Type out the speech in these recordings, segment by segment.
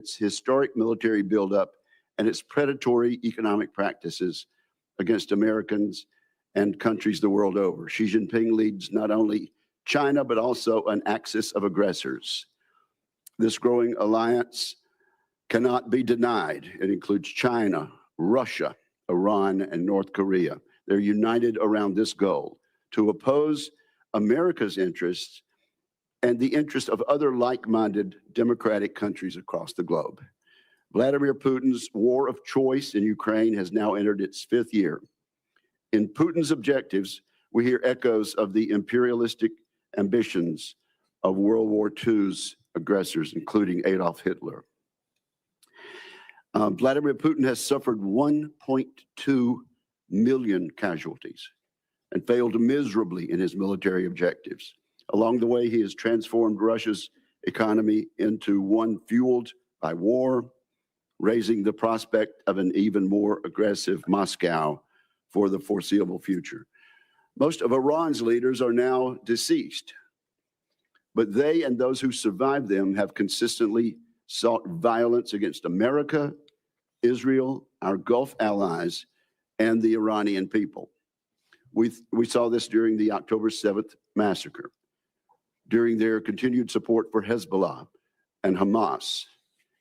its historic military buildup, and its predatory economic practices against Americans and countries the world over. Xi Jinping leads not only China, but also an axis of aggressors. This growing alliance cannot be denied. It includes China, Russia, Iran, and North Korea. They're united around this goal: to oppose America's interests and the interests of other like-minded democratic countries across the globe. Vladimir Putin's war of choice in Ukraine has now entered its 5th year. In Putin's objectives, we hear echoes of the imperialistic ambitions of World War II's aggressors, including Adolf Hitler. Vladimir Putin has suffered 1.2 million casualties and failed miserably in his military objectives. Along the way, he has transformed Russia's economy into one fueled by war, raising the prospect of an even more aggressive Moscow for the foreseeable future. Most of Iran's leaders are now deceased, but they and those who survived them have consistently sought violence against America, Israel, our Gulf allies, and the Iranian people. We saw this during the October 7th massacre, during their continued support for Hezbollah and Hamas,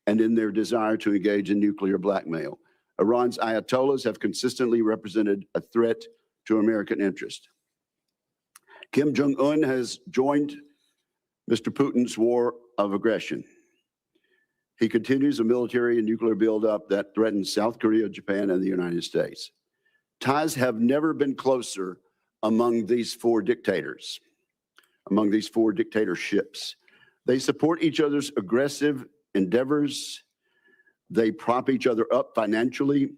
and in their desire to engage in nuclear blackmail. Iran's ayatollahs have consistently represented a threat to American interest. Kim Jong-un has joined Mr. Putin's war of aggression. He continues a military and nuclear buildup that threatens South Korea, Japan, and the United States. Ties have never been closer among these four dictators, among these four dictatorships. They support each other's aggressive endeavors, they prop each other up financially,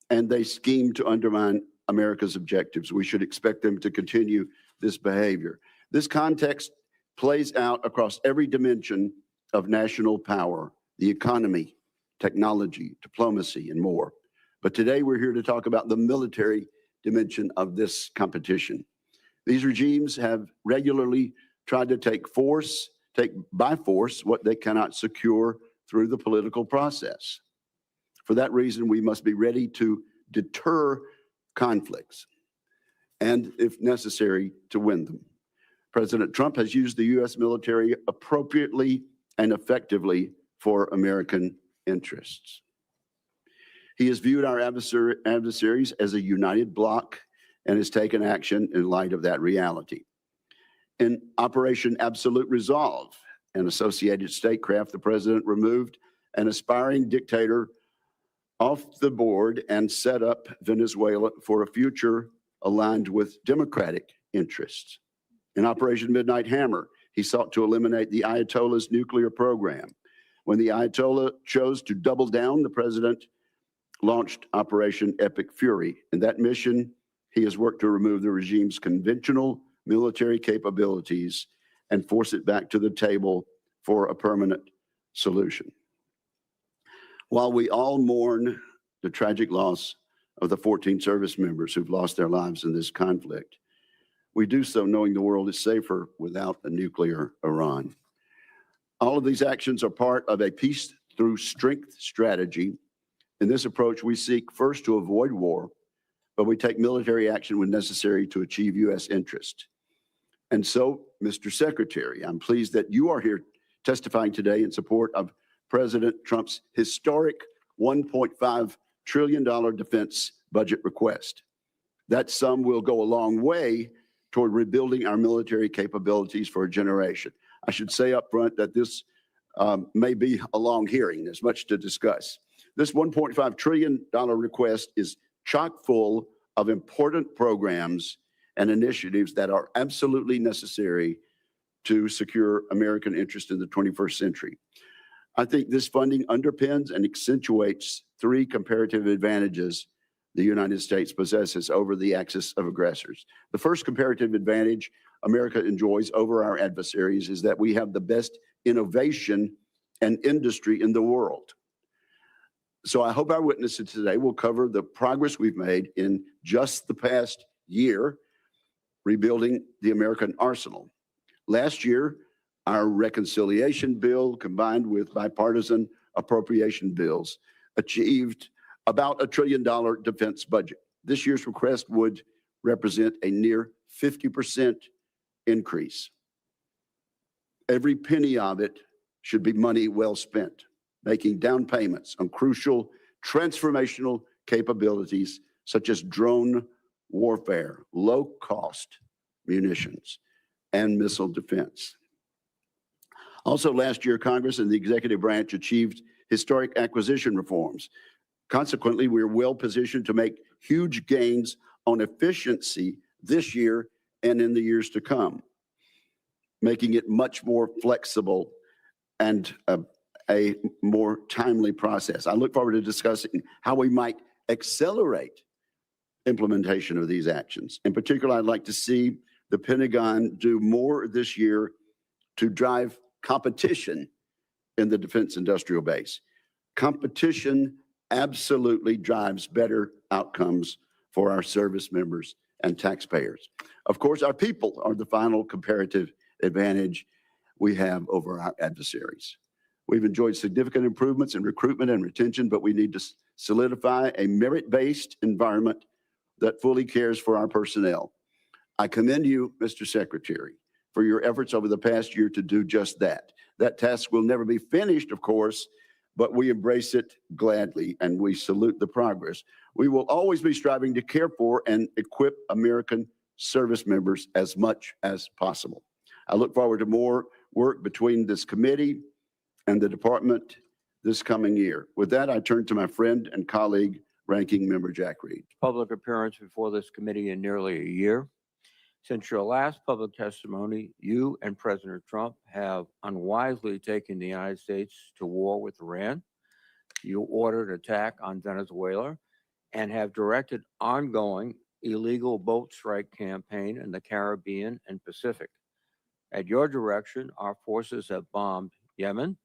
and they scheme to undermine America's objectives. We should expect them to continue this behavior. This context plays out across every dimension of national power: the economy, technology, diplomacy, and more. But today we're here to talk about the military dimension of this competition. These regimes have regularly tried to take by force what they cannot secure through the political process. For that reason, we must be ready to deter conflicts and, if necessary, to win them. President Trump has used the U.S. military appropriately and effectively for American interests. He has viewed our adversaries as a united bloc and has taken action in light of that reality. In Operation Absolute Resolve and associated statecraft, the president removed an aspiring dictator off the board and set up Venezuela for a future aligned with democratic interests. In Operation Midnight Hammer, he sought to eliminate the Ayatollah's nuclear program. When the Ayatollah chose to double down, the president launched Operation Epic Fury. In that mission, he has worked to remove the regime's conventional military capabilities and force it back to the table for a permanent solution. While we all mourn the tragic loss of the 14 service members who've lost their lives in this conflict, we do so knowing the world is safer without a nuclear Iran. All of these actions are part of a peace through strength strategy. In this approach, we seek first to avoid war, but we take military action when necessary to achieve U.S. interest. And so, Mr. Secretary, I'm pleased that you are here testifying today in support of President Trump's historic $1.5 trillion defense budget request. That sum will go a long way toward rebuilding our military capabilities for a generation. I should say up front that this may be a long hearing. There's much to discuss. This $1.5 trillion request is chock full of important programs and initiatives that are absolutely necessary to secure American interest in the 21st century. I think this funding underpins and accentuates three comparative advantages the United States possesses over the axis of aggressors. The first comparative advantage America enjoys over our adversaries is that we have the best innovation and industry in the world. So I hope our witnesses today will cover the progress we've made in just the past year rebuilding the American arsenal. Last year, our reconciliation bill, combined with bipartisan appropriation bills achieved about $1 trillion defense budget. This year's request would represent a near 50% increase. Every penny of it should be money well spent, making down payments on crucial transformational capabilities such as drone warfare, low-cost munitions, and missile defense. Also, last year, Congress and the executive branch achieved historic acquisition reforms. Consequently, we're well positioned to make huge gains on efficiency this year and in the years to come, making it much more flexible and a more timely process. I look forward to discussing how we might accelerate implementation of these actions. In particular, I'd like to see the Pentagon do more this year to drive competition in the defense industrial base. Competition absolutely drives better outcomes for our service members and taxpayers. Of course, our people are the final comparative advantage we have over our adversaries. We've enjoyed significant improvements in recruitment and retention, but we need to solidify a merit-based environment that fully cares for our personnel. I commend you, Mr. Secretary, for your efforts over the past year to do just that. That task will never be finished, of course, but we embrace it gladly and we salute the progress. We will always be striving to care for and equip American service members as much as possible. I look forward to more work between this committee and the department this coming year. With that, I turn to my friend and colleague, Ranking Member Jack Reed. Public appearance before this committee in nearly a year. Since your last public testimony, you and President Trump have unwisely taken the United States to war with Iran. You ordered attack on Venezuela and have directed ongoing illegal boat strike campaign in the Caribbean and Pacific. At your direction, our forces have bombed Yemen,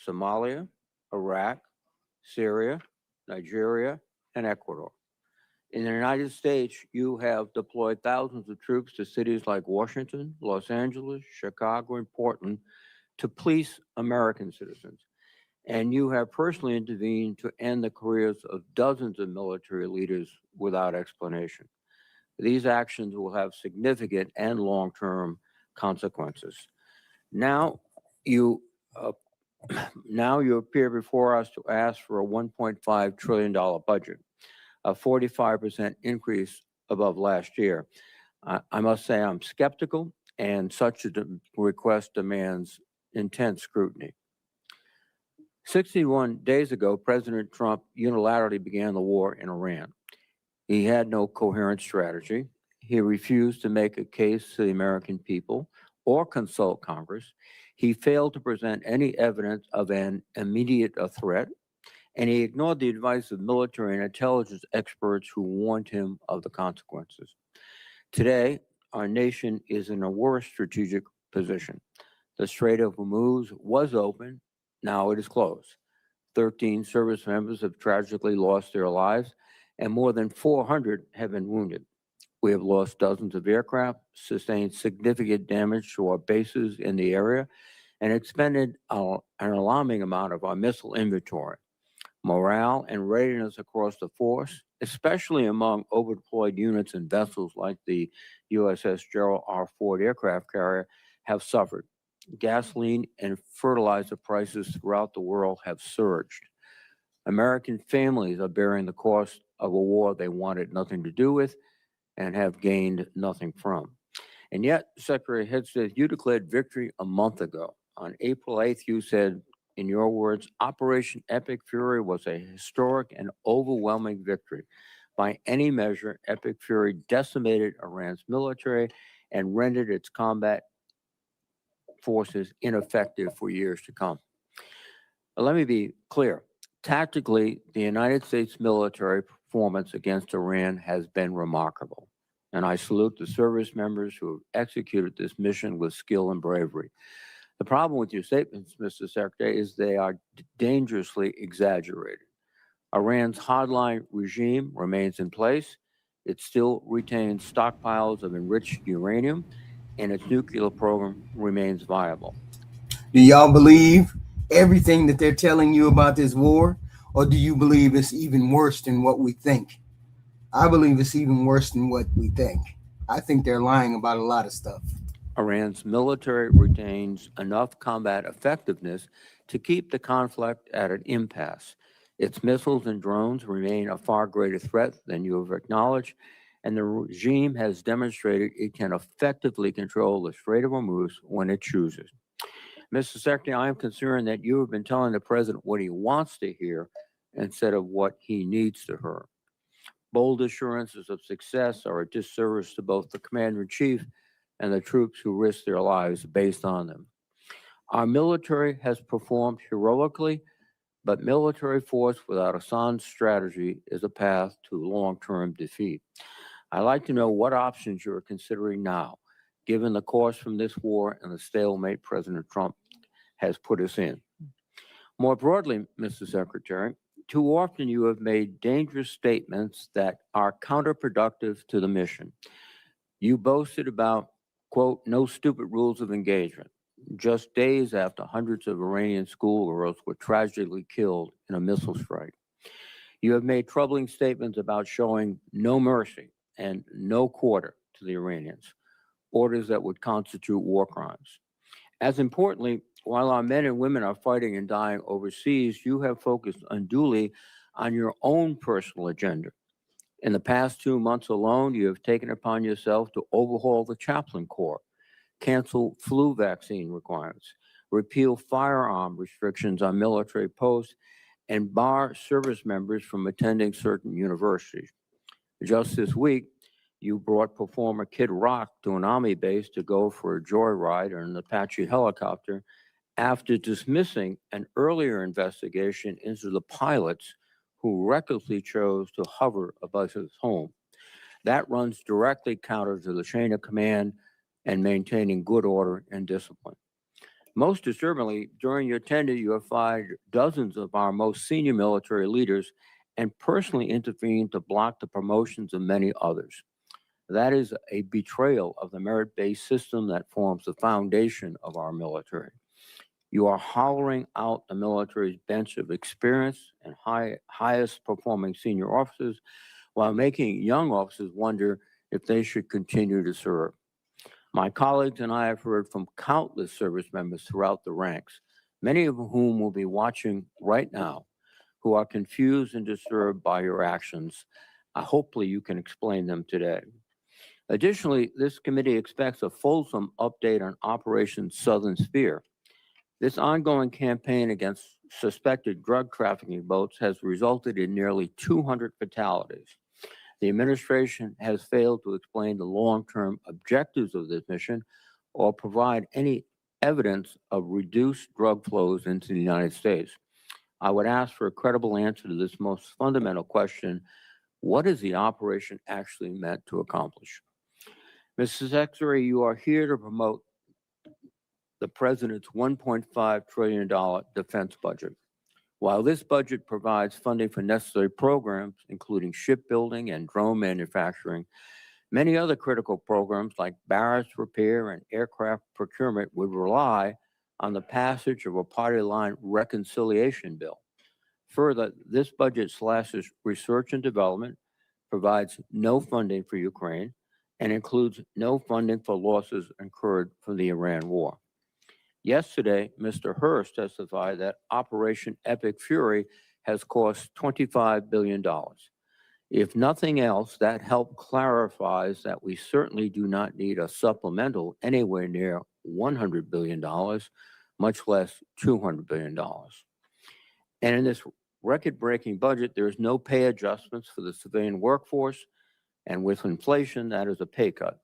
Somalia, Iraq, Syria, Nigeria, and Ecuador. In the United States, you have deployed thousands of troops to cities like Washington, Los Angeles, Chicago, and Portland to police American citizens. And you have personally intervened to end the careers of dozens of military leaders without explanation. These actions will have significant and long-term consequences. Now you appear before us to ask for a $1.5 trillion budget, a 45% increase above last year. I must say I'm skeptical, and such a request demands intense scrutiny. 61 days ago, President Trump unilaterally began the war in Iran. He had no coherent strategy. He refused to make a case to the American people or consult Congress. He failed to present any evidence of an immediate threat, and he ignored the advice of military and intelligence experts who warned him of the consequences. Today, our nation is in a worse strategic position. The Strait of Hormuz was open, now it is closed. 13 service members have tragically lost their lives, and more than 400 have been wounded. We have lost dozens of aircraft, sustained significant damage to our bases in the area, and expended an alarming amount of our missile inventory. Morale and readiness across the force, especially among overdeployed units and vessels like the USS Gerald R. Ford aircraft carrier, have suffered. Gasoline and fertilizer prices throughout the world have surged. American families are bearing the cost of a war they wanted nothing to do with and have gained nothing from. And yet, Secretary Hegseth, you declared victory a month ago. On April 8th, you said, in your words, Operation Epic Fury was a historic and overwhelming victory. By any measure, Epic Fury decimated Iran's military and rendered its combat forces ineffective for years to come. But let me be clear. Tactically, the United States military performance against Iran has been remarkable, and I salute the service members who have executed this mission with skill and bravery. The problem with your statements, Mr. Secretary, is they are dangerously exaggerated. Iran's hardline regime remains in place. It still retains stockpiles of enriched uranium, and its nuclear program remains viable. Do y'all believe everything that they're telling you about this war? Or do you believe it's even worse than what we think? I believe it's even worse than what we think. I think they're lying about a lot of stuff. Iran's military retains enough combat effectiveness to keep the conflict at an impasse. Its missiles and drones remain a far greater threat than you have acknowledged, and the regime has demonstrated it can effectively control the Strait of Hormuz when it chooses. Mr. Secretary, I am concerned that you have been telling the president what he wants to hear instead of what he needs to hear. Bold assurances of success are a disservice to both the commander-in-chief and the troops who risk their lives based on them. Our military has performed heroically, but military force without a sound strategy is a path to long-term defeat. I'd like to know what options you are considering now, given the cost from this war and the stalemate President Trump has put us in. More broadly, Mr. Secretary, too often you have made dangerous statements that are counterproductive to the mission. You boasted about, quote, no stupid rules of engagement, just days after hundreds of Iranian schoolgirls were tragically killed in a missile strike. You have made troubling statements about showing no mercy and no quarter to the Iranians, orders that would constitute war crimes. As importantly, while our men and women are fighting and dying overseas, you have focused unduly on your own personal agenda. In the past 2 months alone, you have taken upon yourself to overhaul the chaplain corps, cancel flu vaccine requirements, repeal firearm restrictions on military posts, and bar service members from attending certain universities. Just this week, you brought performer Kid Rock to an Army base to go for a joyride in an Apache helicopter after dismissing an earlier investigation into the pilots who recklessly chose to hover above his home. That runs directly counter to the chain of command and maintaining good order and discipline. Most disturbingly, during your tenure, you have fired dozens of our most senior military leaders and personally intervened to block the promotions of many others. That is a betrayal of the merit-based system that forms the foundation of our military. You are hollowing out the military's bench of experienced and highest performing senior officers while making young officers wonder if they should continue to serve. My colleagues and I have heard from countless service members throughout the ranks, many of whom will be watching right now, who are confused and disturbed by your actions. Hopefully you can explain them today. Additionally, this committee expects a fulsome update on Operation Southern Spear. This ongoing campaign against suspected drug trafficking boats has resulted in nearly 200 fatalities. The administration has failed to explain the long-term objectives of this mission or provide any evidence of reduced drug flows into the United States. I would ask for a credible answer to this most fundamental question: what is the operation actually meant to accomplish? Mr. Secretary, you are here to promote the president's $1.5 trillion defense budget. While this budget provides funding for necessary programs, including shipbuilding and drone manufacturing, many other critical programs like barracks repair and aircraft procurement would rely on the passage of a party line reconciliation bill. Further, this budget slashes research and development, provides no funding for Ukraine, and includes no funding for losses incurred from the Iran war. Yesterday, Mr. Hurst testified that Operation Epic Fury has cost $25 billion. If nothing else, that help clarifies that we certainly do not need a supplemental anywhere near $100 billion, much less $200 billion. And in this record-breaking budget, there is no pay adjustments for the civilian workforce, and with inflation, that is a pay cut.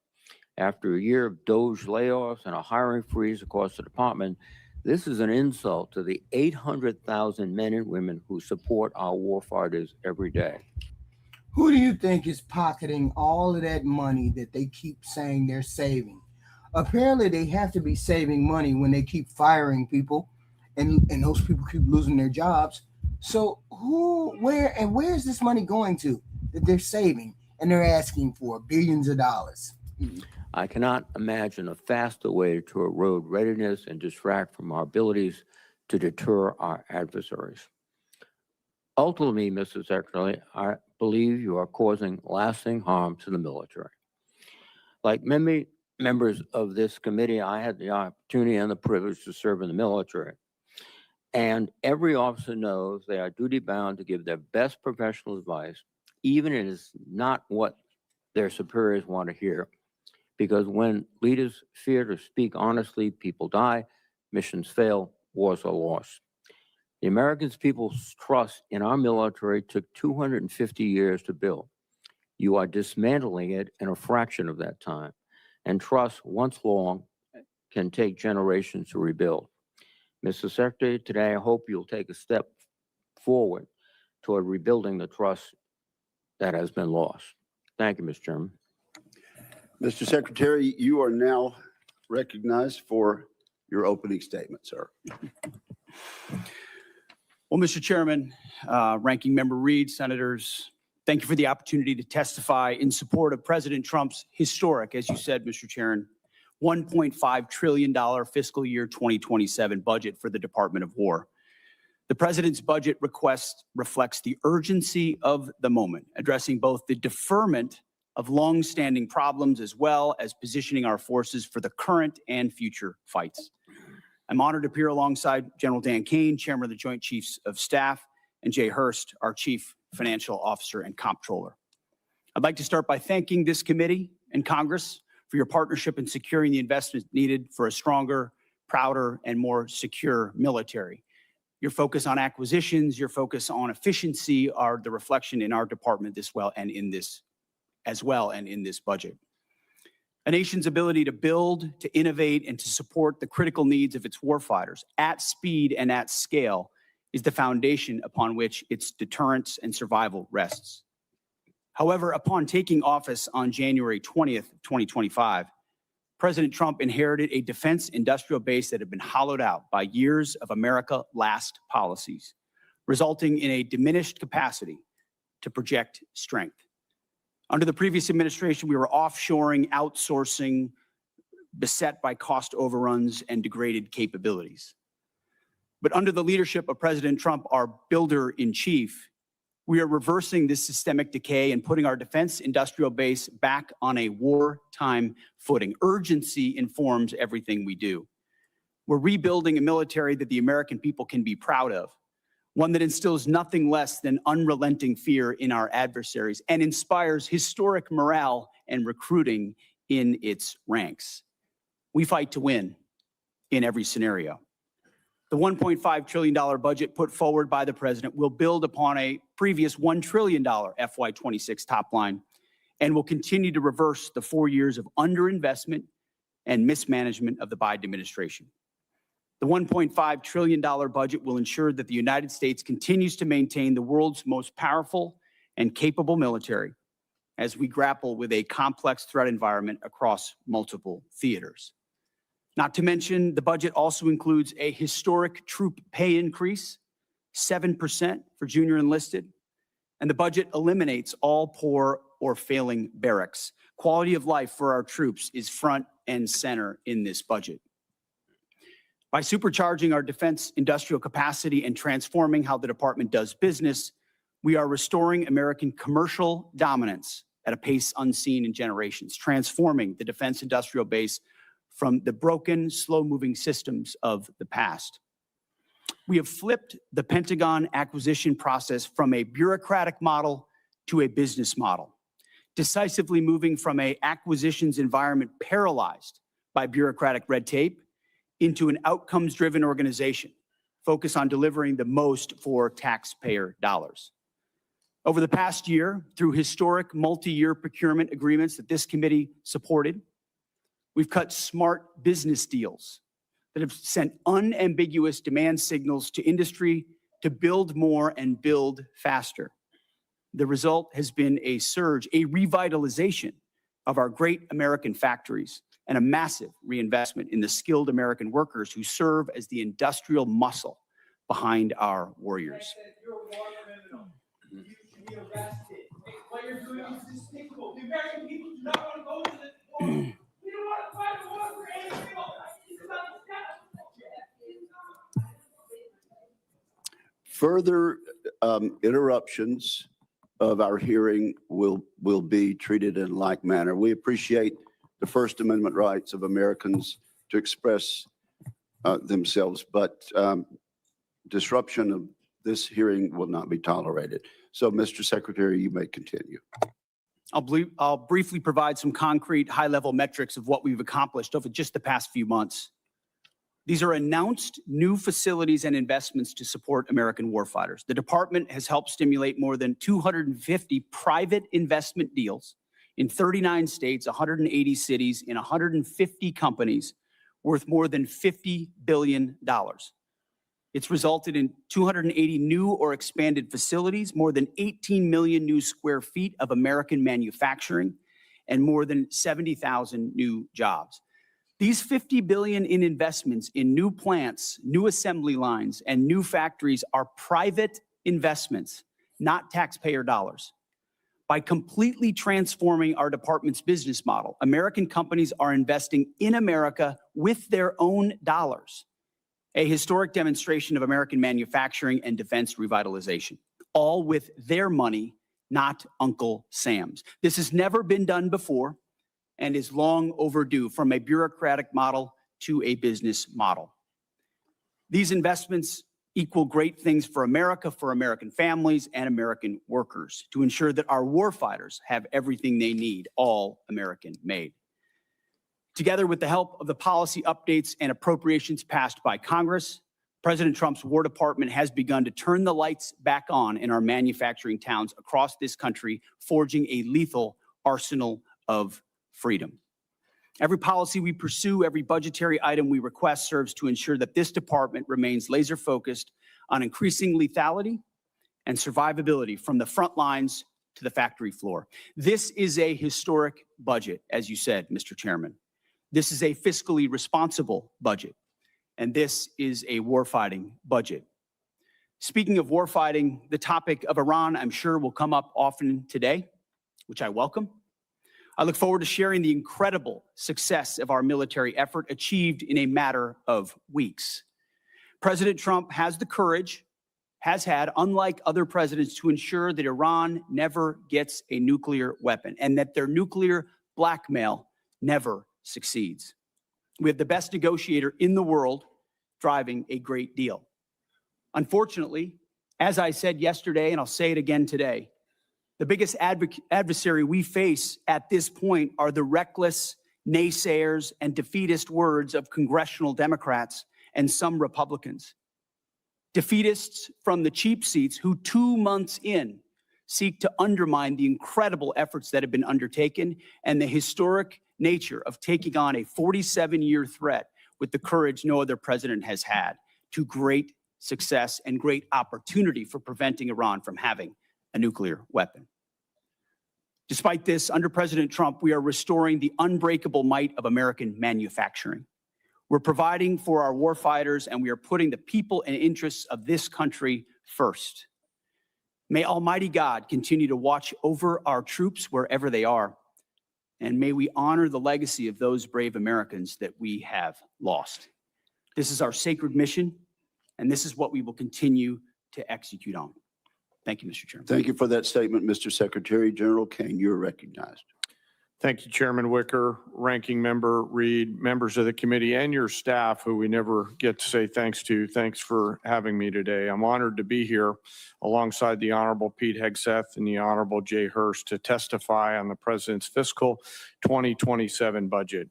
After a year of Doge layoffs and a hiring freeze across the department, this is an insult to the 800,000 men and women who support our warfighters every day. Who do you think is pocketing all of that money that they keep saying they're saving? Apparently, they have to be saving money when they keep firing people and those people keep losing their jobs. So where is this money going to that they're saving and they're asking for billions of dollars? I cannot imagine a faster way to erode readiness and distract from our abilities to deter our adversaries. Ultimately, Mr. Secretary, I believe you are causing lasting harm to the military. Like many members of this committee, I had the opportunity and the privilege to serve in the military. And every officer knows they are duty-bound to give their best professional advice, even if it's not what their superiors want to hear. Because when leaders fear to speak honestly, people die, missions fail, wars are lost. The American people's trust in our military took 250 years to build. You are dismantling it in a fraction of that time. And trust, once long, can take generations to rebuild. Mr. Secretary, today I hope you'll take a step forward toward rebuilding the trust that has been lost. Thank you, Mr. Chairman. Mr. Secretary, you are now recognized for your opening statement, sir. Well, Mr. Chairman, Ranking Member Reed, Senators, thank you for the opportunity to testify in support of President Trump's historic, as you said, Mr. Chairman, $1.5 trillion fiscal year 2027 budget for the Department of War. The President's budget request reflects the urgency of the moment, addressing both the deferment of long-standing problems as well as positioning our forces for the current and future fights. I'm honored to appear alongside General Dan Kane, Chairman of the Joint Chiefs of Staff, and Jay Hurst, our Chief Financial Officer and Comptroller. I'd like to start by thanking this committee and Congress for your partnership in securing the investment needed for a stronger, prouder, and more secure military. Your focus on acquisitions, your focus on efficiency are the reflection in our department as well and in this budget. A nation's ability to build, to innovate, and to support the critical needs of its warfighters at speed and at scale is the foundation upon which its deterrence and survival rests. However, upon taking office on January 20th, 2025, President Trump inherited a defense industrial base that had been hollowed out by years of America-last policies, resulting in a diminished capacity to project strength. Under the previous administration, we were offshoring, outsourcing, beset by cost overruns and degraded capabilities. But under the leadership of President Trump, our builder-in-chief, we are reversing this systemic decay and putting our defense industrial base back on a wartime footing. Urgency informs everything we do. We're rebuilding a military that the American people can be proud of, one that instills nothing less than unrelenting fear in our adversaries and inspires historic morale and recruiting in its ranks. We fight to win in every scenario. The $1.5 trillion budget put forward by the president will build upon a previous $1 trillion FY26 top line and will continue to reverse the 4 years of underinvestment and mismanagement of the Biden administration. The $1.5 trillion budget will ensure that the United States continues to maintain the world's most powerful and capable military as we grapple with a complex threat environment across multiple theaters. Not to mention, the budget also includes a historic troop pay increase, 7% for junior enlisted, and the budget eliminates all poor or failing barracks. Quality of life for our troops is front and center in this budget. By supercharging our defense industrial capacity and transforming how the department does business, we are restoring American commercial dominance at a pace unseen in generations, transforming the defense industrial base from the broken, slow-moving systems of the past. We have flipped the Pentagon acquisition process from a bureaucratic model to a business model, decisively moving from an acquisitions environment paralyzed by bureaucratic red tape into an outcomes-driven organization focused on delivering the most for taxpayer dollars. Over the past year, through historic multi-year procurement agreements that this committee supported, we've cut smart business deals that have sent unambiguous demand signals to industry to build more and build faster. The result has been a surge, a revitalization of our great American factories and a massive reinvestment in the skilled American workers who serve as the industrial muscle behind our warriors. You should be arrested. What you're doing is despicable. The American people do not want to go to this war. We don't want to fight a war for any people. It's about the status. Further interruptions of our hearing will be treated in like manner. We appreciate the First Amendment rights of Americans to express themselves, but disruption of this hearing will not be tolerated. So, Mr. Secretary, you may continue. I'll briefly provide some concrete high-level metrics of what we've accomplished over just the past few months. These are announced new facilities and investments to support American warfighters. The department has helped stimulate more than 250 private investment deals in 39 states, 180 cities, in 150 companies worth more than $50 billion. It's resulted in 280 new or expanded facilities, more than 18 million new square feet of American manufacturing, and more than 70,000 new jobs. These $50 billion in investments in new plants, new assembly lines, and new factories are private investments, not taxpayer dollars. By completely transforming our department's business model, American companies are investing in America with their own dollars, a historic demonstration of American manufacturing and defense revitalization, all with their money, not Uncle Sam's. This has never been done before and is long overdue, from a bureaucratic model to a business model. These investments equal great things for America, for American families, and American workers, to ensure that our warfighters have everything they need, all American made. Together with the help of the policy updates and appropriations passed by Congress, President Trump's War Department has begun to turn the lights back on in our manufacturing towns across this country, forging a lethal arsenal of freedom. Every policy we pursue, every budgetary item we request serves to ensure that this department remains laser focused on increasing lethality and survivability from the front lines to the factory floor. This is a historic budget, as you said, Mr. Chairman. This is a fiscally responsible budget, and this is a warfighting budget. Speaking of warfighting, the topic of Iran, I'm sure, will come up often today, which I welcome. I look forward to sharing the incredible success of our military effort achieved in a matter of weeks. President Trump has the courage, has had, unlike other presidents, to ensure that Iran never gets a nuclear weapon and that their nuclear blackmail never succeeds. We have the best negotiator in the world driving a great deal. Unfortunately, as I said yesterday, and I'll say it again today, the biggest adversary we face at this point are the reckless naysayers and defeatist words of congressional Democrats and some Republicans. Defeatists from the cheap seats who 2 months in seek to undermine the incredible efforts that have been undertaken and the historic nature of taking on a 47-year threat with the courage no other president has had, to great success and great opportunity for preventing Iran from having a nuclear weapon. Despite this, under President Trump, we are restoring the unbreakable might of American manufacturing. We're providing for our warfighters, and we are putting the people and interests of this country first. May Almighty God continue to watch over our troops wherever they are, and may we honor the legacy of those brave Americans that we have lost. This is our sacred mission, and this is what we will continue to execute on. Thank you, Mr. Chairman. Thank you for that statement, Mr. Secretary. General Kane, you're recognized. Thank you, Chairman Wicker, Ranking Member Reed, members of the committee, and your staff, who we never get to say thanks to. Thanks for having me today. I'm honored to be here alongside the Honorable Pete Hegseth and the Honorable Jay Hurst to testify on the President's fiscal 2027 budget.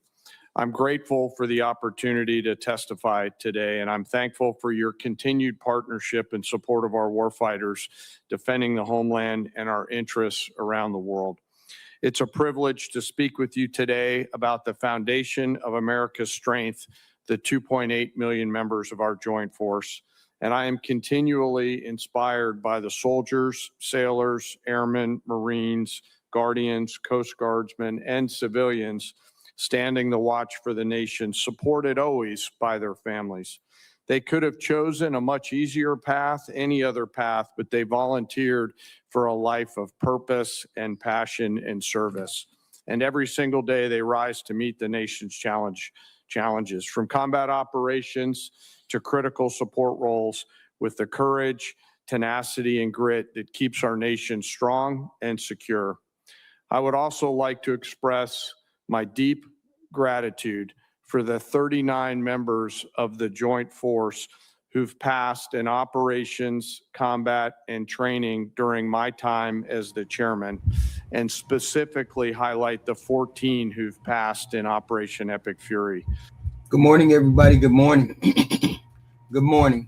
I'm grateful for the opportunity to testify today, and I'm thankful for your continued partnership and support of our warfighters defending the homeland and our interests around the world. It's a privilege to speak with you today about the foundation of America's strength, the 2.8 million members of our joint force. And I am continually inspired by the soldiers, sailors, airmen, Marines, Guardians, Coast Guardsmen, and civilians standing the watch for the nation, supported always by their families. They could have chosen a much easier path, any other path, but they volunteered for a life of purpose and passion and service. And every single day they rise to meet the nation's challenges, from combat operations to critical support roles, with the courage, tenacity and grit that keeps our nation strong and secure. I would also like to express my deep gratitude for the 39 members of the Joint Force who've passed in operations, combat, and training during my time as the chairman, and specifically highlight the 14 who've passed in Operation Epic Fury. Good morning, everybody. Good morning. Good morning.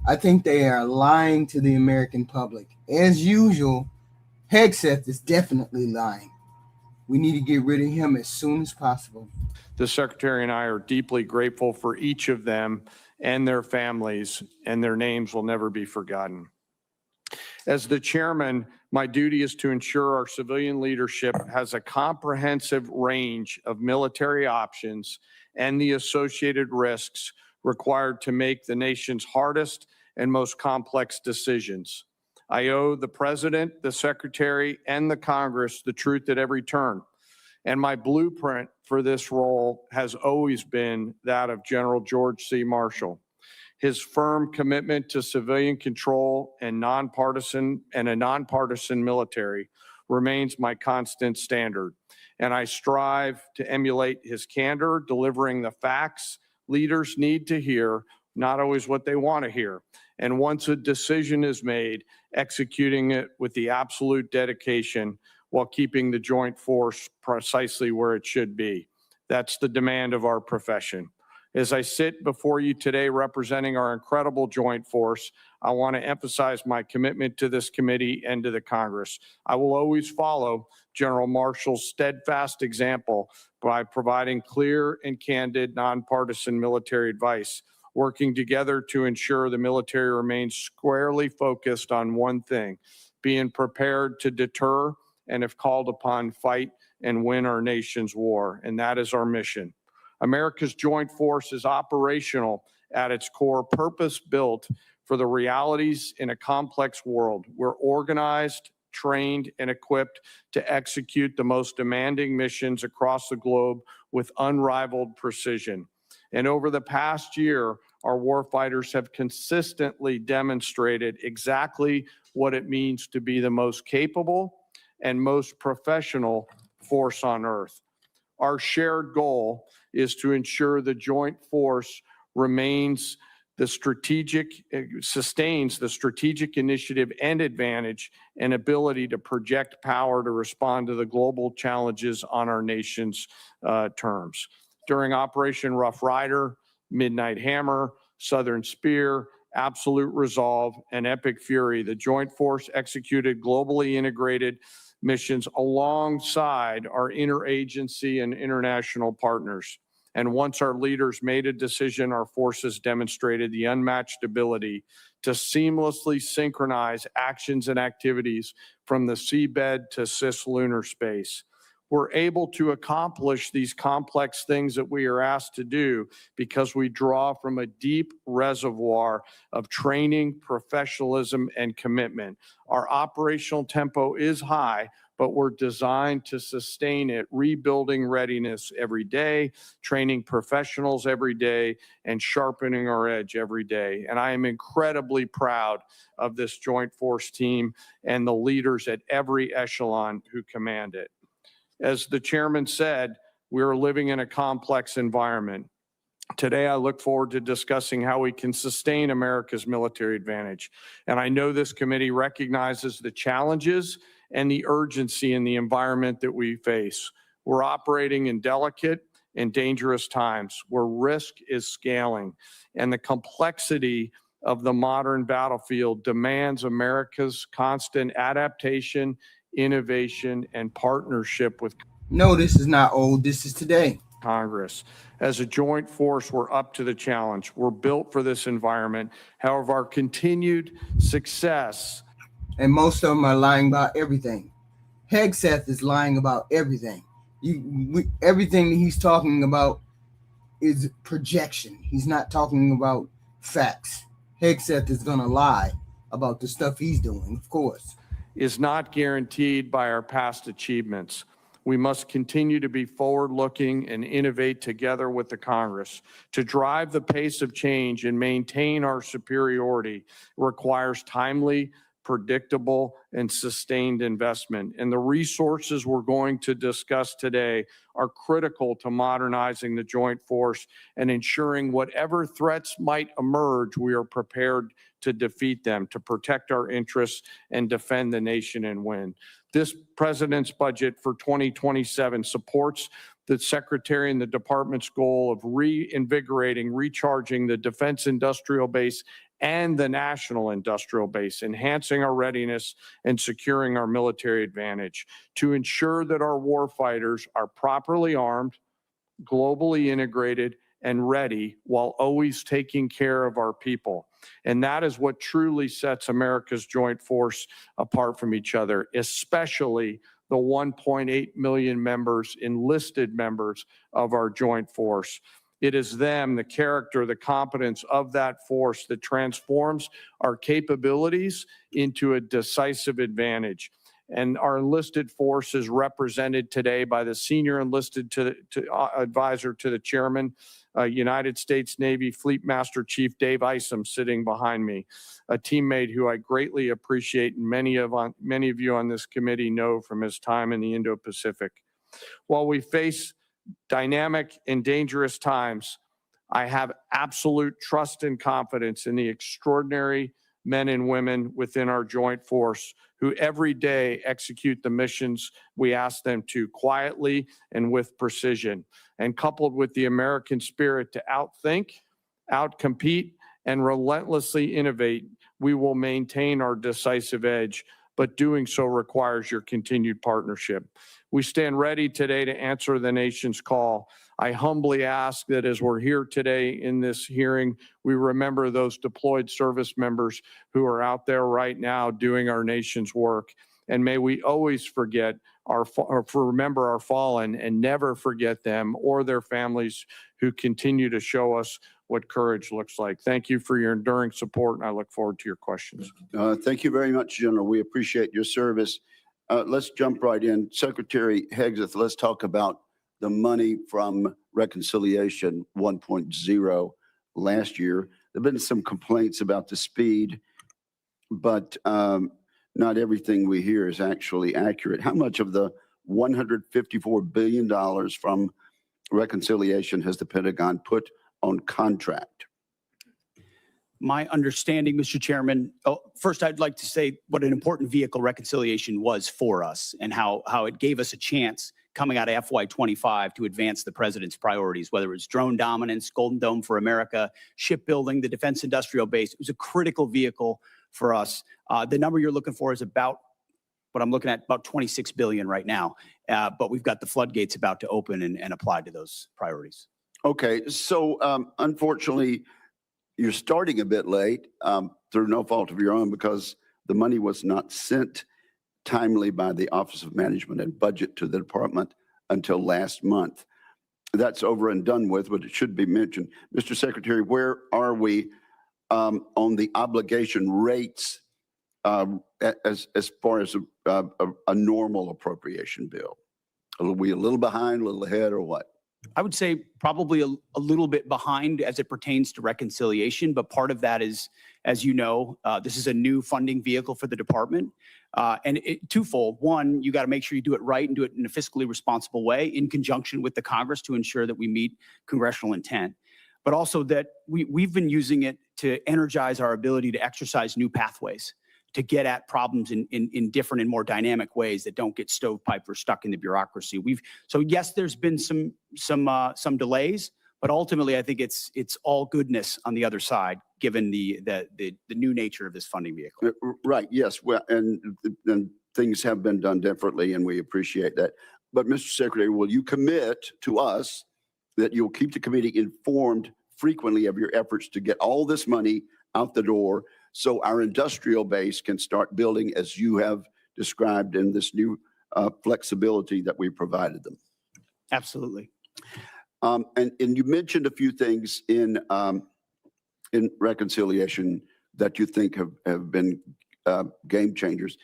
I think they are lying to the American public. As usual, Hegseth is definitely lying. We need to get rid of him as soon as possible. The Secretary and I are deeply grateful for each of them and their families, and their names will never be forgotten. As the chairman, my duty is to ensure our civilian leadership has a comprehensive range of military options and the associated risks required to make the nation's hardest and most complex decisions. I owe the President, the Secretary, and the Congress the truth at every turn. And my blueprint for this role has always been that of General George C. Marshall. His firm commitment to civilian control and a nonpartisan military remains my constant standard. And I strive to emulate his candor, delivering the facts leaders need to hear, not always what they want to hear. And once a decision is made, executing it with the absolute dedication while keeping the joint force precisely where it should be. That's the demand of our profession. As I sit before you today representing our incredible joint force, I want to emphasize my commitment to this committee and to the Congress. I will always follow General Marshall's steadfast example by providing clear and candid nonpartisan military advice, working together to ensure the military remains squarely focused on one thing, being prepared to deter and, if called upon, fight and win our nation's war. And that is our mission. America's joint force is operational at its core, purpose-built for the realities in a complex world. We're organized, trained, and equipped to execute the most demanding missions across the globe with unrivaled precision. And over the past year, our warfighters have consistently demonstrated exactly what it means to be the most capable and most professional force on earth. Our shared goal is to ensure the joint force sustains the strategic initiative and advantage and ability to project power to respond to the global challenges on our nation's terms. During Operation Rough Rider, Midnight Hammer, Southern Spear, Absolute Resolve, and Epic Fury, the joint force executed globally integrated missions alongside our interagency and international partners. And once our leaders made a decision, our forces demonstrated the unmatched ability to seamlessly synchronize actions and activities from the seabed to cislunar space. We're able to accomplish these complex things that we are asked to do because we draw from a deep reservoir of training, professionalism, and commitment. Our operational tempo is high, but we're designed to sustain it, rebuilding readiness every day, training professionals every day, and sharpening our edge every day. And I am incredibly proud of this joint force team and the leaders at every echelon who command it. As the chairman said, we are living in a complex environment. Today, I look forward to discussing how we can sustain America's military advantage. And I know this committee recognizes the challenges and the urgency in the environment that we face. We're operating in delicate and dangerous times where risk is scaling, and the complexity of the modern battlefield demands America's constant adaptation, innovation, and partnership with No, this is not old. This is today. Congress. As a joint force, we're up to the challenge. We're built for this environment. However, our continued success. And most of them are lying about everything. Hegseth is lying about everything. Everything that he's talking about is projection. He's not talking about facts. Hegseth is going to lie about the stuff he's doing, of course. Is not guaranteed by our past achievements. We must continue to be forward-looking and innovate together with the Congress. To drive the pace of change and maintain our superiority requires timely, predictable, and sustained investment. And the resources we're going to discuss today are critical to modernizing the joint force and ensuring whatever threats might emerge, we are prepared to defeat them, to protect our interests and defend the nation and win. This president's budget for 2027 supports the Secretary and the Department's goal of reinvigorating, recharging the defense industrial base and the national industrial base, enhancing our readiness and securing our military advantage to ensure that our warfighters are properly armed, globally integrated, and ready while always taking care of our people. And that is what truly sets America's joint force apart from each other, especially the 1.8 million members, enlisted members of our joint force. It is them, the character, the competence of that force that transforms our capabilities into a decisive advantage. And our enlisted force is represented today by the senior enlisted advisor to the chairman, United States Navy Fleet Master Chief Dave Isom, sitting behind me, a teammate who I greatly appreciate and many of you on this committee know from his time in the Indo-Pacific. While we face dynamic and dangerous times, I have absolute trust and confidence in the extraordinary men and women within our joint force who every day execute the missions we ask them to quietly and with precision. And coupled with the American spirit to outthink, outcompete, and relentlessly innovate, we will maintain our decisive edge, but doing so requires your continued partnership. We stand ready today to answer the nation's call. I humbly ask that as we're here today in this hearing, we remember those deployed service members who are out there right now doing our nation's work. And may we always remember our fallen and never forget them or their families who continue to show us what courage looks like. Thank you for your enduring support, and I look forward to your questions. Thank you very much, General. We appreciate your service. Let's jump right in. Secretary Hegseth, let's talk about the money from Reconciliation 1.0 last year. There have been some complaints about the speed, but not everything we hear is actually accurate. How much of the $154 billion from Reconciliation has the Pentagon put on contract? My understanding, Mr. Chairman, first I'd like to say what an important vehicle reconciliation was for us and how it gave us a chance coming out of FY25 to advance the president's priorities, whether it's drone dominance, Golden Dome for America, shipbuilding, the defense industrial base. It was a critical vehicle for us. The number you're looking for is about what I'm looking at, about 26 billion right now. But we've got the floodgates about to open and apply to those priorities. Okay, so unfortunately, you're starting a bit late through no fault of your own because the money was not sent timely by the Office of Management and Budget to the department until last month. That's over and done with, but it should be mentioned. Mr. Secretary, where are we on the obligation rates as far as a normal appropriation bill? Are we a little behind, a little ahead, or what? I would say probably a little bit behind as it pertains to reconciliation, but part of that is, as you know, this is a new funding vehicle for the department. And twofold. One, you got to make sure you do it right and do it in a fiscally responsible way in conjunction with the Congress to ensure that we meet congressional intent. But also that we've been using it to energize our ability to exercise new pathways, to get at problems in different and more dynamic ways that don't get stovepiped or stuck in the bureaucracy. So yes, there's been some delays, but ultimately I think it's all goodness on the other side, given the new nature of this funding vehicle. Right. Yes. Well, and things have been done differently, and we appreciate that. But Mr. Secretary, will you commit to us that you'll keep the committee informed frequently of your efforts to get all this money out the door, so our industrial base can start building as you have described in this new flexibility that we provided them? Absolutely. And you mentioned a few things in reconciliation that you think have been game changers.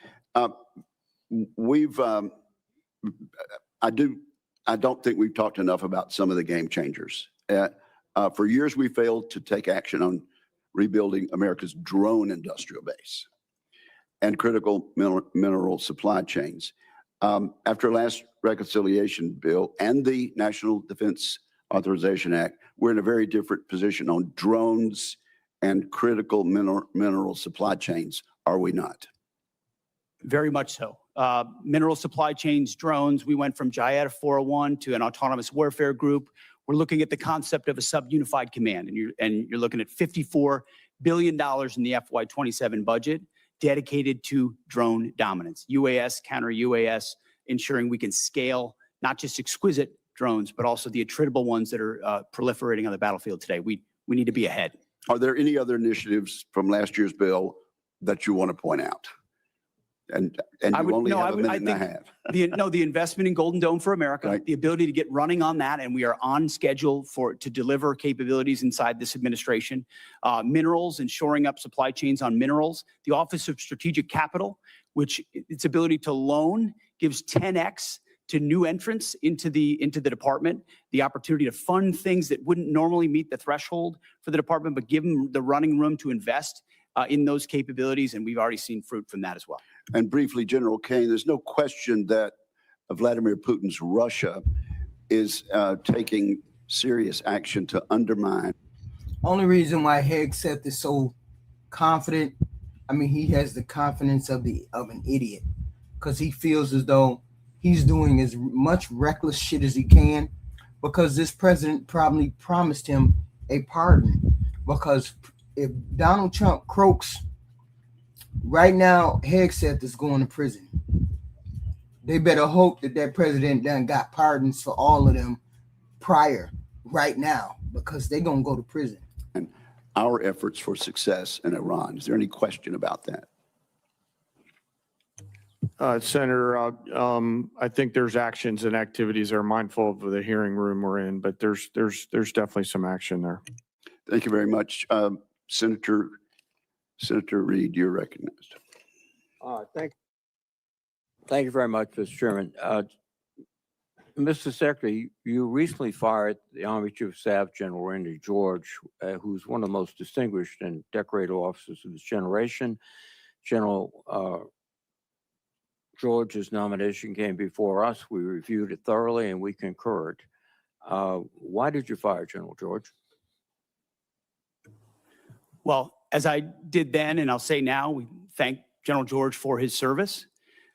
I don't think we've talked enough about some of the game changers. For years, we failed to take action on rebuilding America's drone industrial base and critical mineral supply chains. After last reconciliation bill and the National Defense Authorization Act, we're in a very different position on drones and critical mineral supply chains, are we not? Very much so. Mineral supply chains, drones, we went from JIATA 401 to an autonomous warfare group. We're looking at the concept of a sub-unified command, and you're looking at $54 billion in the FY27 budget dedicated to drone dominance, UAS, counter-UAS, ensuring we can scale not just exquisite drones, but also the attritable ones that are proliferating on the battlefield today. We need to be ahead. Are there any other initiatives from last year's bill that you want to point out? And you only have a minute and a half. The investment in Golden Dome for America, Right. the ability to get running on that, and we are on schedule to deliver capabilities inside this administration. Minerals and shoring up supply chains on minerals. The Office of Strategic Capital, which its ability to loan gives 10x to new entrants into the department, the opportunity to fund things that wouldn't normally meet the threshold for the department, but give them the running room to invest in those capabilities, and we've already seen fruit from that as well. And briefly, General Kane, there's no question that Vladimir Putin's Russia is taking serious action to undermine. Only reason why Hegseth is so confident, I mean, he has the confidence of an idiot, because he feels as though he's doing as much reckless shit as he can, because this president probably promised him a pardon. Because if Donald Trump croaks right now, Hegseth is going to prison. They better hope that president done got pardons for all of them prior right now, because they're going to go to prison. And our efforts for success in Iran. Is there any question about that? Senator, I think there's actions and activities that are mindful of the hearing room we're in, but there's definitely some action there. Thank you very much. Senator Reed, you're recognized. Thank you very much, Mr. Chairman. Mr. Secretary, you recently fired the Army Chief of Staff, General Randy George, who's one of the most distinguished and decorated officers of this generation. General George's nomination came before us. We reviewed it thoroughly and we concurred. Why did you fire General George? Well, as I did then, and I'll say now, we thank General George for his service.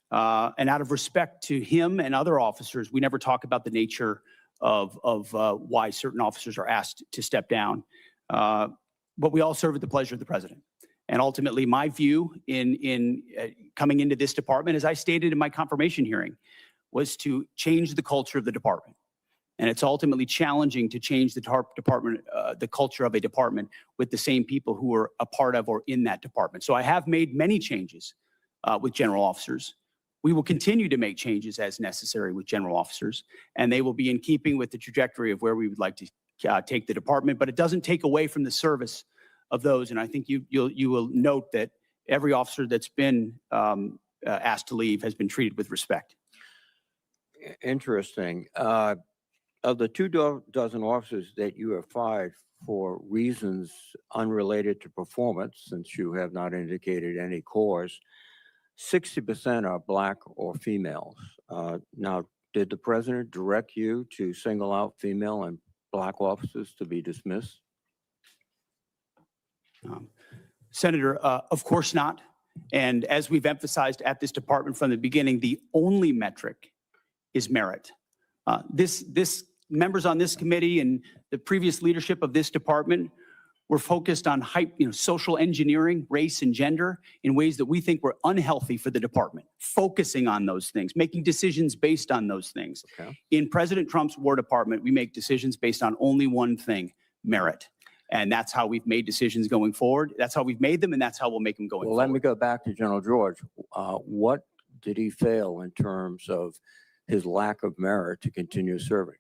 And out of respect to him and other officers, we never talk about the nature of why certain officers are asked to step down. But we all serve at the pleasure of the president. And ultimately, my view in coming into this department, as I stated in my confirmation hearing, was to change the culture of the department. And it's ultimately challenging to change the department, the culture of a department with the same people who are a part of or in that department. So I have made many changes with general officers. We will continue to make changes as necessary with general officers, and they will be in keeping with the trajectory of where we would like to take the department. But it doesn't take away from the service of those. And I think you will note that every officer that's been asked to leave has been treated with respect. Interesting. Of the 24 officers that you have fired for reasons unrelated to performance, since you have not indicated any cause, 60% are Black or females. Now, did the president direct you to single out female and Black officers to be dismissed? Senator, of course not. And as we've emphasized at this department from the beginning, the only metric is merit. This members on this committee and the previous leadership of this department were focused on social engineering, race and gender in ways that we think were unhealthy for the department, focusing on those things, making decisions based on those things. Okay. In President Trump's War Department, we make decisions based on only one thing, merit. And that's how we've made decisions going forward. That's how we've made them, and that's how we'll make them going forward. Well, let me go back to General George. What did he fail in terms of his lack of merit to continue serving?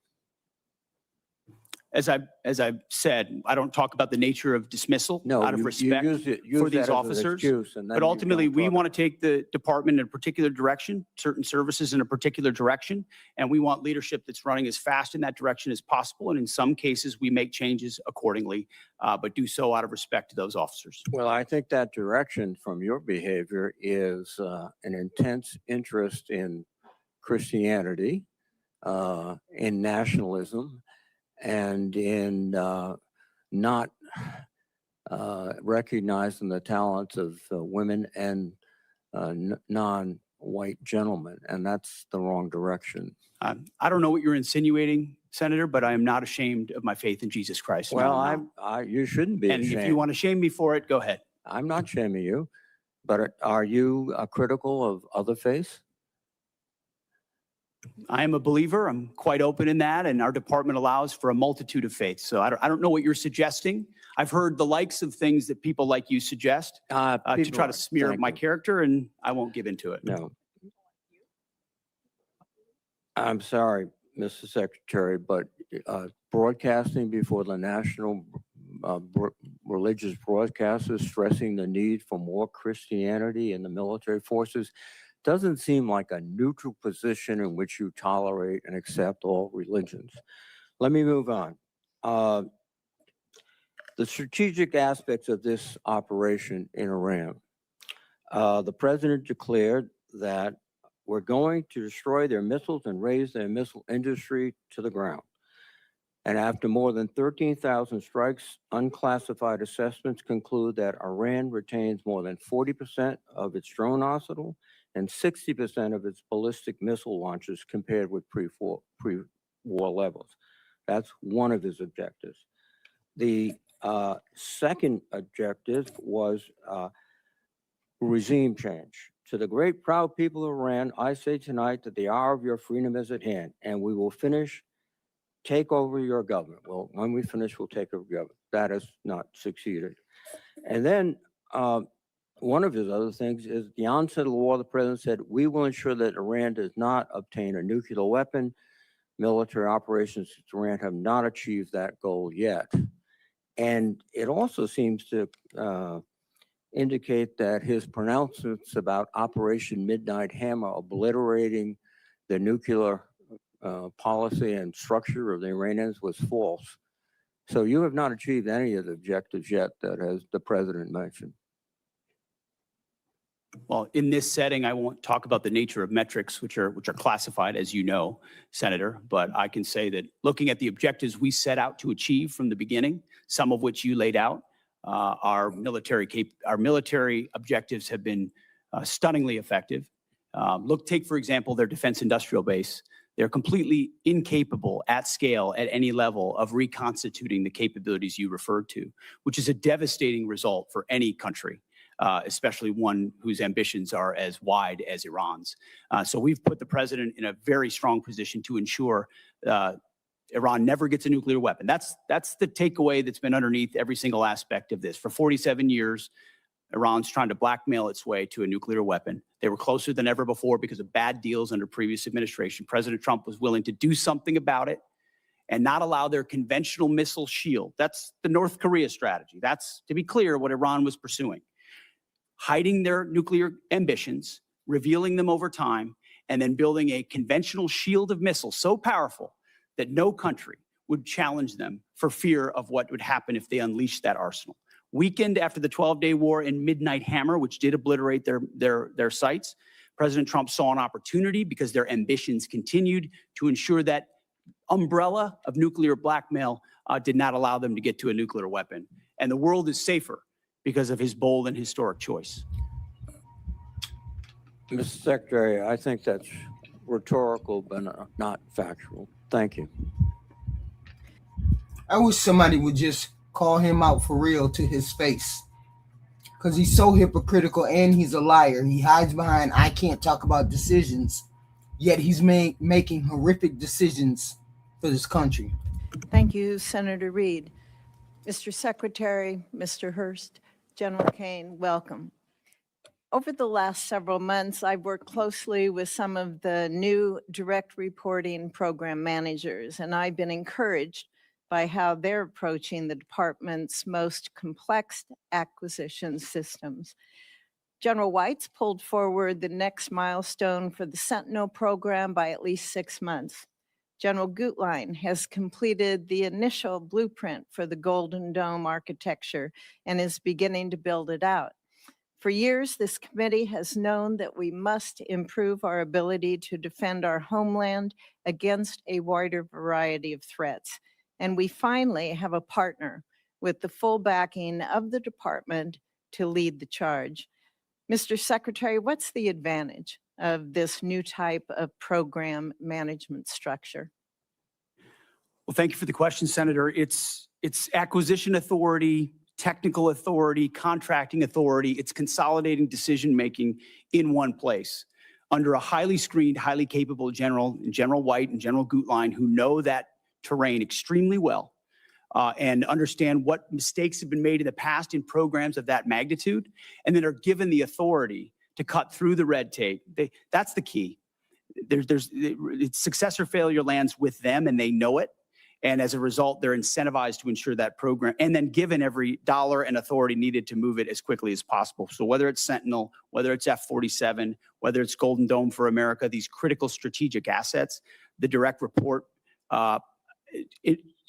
as I've said, I don't talk about the nature of dismissal No, out of respect for these officers. But ultimately, we want to take the department in a particular direction, certain services in a particular direction, and we want leadership that's running as fast in that direction as possible. And in some cases, we make changes accordingly, but do so out of respect to those officers. Well, I think that direction from your behavior is an intense interest in Christianity, in nationalism, and in not recognizing the talents of women and non-white gentlemen, and that's the wrong direction. I don't know what you're insinuating, Senator, but I am not ashamed of my faith in Jesus Christ. No, Well, I'm not. you shouldn't be And ashamed. if you want to shame me for it, go ahead. I'm not shaming you, but are you critical of other faiths? I am a believer. I'm quite open in that, and our department allows for a multitude of faiths. So I don't know what you're suggesting. I've heard the likes of things that people like you suggest to try to smear my character, and I won't give into it. No. I'm sorry, Mr. Secretary, but broadcasting before the national religious broadcasters stressing the need for more Christianity in the military forces doesn't seem like a neutral position in which you tolerate and accept all religions. Let me move on. The strategic aspects of this operation in Iran. The president declared that we're going to destroy their missiles and raise their missile industry to the ground. And after more than 13,000 strikes, unclassified assessments conclude that Iran retains more than 40% of its drone arsenal and 60% of its ballistic missile launches compared with pre-war levels. That's one of his objectives. The second objective was regime change. To the great proud people of Iran, I say tonight that the hour of your freedom is at hand, and we will take over your government. Well, when we finish, we'll take over government. That has not succeeded. And then one of his other things is at the onset of the war, the president said, we will ensure that Iran does not obtain a nuclear weapon. Military operations in Iran have not achieved that goal yet. And it also seems to indicate that his pronouncements about Operation Midnight Hammer obliterating the nuclear policy and structure of the Iranians was false. So you have not achieved any of the objectives yet that has the president mentioned. Well, in this setting, I won't talk about the nature of metrics, which are classified, as you know, Senator. But I can say that looking at the objectives we set out to achieve from the beginning, some of which you laid out, our military objectives have been stunningly effective. Take for example their defense industrial base. They're completely incapable at scale at any level of reconstituting the capabilities you referred to, which is a devastating result for any country. Especially one whose ambitions are as wide as Iran's. So we've put the president in a very strong position to ensure Iran never gets a nuclear weapon. That's the takeaway that's been underneath every single aspect of this. For 47 years, Iran's trying to blackmail its way to a nuclear weapon. They were closer than ever before because of bad deals under previous administration. President Trump was willing to do something about it and not allow their conventional missile shield. That's the North Korea strategy. That's, to be clear, what Iran was pursuing. Hiding their nuclear ambitions, revealing them over time, and then building a conventional shield of missiles so powerful that no country would challenge them for fear of what would happen if they unleashed that arsenal. Weakened after the 12-day war and Midnight Hammer, which did obliterate their sites, President Trump saw an opportunity because their ambitions continued to ensure that umbrella of nuclear blackmail did not allow them to get to a nuclear weapon. And the world is safer because of his bold and historic choice. Mr. Secretary, I think that's rhetorical, but not factual. Thank you. I wish somebody would just call him out for real to his face, because he's so hypocritical and he's a liar. He hides behind, I can't talk about decisions, yet he's making horrific decisions for this country. Thank you, Senator Reed. Mr. Secretary, Mr. Hurst, General Kane, welcome. Over the last several months, I've worked closely with some of the new direct reporting program managers, and I've been encouraged by how they're approaching the department's most complex acquisition systems. General White's pulled forward the next milestone for the Sentinel program by at least 6 months. General Gutlein has completed the initial blueprint for the Golden Dome architecture and is beginning to build it out. For years, this committee has known that we must improve our ability to defend our homeland against a wider variety of threats. And we finally have a partner with the full backing of the department to lead the charge. Mr. Secretary, what's the advantage of this new type of program management structure? Well, thank you for the question, Senator. It's acquisition authority, technical authority, contracting authority. It's consolidating decision-making in one place under a highly screened, highly capable General White and General Gutlein, who know that terrain extremely well and understand what mistakes have been made in the past in programs of that magnitude, and then are given the authority to cut through the red tape. That's the key. Success or failure lands with them, and they know it. And as a result, they're incentivized to ensure that program, and then given every dollar and authority needed to move it as quickly as possible. So whether it's Sentinel, whether it's F-47, whether it's Golden Dome for America, these critical strategic assets, the direct report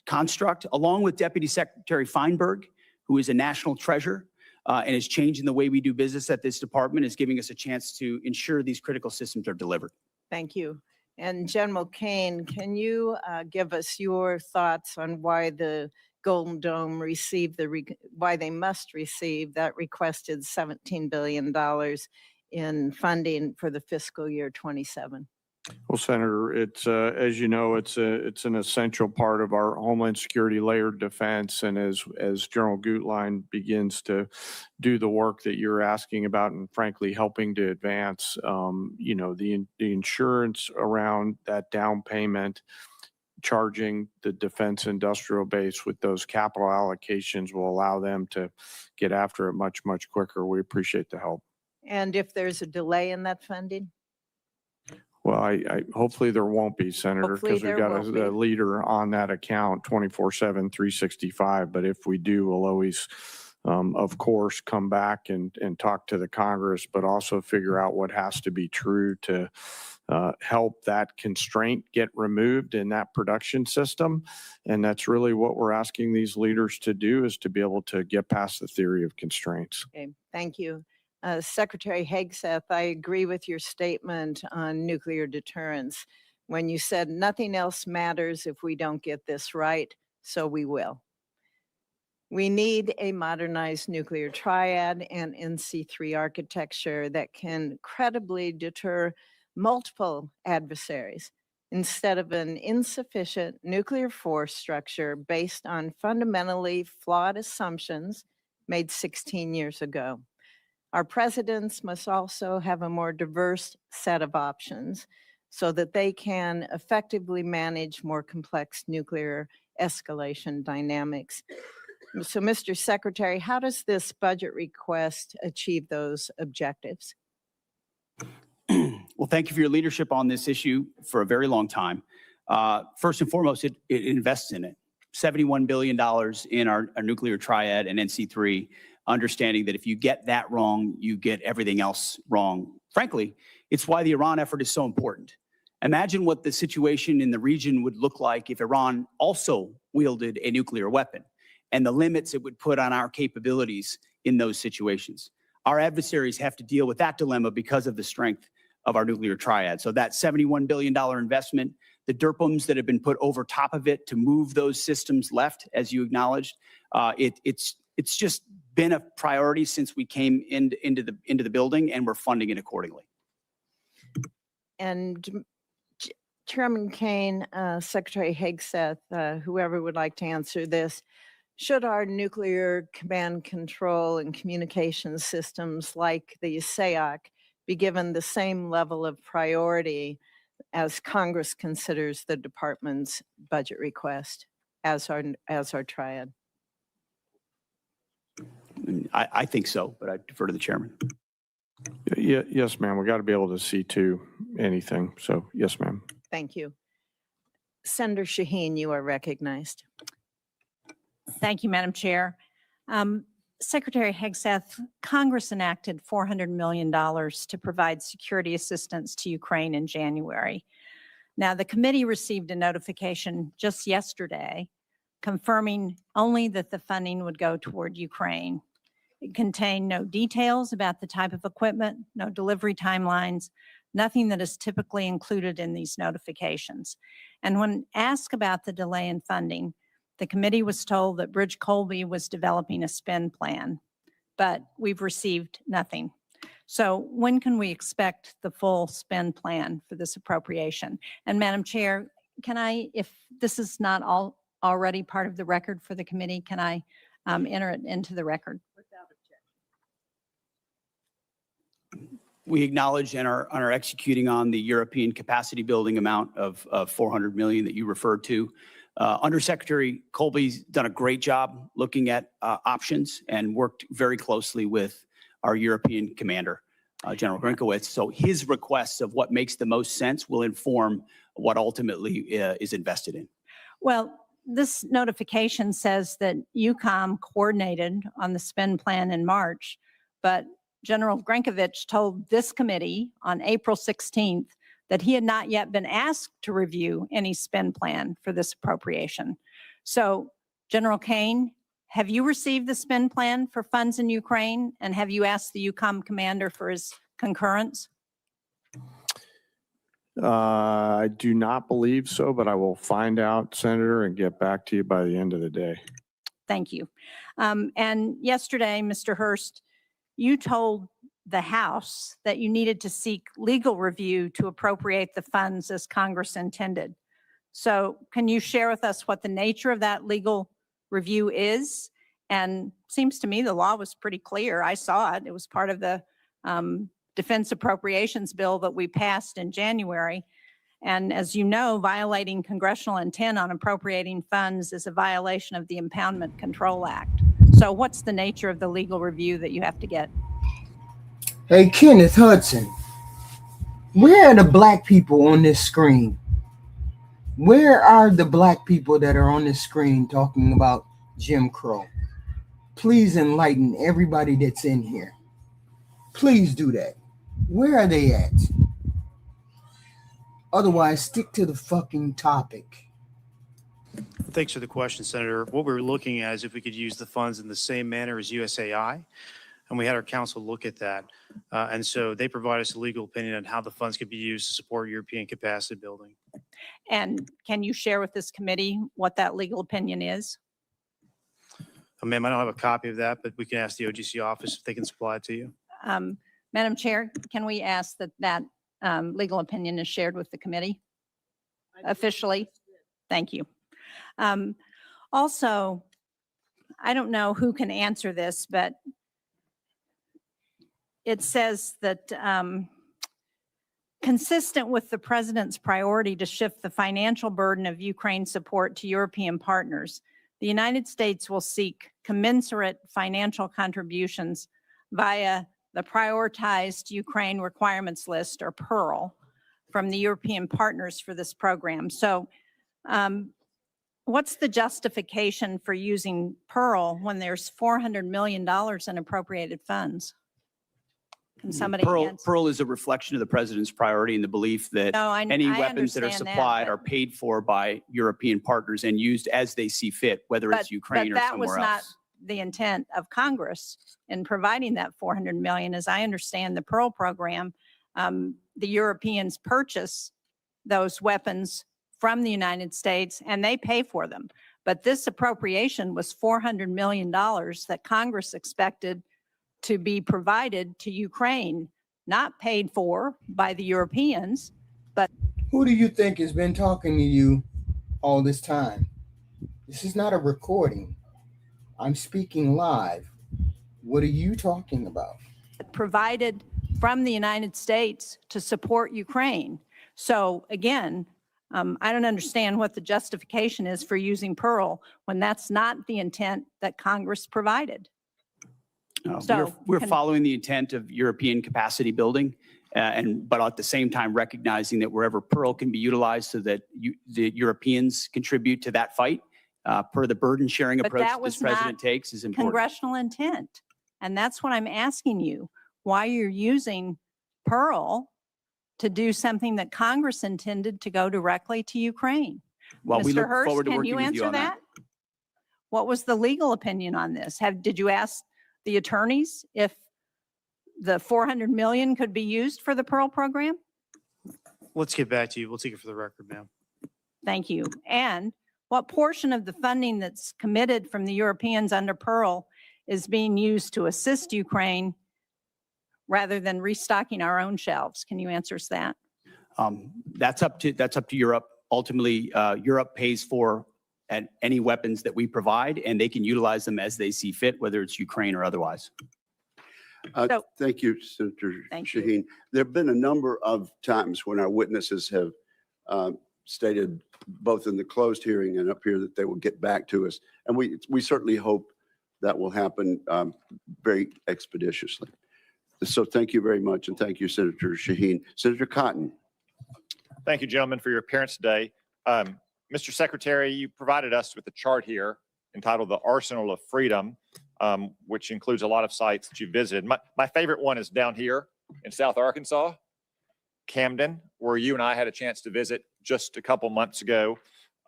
construct, along with Deputy Secretary Feinberg, who is a national treasure and is changing the way we do business at this department, is giving us a chance to ensure these critical systems are delivered. Thank you. And General Kane, can you give us your thoughts on why the Golden Dome received why they must receive that requested $17 billion in funding for the fiscal year 27? Well, Senator, it's as you know, it's an essential part of our Homeland Security layered defense. And as General Gutlein begins to do the work that you're asking about, and frankly helping to advance, the insurance around that down payment, charging the defense industrial base with those capital allocations will allow them to get after it much, much quicker. We appreciate the help. And if there's a delay in that funding? Well, I hopefully there won't be, Senator, because we've got a leader on that account 24/7, 365. But if we do, we'll always, of course, come back and talk to the Congress, but also figure out what has to be true to help that constraint get removed in that production system. And that's really what we're asking these leaders to do, is to be able to get past the theory of constraints. Okay, thank you. Secretary Hegseth, I agree with your statement on nuclear deterrence when you said nothing else matters if we don't get this right, so we will. We need a modernized nuclear triad and NC3 architecture that can credibly deter multiple adversaries instead of an insufficient nuclear force structure based on fundamentally flawed assumptions made 16 years ago. Our presidents must also have a more diverse set of options so that they can effectively manage more complex nuclear escalation dynamics. So, Mr. Secretary, how does this budget request achieve those objectives? Well, thank you for your leadership on this issue for a very long time. First and foremost, it invests in it. $71 billion in our nuclear triad and NC3, understanding that if you get that wrong, you get everything else wrong. Frankly, it's why the Iran effort is so important. Imagine what the situation in the region would look like if Iran also wielded a nuclear weapon, and the limits it would put on our capabilities in those situations. Our adversaries have to deal with that dilemma because of the strength of our nuclear triad. So that $71 billion investment, the DERPMs that have been put over top of it to move those systems left, as you acknowledged, it's just been a priority since we came into the building, and we're funding it accordingly. And Chairman Kane, Secretary Hegseth, whoever would like to answer this, should our nuclear command control and communication systems like the SAOC be given the same level of priority as Congress considers the department's budget request as our triad? I think so, but I defer to the chairman. Yeah, yes, ma'am. We got to be able to see to anything. So yes, ma'am. Thank you. Senator Shaheen, you are recognized. Thank you, Madam Chair. Secretary Hegseth, Congress enacted $400 million to provide security assistance to Ukraine in January. Now, the committee received a notification just yesterday confirming only that the funding would go toward Ukraine. It contained no details about the type of equipment, no delivery timelines, nothing that is typically included in these notifications. And when asked about the delay in funding, the committee was told that Bridge Colby was developing a spend plan, but we've received nothing. So when can we expect the full spend plan for this appropriation? And Madam Chair, can I, if this is not already part of the record for the committee, can I enter it into the record? We acknowledge and are executing on the European capacity building amount of 400 million that you referred to. Undersecretary Colby's done a great job looking at options and worked very closely with our European commander, General Grinkowitz. So his requests of what makes the most sense will inform what ultimately is invested in. Well, this notification says that UCOM coordinated on the spend plan in March, but General Grinkowitz told this committee on April 16th that he had not yet been asked to review any spend plan for this appropriation. So, General Kane, have you received the spend plan for funds in Ukraine, and have you asked the UCOM commander for his concurrence? I do not believe so, but I will find out, Senator, and get back to you by the end of the day. Thank you. And yesterday, Mr. Hurst, you told the House that you needed to seek legal review to appropriate the funds as Congress intended. So can you share with us what the nature of that legal review is? And seems to me the law was pretty clear. I saw it. It was part of the defense appropriations bill that we passed in January. And as you know, violating congressional intent on appropriating funds is a violation of the Impoundment Control Act. So what's the nature of the legal review that you have to get? Hey, Kenneth Hudson, where are the black people on this screen? Where are the black people that are on this screen talking about Jim Crow? Please enlighten everybody that's in here. Please do that. Where are they at? Otherwise, stick to the fucking topic. Thanks for the question, Senator. What we were looking at is if we could use the funds in the same manner as USAI, and we had our council look at that. And so they provide us a legal opinion on how the funds could be used to support European capacity building. And can you share with this committee what that legal opinion is? Ma'am, I don't have a copy of that, but we can ask the OGC office if they can supply it to you. Madam Chair, can we ask that that legal opinion is shared with the committee officially? Thank you. Also, I don't know who can answer this, but it says that consistent with the president's priority to shift the financial burden of Ukraine support to European partners, the United States will seek commensurate financial contributions via the Prioritized Ukraine Requirements List, or PEARL, from the European partners for this program. So what's the justification for using PEARL when there's $400 million in appropriated funds? Can somebody answer? PEARL is a reflection of the president's priority and the belief that any weapons that are supplied are paid for by European partners and used as they see fit, whether it's Ukraine or somewhere else. But that was not the intent of Congress in providing that $400 million. As I understand the PEARL program, the Europeans purchase those weapons from the United States and they pay for them. But this appropriation was $400 million that Congress expected to be provided to Ukraine, not paid for by the Europeans, but. Who do you think has been talking to you all this time? This is not a recording. I'm speaking live. What are you talking about? Provided from the United States to support Ukraine. So again, I don't understand what the justification is for using PEARL when that's not the intent that Congress provided. We're following the intent of European capacity building, but at the same time recognizing that wherever PEARL can be utilized so that the Europeans contribute to that fight, per the burden sharing But approach that that this was not president takes is important. congressional intent. And that's what I'm asking you, why you're using Pearl to do something that Congress intended to go directly to Ukraine. Well, we Mr. look Hurst, forward to can working you with you answer on that. that? What was the legal opinion on this? Did you ask the attorneys if the 400 million could be used for the Pearl program? Let's get back to you. We'll take it for the record, ma'am. Thank you. And what portion of the funding that's committed from the Europeans under Pearl is being used to assist Ukraine rather than restocking our own shelves? Can you answer us that? That's up to Europe. Ultimately, Europe pays for any weapons that we provide, and they can utilize them as they see fit, whether it's Ukraine or otherwise. So- Thank you, Senator Thank you. Shaheen. There have been a number of times when our witnesses have stated, both in the closed hearing and up here, that they will get back to us. And we certainly hope that will happen very expeditiously. So thank you very much, and thank you, Senator Shaheen. Senator Cotton. Thank you, gentlemen, for your appearance today. Mr. Secretary, you provided us with a chart here entitled The Arsenal of Freedom, which includes a lot of sites that you visited. My favorite one is down here in South Arkansas, Camden, where you and I had a chance to visit just a couple months ago,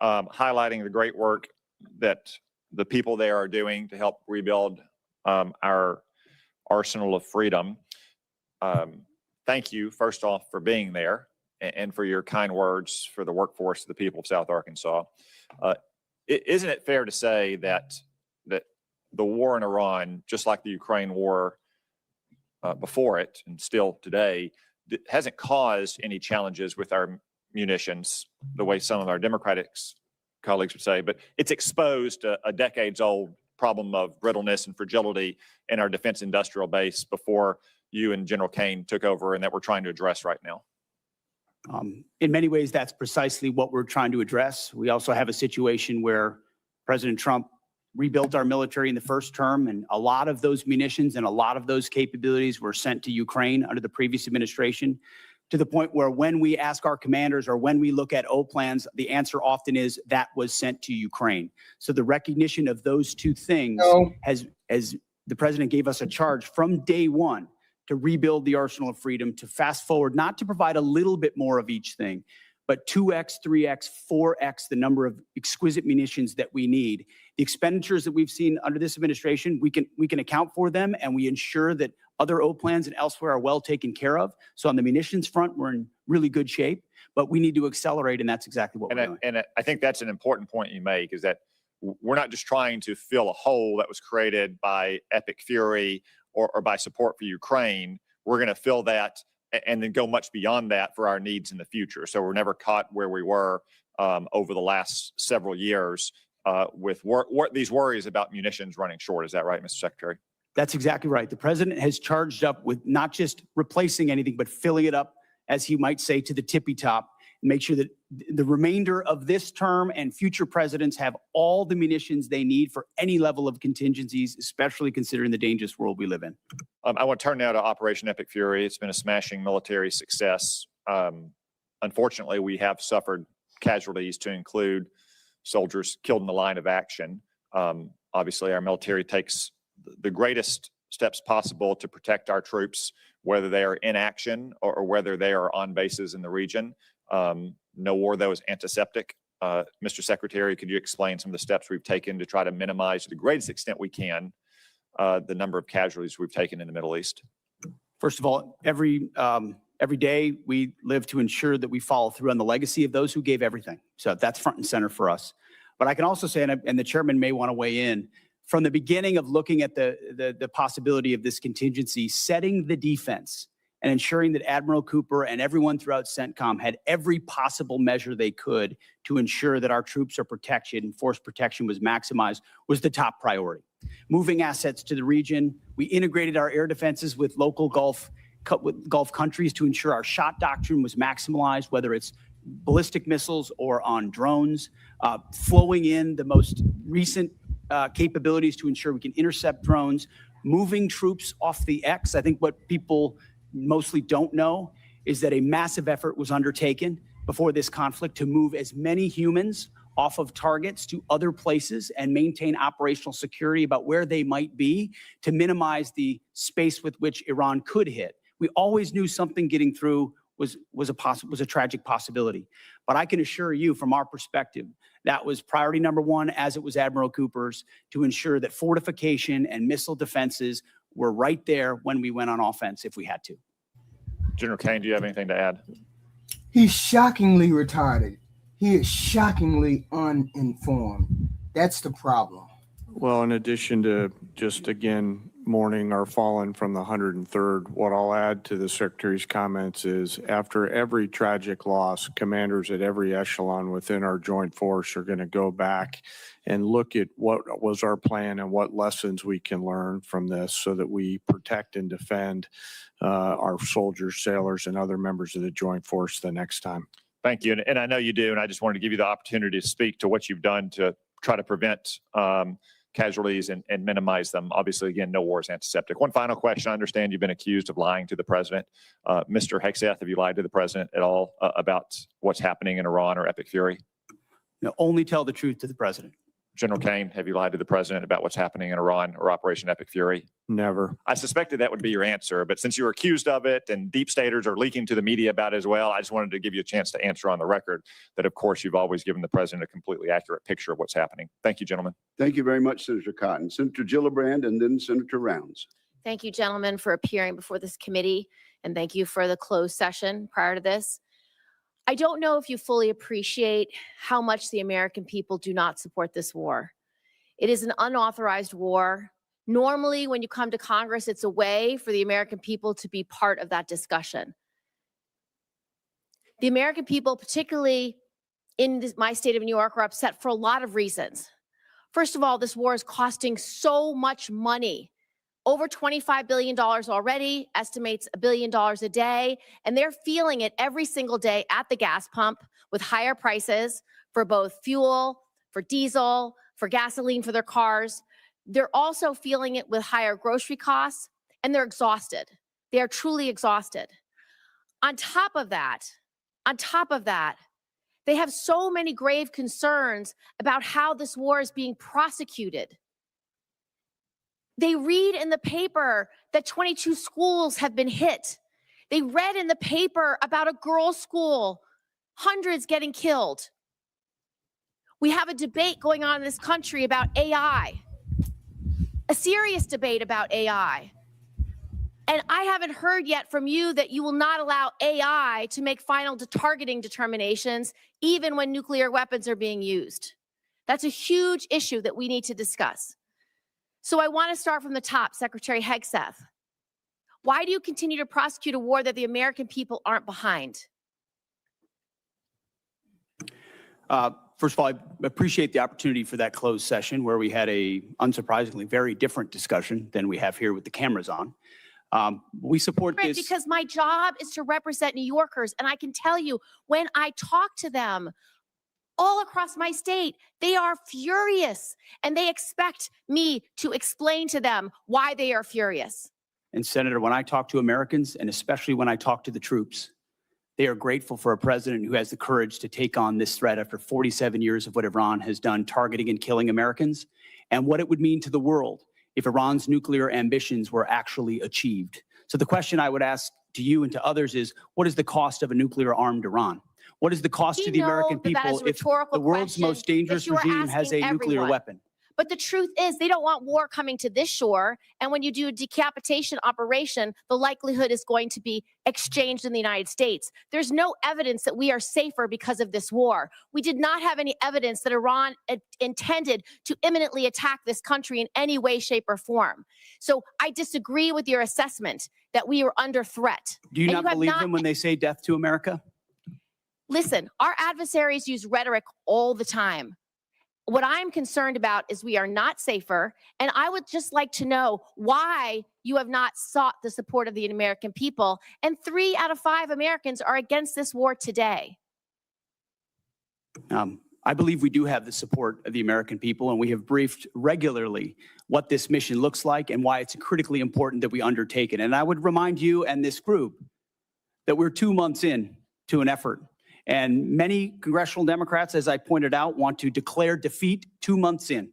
highlighting the great work that the people there are doing to help rebuild our arsenal of freedom. Thank you, first off, for being there and for your kind words for the workforce of the people of South Arkansas. Isn't it fair to say that the war in Iran, just like the Ukraine war before it and still today, hasn't caused any challenges with our munitions the way some of our Democratic colleagues would say, but it's exposed a decades-old problem of brittleness and fragility in our defense industrial base before you and General Kane took over, and that we're trying to address right now? In many ways, that's precisely what we're trying to address. We also have a situation where President Trump rebuilt our military in the first term, and a lot of those munitions and a lot of those capabilities were sent to Ukraine under the previous administration, to the point where when we ask our commanders or when we look at O plans, the answer often is that was sent to Ukraine. So the recognition of those two things has, as the president gave us a charge from day one to rebuild the arsenal of freedom, to fast forward, not to provide a little bit more of each thing, but 2x, 3x, 4x the number of exquisite munitions that we need. The expenditures that we've seen under this administration, we can account for them, and we ensure that other O plans and elsewhere are well taken care of. So on the munitions front, we're in really good shape, but we need to accelerate, and that's exactly what we're doing. And I think that's an important point you make, is that we're not just trying to fill a hole that was created by epic fury or by support for Ukraine. We're going to fill that and then go much beyond that for our needs in the future. So we're never caught where we were over the last several years with these worries about munitions running short. Is that right, Mr. Secretary? That's exactly right. The president has charged up with not just replacing anything, but filling it up, as he might say, to the tippy top, and make sure that the remainder of this term and future presidents have all the munitions they need for any level of contingencies, especially considering the dangerous world we live in. I want to turn now to Operation Epic Fury. It's been a smashing military success. Unfortunately, we have suffered casualties, to include soldiers killed in the line of action. Obviously, our military takes the greatest steps possible to protect our troops, whether they are in action or whether they are on bases in the region. No war, though, is antiseptic. Mr. Secretary, could you explain some of the steps we've taken to try to minimize to the greatest extent we can the number of casualties we've taken in the Middle East? First of all, every day we live to ensure that we follow through on the legacy of those who gave everything. So that's front and center for us. But I can also say, and the chairman may want to weigh in, from the beginning of looking at the possibility of this contingency, setting the defense and ensuring that Admiral Cooper and everyone throughout CENTCOM had every possible measure they could to ensure that our troops are protected and force protection was maximized was the top priority. Moving assets to the region, we integrated our air defenses with local Gulf countries to ensure our shot doctrine was maximized, whether it's ballistic missiles or on drones, flowing in the most recent capabilities to ensure we can intercept drones, moving troops off the X. I think what people mostly don't know is that a massive effort was undertaken before this conflict to move as many humans off of targets to other places and maintain operational security about where they might be to minimize the space with which Iran could hit. We always knew something getting through was a tragic possibility. But I can assure you from our perspective, that was priority number one, as it was Admiral Cooper's, to ensure that fortification and missile defenses were right there when we went on offense if we had to. General Kane, do you have anything to add? He's shockingly retarded. He is shockingly uninformed. That's the problem. Well, in addition to just again mourning our fallen from the 103rd, what I'll add to the Secretary's comments is after every tragic loss, commanders at every echelon within our joint force are going to go back and look at what was our plan and what lessons we can learn from this so that we protect and defend our soldiers, sailors, and other members of the joint force the next time. Thank you. And I know you do. And I just wanted to give you the opportunity to speak to what you've done to try to prevent casualties and minimize them. Obviously, again, no war is antiseptic. One final question. I understand you've been accused of lying to the president. Mr. Hegseth, have you lied to the president at all about what's happening in Iran or Epic Fury? No, only tell the truth to the president. General Kane, have you lied to the president about what's happening in Iran or Operation Epic Fury? Never. I suspected that would be your answer, but since you were accused of it and deep staters are leaking to the media about it as well, I just wanted to give you a chance to answer on the record that, of course, you've always given the president a completely accurate picture of what's happening. Thank you, gentlemen. Thank you very much, Senator Cotton. Senator Gillibrand and then Senator Rounds. Thank you, gentlemen, for appearing before this committee, and thank you for the closed session prior to this. I don't know if you fully appreciate how much the American people do not support this war. It is an unauthorized war. Normally, when you come to Congress, it's a way for the American people to be part of that discussion. The American people, particularly in my state of New York, are upset for a lot of reasons. First of all, this war is costing so much money. Over $25 billion already, estimates $1 billion a day, and they're feeling it every single day at the gas pump with higher prices for both fuel, for diesel, for gasoline for their cars. They're also feeling it with higher grocery costs, and they're exhausted. They are truly exhausted. On top of that, they have so many grave concerns about how this war is being prosecuted. They read in the paper that 22 schools have been hit. They read in the paper about a girls' school, hundreds getting killed. We have a debate going on in this country about AI, a serious debate about AI. And I haven't heard yet from you that you will not allow AI to make final targeting determinations, even when nuclear weapons are being used. That's a huge issue that we need to discuss. So I want to start from the top, Secretary Hegseth. Why do you continue to prosecute a war that the American people aren't behind? First of all, I appreciate the opportunity for that closed session where we had a, unsurprisingly, very different discussion than we have here with the cameras on. We support this. Because my job is to represent New Yorkers, and I can tell you, when I talk to them all across my state, they are furious, and they expect me to explain to them why they are furious. And Senator, when I talk to Americans, and especially when I talk to the troops, they are grateful for a president who has the courage to take on this threat after 47 years of what Iran has done, targeting and killing Americans, and what it would mean to the world if Iran's nuclear ambitions were actually achieved. So the question I would ask to you and to others is, what is the cost of a nuclear-armed Iran? What is the cost to the American people if the world's most dangerous regime has a nuclear weapon? But the truth is, they don't want war coming to this shore. And when you do a decapitation operation, the likelihood is going to be exchanged in the United States. There's no evidence that we are safer because of this war. We did not have any evidence that Iran intended to imminently attack this country in any way, shape, or form. So I disagree with your assessment that we are under threat. Do you not believe them when they say death to America? Listen, our adversaries use rhetoric all the time. What I'm concerned about is we are not safer, and I would just like to know why you have not sought the support of the American people, and 3 out of 5 Americans are against this war today. I believe we do have the support of the American people, and we have briefed regularly what this mission looks like and why it's critically important that we undertake it. And I would remind you and this group that we're 2 months in to an effort, And many congressional Democrats, as I pointed out, want to declare defeat 2 months in.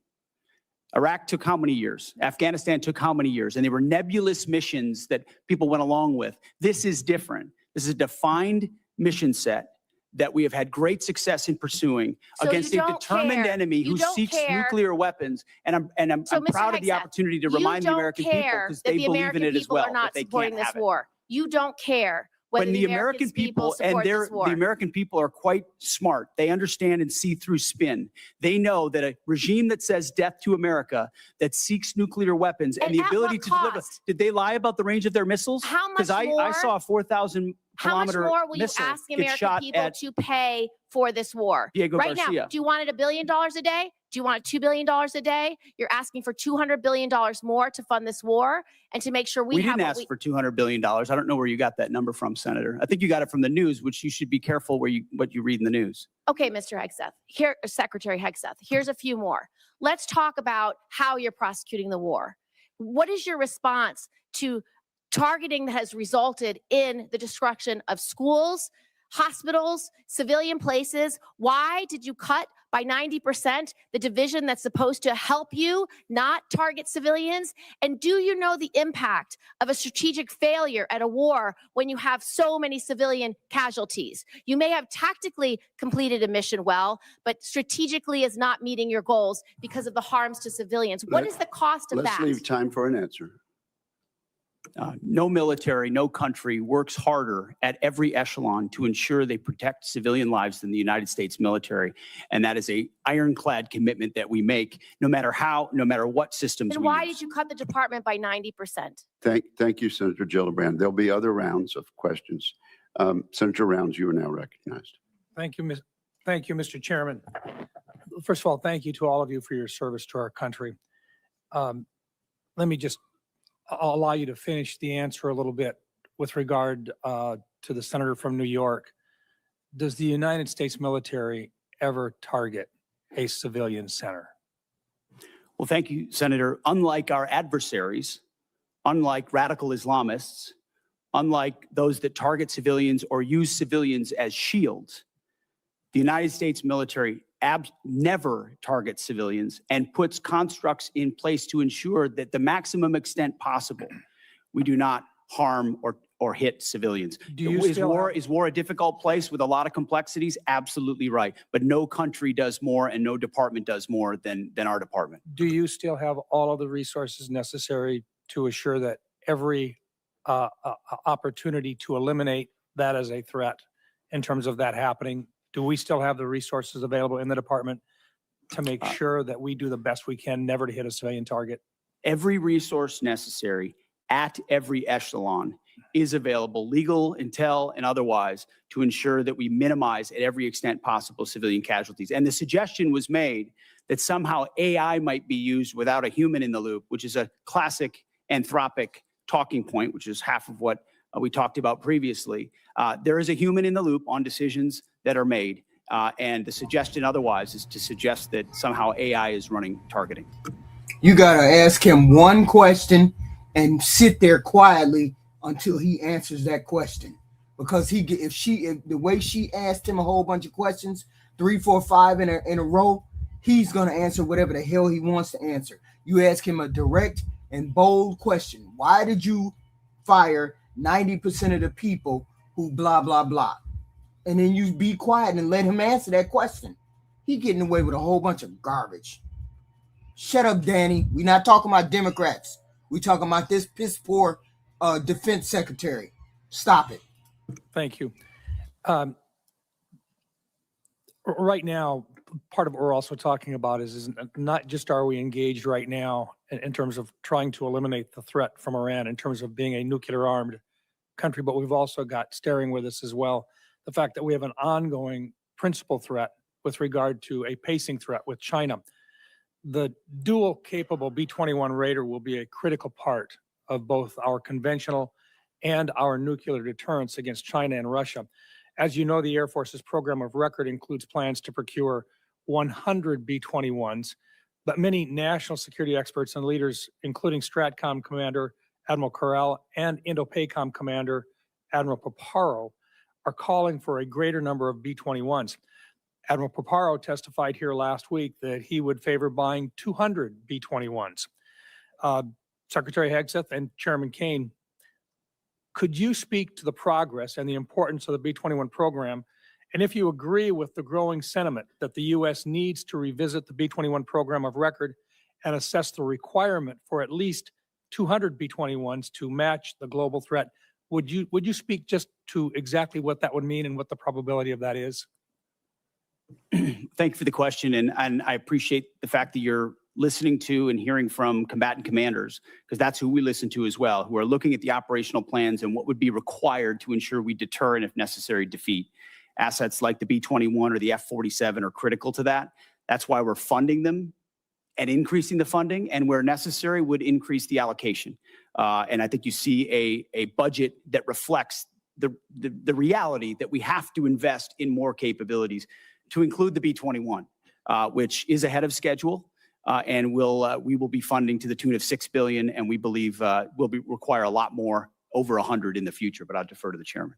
Iraq took how many years? Afghanistan took how many years? And they were nebulous missions that people went along with. This is different. This is a defined mission set that we have had great success in pursuing So against you a don't determined care. enemy You who don't seeks care. nuclear weapons. And I'm So, Mr. proud of the Hegseth, opportunity to you remind the don't American people care because that they the believe American in it as people well. are not that they supporting can't this have it. war. You don't care whether When the American people and support this the war. American people are quite smart. They understand and see through spin. They know that a regime that says death to America, that seeks nuclear weapons and And the at ability what to deliver. cost? Did they lie about the range of their missiles? How much Because I more? saw a 4,000 How much kilometer more will you missile ask the get American shot people at to pay for this war? Diego Right Garcia. now, do you want it $1 billion a day? Do you want it $2 billion a day? You're asking for $200 billion more to fund this war and to make sure we have didn't what ask we. for $200 billion. I don't know where you got that number from, Senator. I think you got it from the news, which you should be careful what you read in the news. Okay, Mr. Hegseth, here, Secretary Hegseth, here's a few more. Let's talk about how you're prosecuting the war. What is your response to targeting that has resulted in the destruction of schools, hospitals, civilian places? Why did you cut by 90% the division that's supposed to help you not target civilians? And do you know the impact of a strategic failure at a war when you have so many civilian casualties? You may have tactically completed a mission well, but strategically is not meeting your goals because of the harms to civilians. What is the cost of Let's that? leave time for an answer. No military, no country works harder at every echelon to ensure they protect civilian lives than the United States military. And that is a ironclad commitment that we make, no matter what systems Then we why use. did you cut the department by 90%? Thank you, Senator Gillibrand. There'll be other rounds of questions. Senator Rounds, you are now recognized. Thank you, Mr. Chairman. First of all, thank you to all of you for your service to our country. I'll allow you to finish the answer a little bit with regard to the senator from New York. Does the United States military ever target a civilian center? Well, thank you, Senator. Unlike our adversaries, unlike radical Islamists, unlike those that target civilians or use civilians as shields, the United States military never targets civilians and puts constructs in place to ensure that the maximum extent possible, we do not harm or hit civilians. Is war a difficult place with a lot of complexities? Absolutely right. But no country does more and no department does more than our department. Do you still have all of the resources necessary to assure that every opportunity to eliminate that as a threat in terms of that happening? Do we still have the resources available in the department to make sure that we do the best we can never to hit a civilian target? Every resource necessary at every echelon is available, legal, intel, and otherwise, to ensure that we minimize at every extent possible civilian casualties. And the suggestion was made that somehow AI might be used without a human in the loop, which is a classic Anthropic talking point, which is half of what we talked about previously. There is a human in the loop on decisions that are made. And the suggestion otherwise is to suggest that somehow AI is running targeting. You got to ask him one question and sit there quietly until he answers that question. Because if the way she asked him a whole bunch of questions, 3, 4, 5 in a row, he's going to answer whatever the hell he wants to answer. You ask him a direct and bold question. Why did you fire 90% of the people who blah, blah, blah? And then you be quiet and let him answer that question. He getting away with a whole bunch of garbage. Shut up, Danny. We're not talking about Democrats. We're talking about this piss poor defense secretary. Stop it. Thank you. Right now, part of what we're also talking about is not just are we engaged right now in terms of trying to eliminate the threat from Iran in terms of being a nuclear armed country, but we've also got staring with us as well the fact that we have an ongoing principal threat with regard to a pacing threat with China. The dual capable B-21 Raider will be a critical part of both our conventional and our nuclear deterrence against China and Russia. As you know, the Air Force's program of record includes plans to procure 100 B-21s, but many national security experts and leaders, including STRATCOM Commander Admiral Corral and INDOPACOM Commander Admiral Paparo, are calling for a greater number of B-21s. Admiral Paparo testified here last week that he would favor buying 200 B-21s. Secretary Hegseth and Chairman Kane, could you speak to the progress and the importance of the B-21 program? And if you agree with the growing sentiment that the U.S. needs to revisit the B-21 program of record and assess the requirement for at least 200 B-21s to match the global threat, would you speak just to exactly what that would mean and what the probability of that is? Thank you for the question, and I appreciate the fact that you're listening to and hearing from combatant commanders, because that's who we listen to as well, who are looking at the operational plans and what would be required to ensure we deter and, if necessary, defeat. Assets like the B-21 or the F-47 are critical to that. That's why we're funding them and increasing the funding, and where necessary would increase the allocation. And I think you see a budget that reflects the reality that we have to invest in more capabilities, to include the B-21, which is ahead of schedule, and we will be funding to the tune of $6 billion, and we believe will require a lot more, over 100 in the future. But I'll defer to the chairman.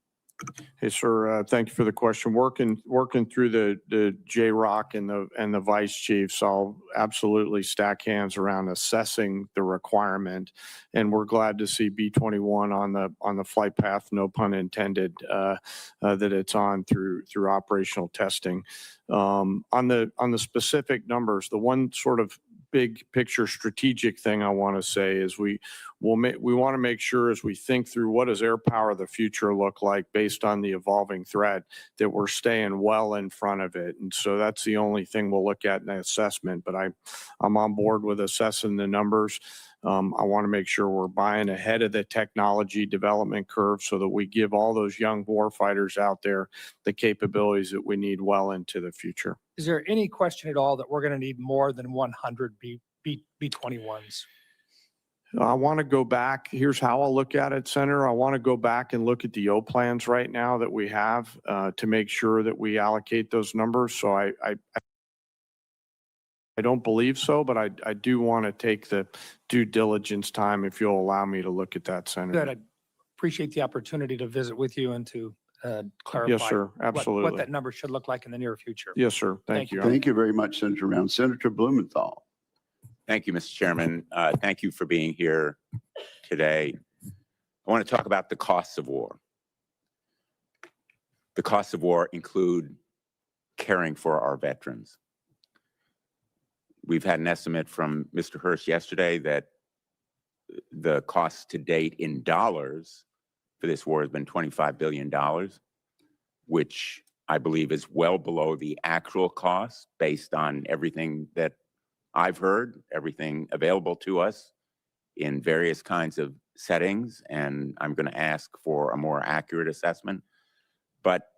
Hey, sir, thank you for the question. Working through the JROC and the vice chiefs, I'll absolutely stack hands around assessing the requirement, and we're glad to see B-21 on the flight path, no pun intended, that it's on through operational testing. On the specific numbers, the one sort of big picture strategic thing I want to say is we want to make sure, as we think through what does air power of the future look like based on the evolving threat, that we're staying well in front of it. And so that's the only thing we'll look at in the assessment. But I'm on board with assessing the numbers. I want to make sure we're buying ahead of the technology development curve so that we give all those young warfighters out there the capabilities that we need well into the future. Is there any question at all that we're going to need more than 100 B-21s? I want to go back. Here's how I'll look at it, Senator. I want to go back and look at the O plans right now that we have to make sure that we allocate those numbers. So I don't believe so, but I do want to take the due diligence time, if you'll allow me to look at that, Senator. Good. I appreciate the opportunity to visit with you and to clarify Yes, sir. Absolutely. what that number should look like in the near future. Yes, sir. Thank you. Thank you very much, Senator Brown. Senator Blumenthal. Thank you, Mr. Chairman. Thank you for being here today. I want to talk about the costs of war. The costs of war include caring for our veterans. We've had an estimate from Mr. Hirsch yesterday that the cost to date in dollars for this war has been $25 billion, which I believe is well below the actual cost based on everything that I've heard, everything available to us in various kinds of settings, and I'm going to ask for a more accurate assessment. But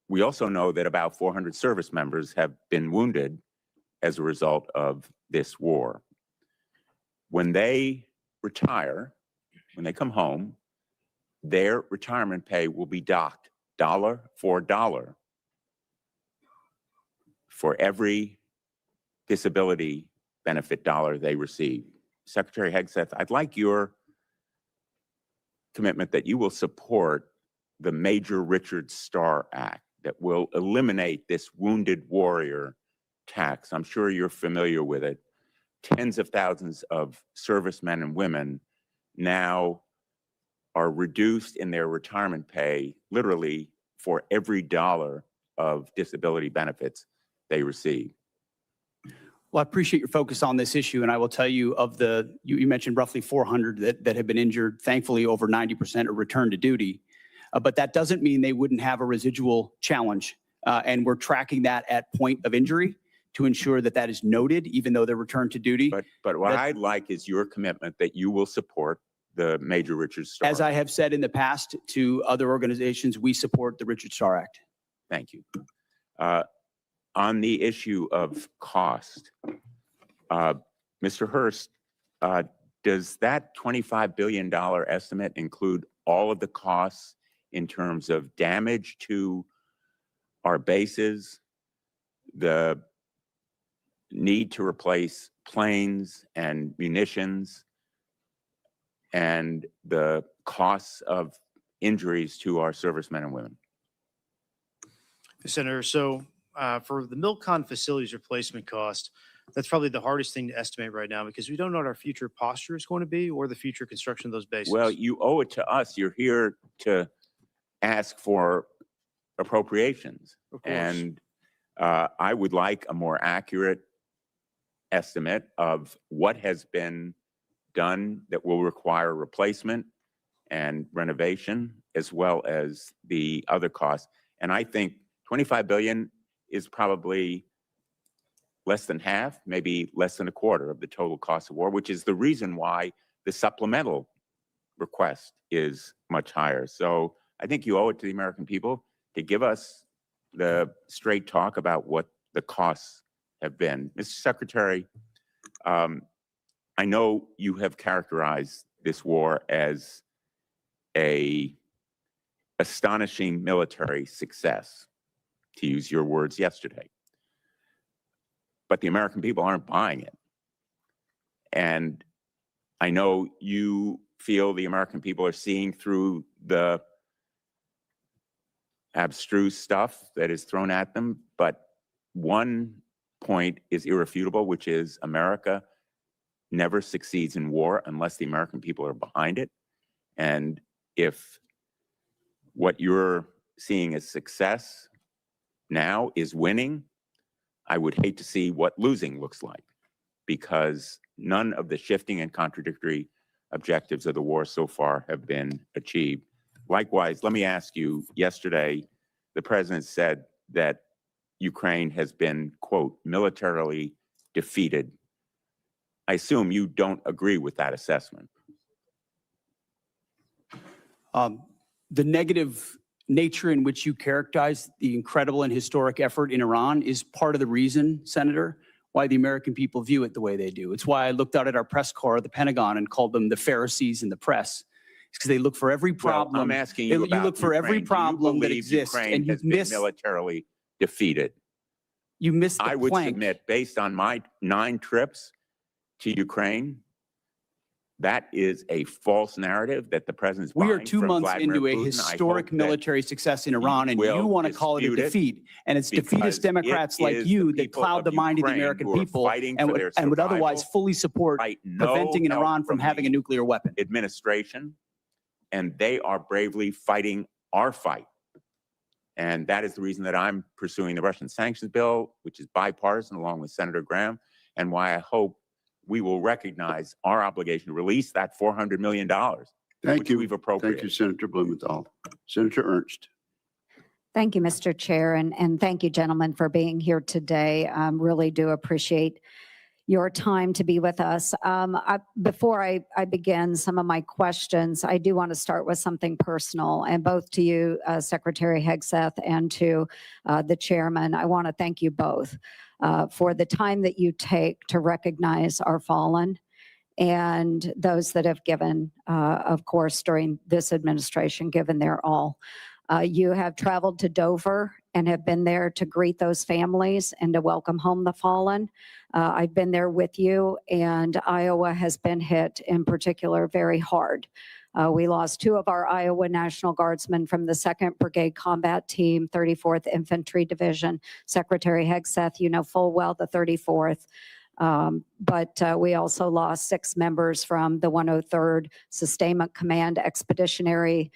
we also know that about 400 service members have been wounded as a result of this war. When they retire, when they come home, their retirement pay will be docked dollar for dollar for every disability benefit dollar they receive. Secretary Hegseth, I'd like your commitment that you will support the Major Richard Starr Act that will eliminate this wounded warrior tax. I'm sure you're familiar with it. Tens of thousands of servicemen and women now are reduced in their retirement pay literally for every dollar of disability benefits they receive. Well, I appreciate your focus on this issue, and I will tell you you mentioned roughly 400 that have been injured. Thankfully, over 90% are returned to duty, but that doesn't mean they wouldn't have a residual challenge, and we're tracking that at point of injury to ensure that that is noted, even though they're returned to duty. But what I'd like is your commitment that you will support the Major Richard Starr. As I have said in the past to other organizations, we support the Richard Starr Act. Thank you. On the issue of cost, Mr. Hurst, does that $25 billion estimate include all of the costs in terms of damage to our bases, the need to replace planes and munitions, and the costs of injuries to our servicemen and women? Senator, so for the Milcon facilities replacement cost, that's probably the hardest thing to estimate right now because we don't know what our future posture is going to be or the future construction of those bases. Well, you owe it to us. You're here to ask for appropriations. Of course. And I would like a more accurate estimate of what has been done that will require replacement and renovation, as well as the other costs. And I think 25 billion is probably less than half, maybe less than a quarter of the total cost of war, which is the reason why the supplemental request is much higher. So I think you owe it to the American people to give us the straight talk about what the costs have been. Mr. Secretary, I know you have characterized this war as an astonishing military success, to use your words yesterday. But the American people aren't buying it. And I know you feel the American people are seeing through the abstruse stuff that is thrown at them. But one point is irrefutable, which is America never succeeds in war unless the American people are behind it. And if what you're seeing as success now is winning, I would hate to see what losing looks like, because none of the shifting and contradictory objectives of the war so far have been achieved. Likewise, let me ask you, yesterday, the president said that Ukraine has been, quote, militarily defeated. I assume you don't agree with that assessment. The negative nature in which you characterize the incredible and historic effort in Iran is part of the reason, Senator, why the American people view it the way they do. It's why I looked out at our press corps at the Pentagon and called them the Pharisees in the press. It's because they look for every problem. Well, I'm asking you about look for Ukraine. every problem that exists, Ukraine and you has been miss militarily defeated. You miss the I would plank. submit, based on my 9 trips to Ukraine, that is a false narrative that the president's We are buying 2 from months Vladimir into a Putin. I historic hope that military success in Iran, and will you want to call it a dispute it defeat. And it's because defeatist Democrats it like is you the that people cloud of the mind of the Ukraine American who are people fighting and for would, their and would otherwise survival, fully support right? No preventing help Iran from having a the nuclear weapon. administration, and they are bravely fighting our fight. And that is the reason that I'm pursuing the Russian sanctions bill, which is bipartisan, along with Senator Graham, and why I hope we will recognize our obligation to release that $400 million, Thank which you. we've Thank appropriated. you, Senator Blumenthal. Senator Ernst. Thank you, Mr. Chair, and thank you, gentlemen, for being here today. Really do appreciate your time to be with us. Before I begin some of my questions, I do want to start with something personal, and both to you, Secretary Hegseth, and to the chairman. I want to thank you both for the time that you take to recognize our fallen and those that have given, of course, during this administration, given their all. You have traveled to Dover and have been there to greet those families and to welcome home the fallen. I've been there with you, and Iowa has been hit in particular very hard. We lost 2 of our Iowa National Guardsmen from the 2nd Brigade Combat Team, 34th Infantry Division. Secretary Hegseth, you know full well the 34th. But we also lost 6 members from the 103rd Sustainment Command Expeditionary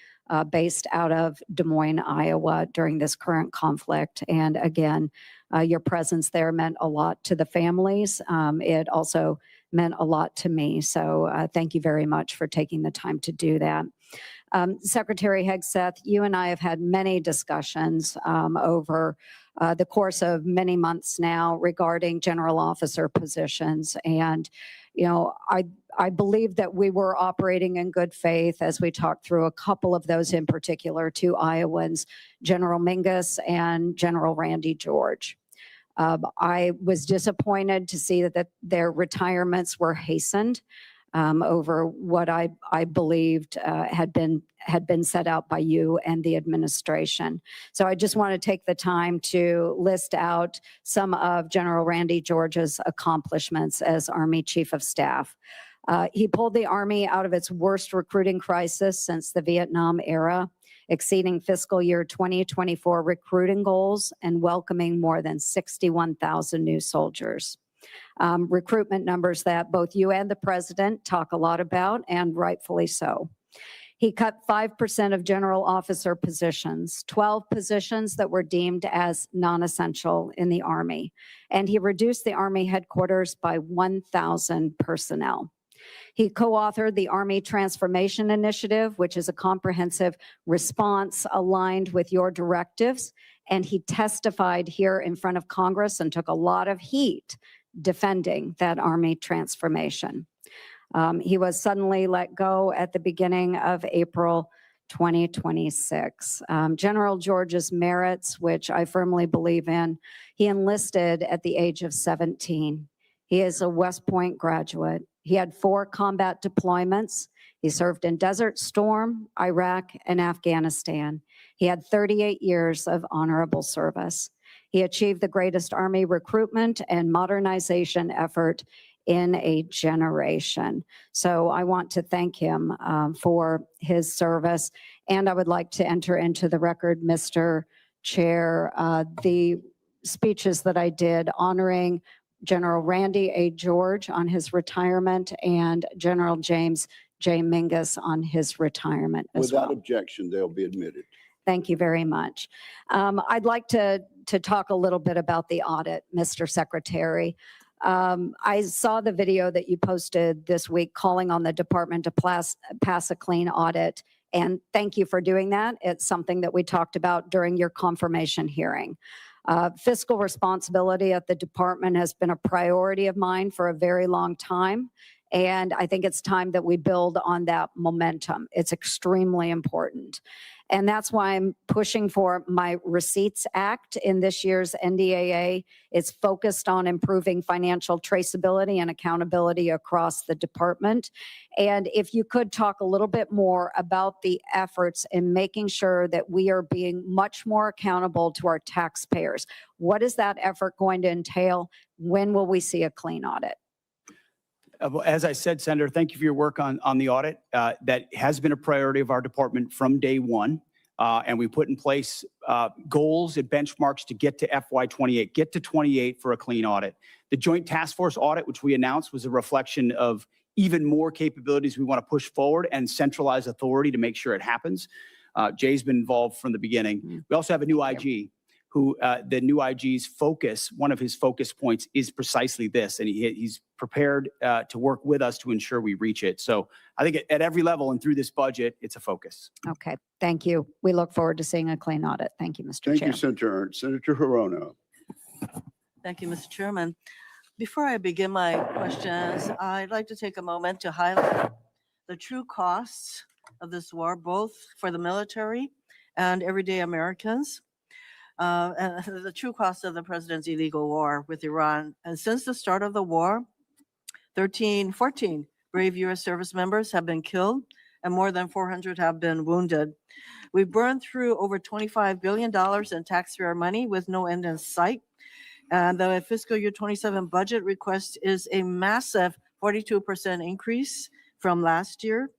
based out of Des Moines, Iowa during this current conflict. And again, your presence there meant a lot to the families. It also meant a lot to me. So thank you very much for taking the time to do that. Secretary Hegseth, you and I have had many discussions over the course of many months now regarding general officer positions. And, you know, I believe that we were operating in good faith as we talked through a couple of those in particular, 2 Iowans, General Mingus and General Randy George. I was disappointed to see that their retirements were hastened over what I believed had been set out by you and the administration. So I just want to take the time to list out some of General Randy George's accomplishments as Army Chief of Staff. He pulled the Army out of its worst recruiting crisis since the Vietnam era. exceeding fiscal year 2024 recruiting goals and welcoming more than 61,000 new soldiers. Recruitment numbers that both you and the president talk a lot about, and rightfully so. He cut 5% of general officer positions, 12 positions that were deemed as non-essential in the Army, and he reduced the Army headquarters by 1,000 personnel. He co-authored the Army Transformation Initiative, which is a comprehensive response aligned with your directives, and he testified here in front of Congress and took a lot of heat defending that Army transformation. He was suddenly let go at the beginning of April 2026. General George's merits, which I firmly believe in, he enlisted at the age of 17. He is a West Point graduate. He had 4 combat deployments. He served in Desert Storm, Iraq, and Afghanistan. He had 38 years of honorable service. He achieved the greatest Army recruitment and modernization effort in a generation. So I want to thank him for his service. And I would like to enter into the record, Mr. Chair, the speeches that I did honoring General Randy A. George on his retirement and General James J. Mingus on his retirement as well. Without objection, they'll be admitted. Thank you very much. I'd like to talk a little bit about the audit, Mr. Secretary. I saw the video that you posted this week calling on the department to pass a clean audit, and thank you for doing that. It's something that we talked about during your confirmation hearing. Fiscal responsibility at the department has been a priority of mine for a very long time, and I think it's time that we build on that momentum. It's extremely important. And that's why I'm pushing for my Receipts Act in this year's NDAA. It's focused on improving financial traceability and accountability across the department. And if you could talk a little bit more about the efforts in making sure that we are being much more accountable to our taxpayers. What is that effort going to entail? When will we see a clean audit? As I said, Senator, thank you for your work on the audit. That has been a priority of our department from day one. And we put in place goals and benchmarks to get to FY28, get to 28 for a clean audit. The Joint Task Force audit, which we announced, was a reflection of even more capabilities we want to push forward and centralize authority to make sure it happens. Jay's been involved from the beginning. We also have a new IG who the new IG's focus, one of his focus points is precisely this, and he's prepared to work with us to ensure we reach it. So I think at every level and through this budget, it's a focus. Okay, thank you. We look forward to seeing a clean audit. Thank you, Mr. Chair. Thank you, Senator Ernst. Senator Hirono. Thank you, Mr. Chairman. Before I begin my questions, I'd like to take a moment to highlight the true costs of this war, both for the military and everyday Americans. And the true cost of the president's illegal war with Iran. And since the start of the war, 14 brave U.S. service members have been killed and more than 400 have been wounded. We burned through over $25 billion in taxpayer money with no end in sight. And the fiscal year 27 budget request is a massive 42% increase from last year.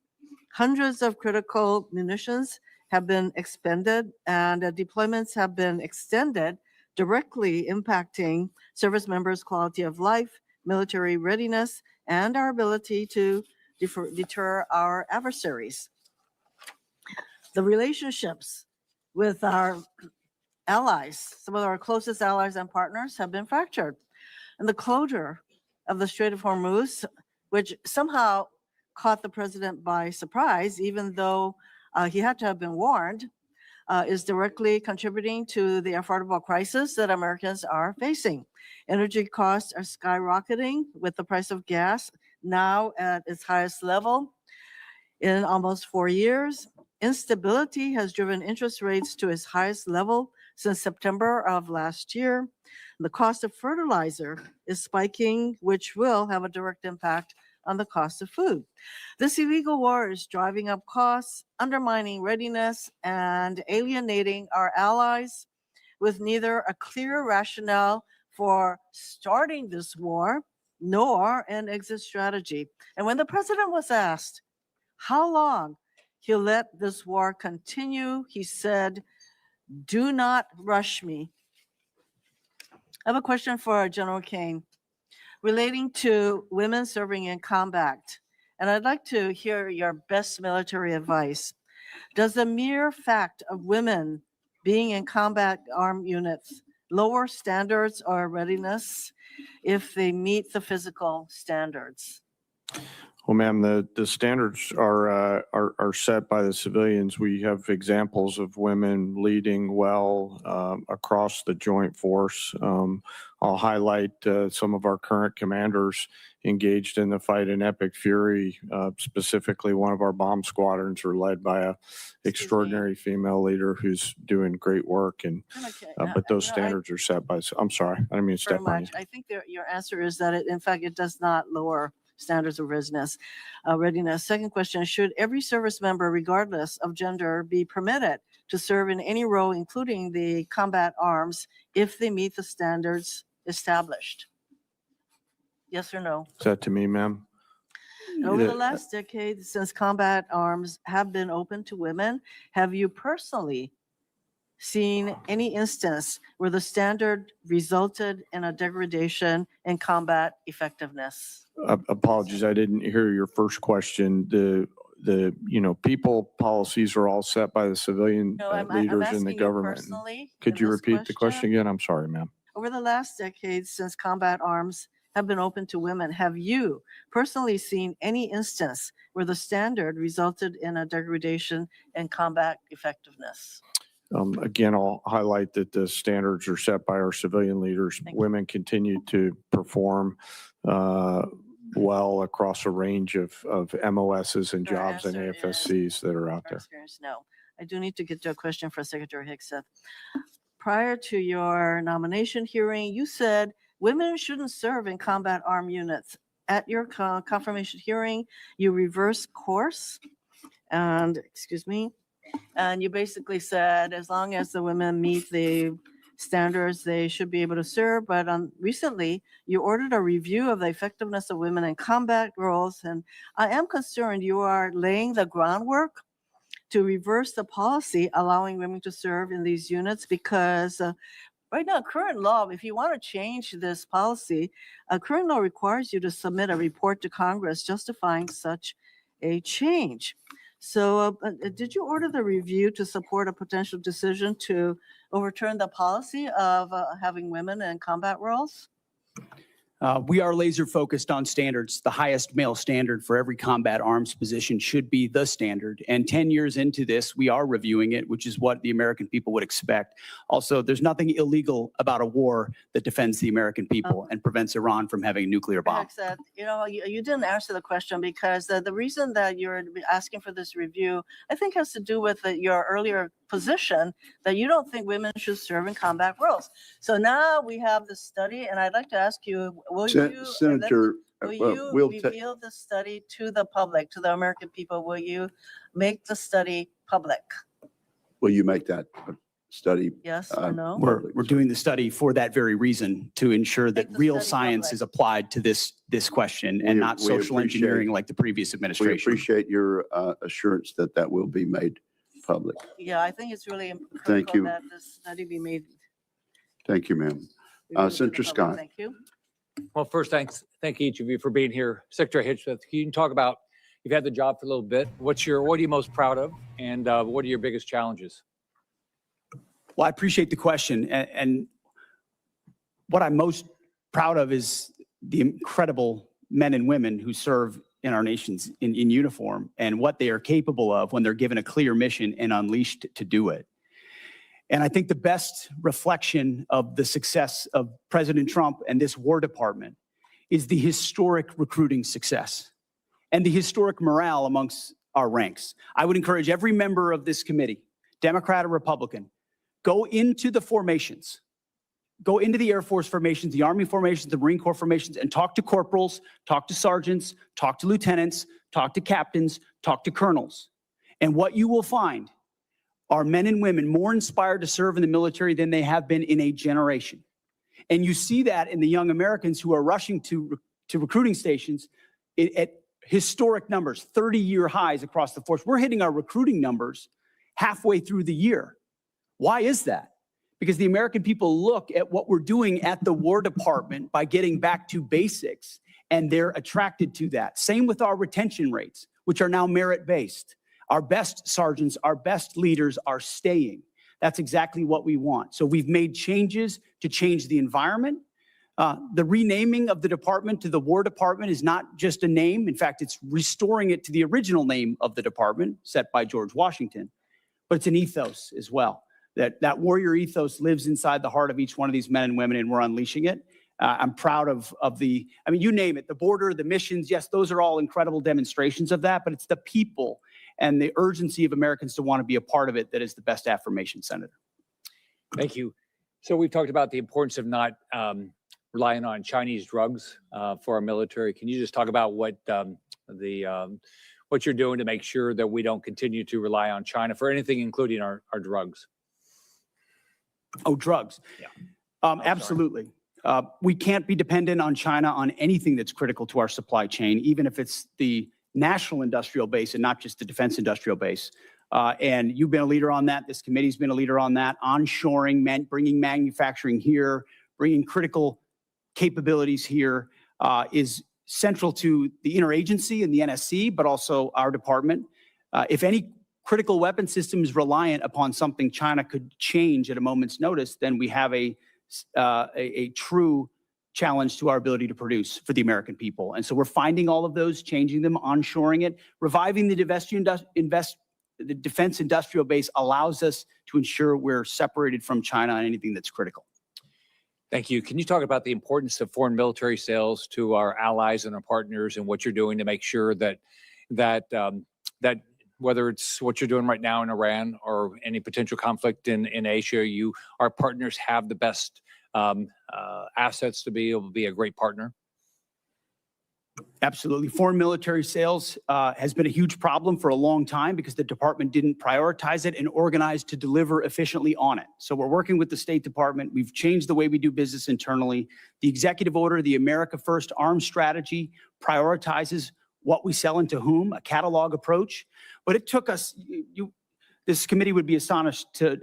Hundreds of critical munitions have been expended and deployments have been extended, directly impacting service members' quality of life, military readiness, and our ability to deter our adversaries. The relationships with our allies, some of our closest allies and partners, have been fractured. And the closure of the Strait of Hormuz, which somehow caught the president by surprise, even though he had to have been warned, is directly contributing to the affordable crisis that Americans are facing. Energy costs are skyrocketing with the price of gas now at its highest level in almost 4 years. Instability has driven interest rates to its highest level since September of last year. The cost of fertilizer is spiking, which will have a direct impact on the cost of food. This illegal war is driving up costs, undermining readiness, and alienating our allies with neither a clear rationale for starting this war nor an exit strategy. And when the president was asked how long he'll let this war continue. He said, "Do not rush me." I have a question for General Kane relating to women serving in combat, and I'd like to hear your best military advice. Does the mere fact of women being in combat armed units lower standards or readiness if they meet the physical standards? Well, ma'am, the standards are set by the civilians. We have examples of women leading well across the joint force. I'll highlight some of our current commanders engaged in the fight in Epic Fury. Specifically, one of our bomb squadrons are led by a extraordinary female leader who's doing great work. And but those standards are set by. I'm sorry, I didn't mean to step on you. I think your answer is that in fact it does not lower standards of readiness. Second question, should every service member, regardless of gender, be permitted to serve in any role, including the combat arms, if they meet the standards established? Yes or no? Is that to me, ma'am? Over the last decade, since combat arms have been open to women, have you personally seen any instance where the standard resulted in a degradation in combat effectiveness? Apologies, I didn't hear your first question. The people policies are all set by the civilian leaders in the government. Could you repeat the question again? I'm sorry, ma'am. Over the last decade, since combat arms have been open to women, have you personally seen any instance where the standard resulted in a degradation in combat effectiveness? Again, I'll highlight that the standards are set by our civilian leaders. Women continue to perform well across a range of MOSs and jobs and AFSCs that are out there. No. I do need to get to a question for Secretary Hegseth. Prior to your nomination hearing, you said women shouldn't serve in combat armed units. At your confirmation hearing, you reversed course and, and you basically said as long as the women meet the standards, they should be able to serve. But recently, you ordered a review of the effectiveness of women in combat roles. And I am concerned you are laying the groundwork to reverse the policy allowing women to serve in these units, because right now, current law, if you want to change this policy, current law requires you to submit a report to Congress justifying such a change. So did you order the review to support a potential decision to overturn the policy of having women in combat roles? We are laser focused on standards. The highest male standard for every combat arms position should be the standard. And 10 years into this, we are reviewing it, which is what the American people would expect. Also, there's nothing illegal about a war that defends the American people and prevents Iran from having a nuclear bomb. You didn't answer the question, because the reason that you're asking for this review, I think, has to do with your earlier position that you don't think women should serve in combat roles. So now we have this study, and I'd like to ask you, Senator, will you reveal the study to the public, to the American people? Will you make the study public? Will you make that study? Yes or no? We're doing the study for that very reason, to ensure that real science is applied to this question and not social engineering like the previous administration. We appreciate your assurance that that will be made public. Yeah, I think it's really Thank critical you. that this study be made. Thank you, ma'am. Senator Scott. Thank you. Well, first, thank each of you for being here. Secretary Hegseth, can you talk about, you've had the job for a little bit. What are you most proud of, and what are your biggest challenges? Well, I appreciate the question. And what I'm most proud of is the incredible men and women who serve in our nations in uniform, and what they are capable of when they're given a clear mission and unleashed to do it. And I think the best reflection of the success of President Trump and this War Department is the historic recruiting success and the historic morale amongst our ranks. I would encourage every member of this committee, Democrat or Republican, go into the formations, go into the Air Force formations, the Army formations, the Marine Corps formations, and talk to corporals, talk to sergeants, talk to lieutenants, talk to captains, talk to colonels. And what you will find are men and women more inspired to serve in the military than they have been in a generation. And you see that in the young Americans who are rushing to recruiting stations at historic numbers, 30-year highs across the force. We're hitting our recruiting numbers halfway through the year. Why is that? Because the American people look at what we're doing at the War Department by getting back to basics, and they're attracted to that. Same with our retention rates, which are now merit-based. Our best sergeants, our best leaders are staying. That's exactly what we want. So we've made changes to change the environment. The renaming of the department to the War Department is not just a name. In fact, it's restoring it to the original name of the department set by George Washington. But it's an ethos as well. That warrior ethos lives inside the heart of each one of these men and women, and we're unleashing it. I'm proud of I mean, you name it, the border, the missions. Yes, those are all incredible demonstrations of that, but it's the people and the urgency of Americans to want to be a part of it that is the best affirmation, Senator. Thank you. So we've talked about the importance of not relying on Chinese drugs for our military. Can you just talk about what you're doing to make sure that we don't continue to rely on China for anything, including our drugs? Oh, drugs. Yeah. Absolutely. We can't be dependent on China on anything that's critical to our supply chain, even if it's the national industrial base and not just the defense industrial base. And you've been a leader on that. This committee's been a leader on that. Onshoring, bringing manufacturing here, bringing critical capabilities here is central to the interagency and the NSC, but also our department. If any critical weapon system is reliant upon something China could change at a moment's notice, then we have a true challenge to our ability to produce for the American people. And so we're finding all of those, changing them, onshoring it, reviving the defense industrial base allows us to ensure we're separated from China on anything that's critical. Thank you. Can you talk about the importance of foreign military sales to our allies and our partners, and what you're doing to make sure that whether it's what you're doing right now in Iran or any potential conflict in Asia, our partners have the best assets to be able to be a great partner? Absolutely. Foreign military sales has been a huge problem for a long time because the department didn't prioritize it and organize to deliver efficiently on it. So we're working with the State Department. We've changed the way we do business internally. The executive order, the America First Arms Strategy, prioritizes what we sell and to whom, a catalog approach. But it took us, this committee would be astonished to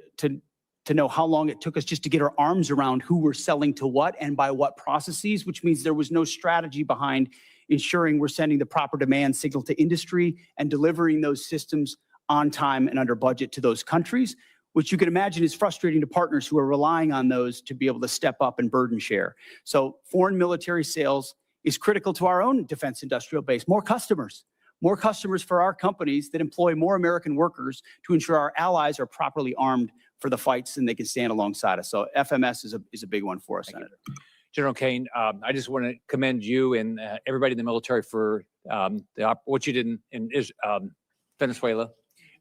know how long it took us just to get our arms around who we're selling to what and by what processes, which means there was no strategy behind ensuring we're sending the proper demand signal to industry and delivering those systems on time and under budget to those countries, which you can imagine is frustrating to partners who are relying on those to be able to step up and burden share. So foreign military sales is critical to our own defense industrial base. More customers for our companies that employ more American workers to ensure our allies are properly armed for the fights and they can stand alongside us. So FMS is a big one for us, Senator. General Kane, I just want to commend you and everybody in the military for what you did in Venezuela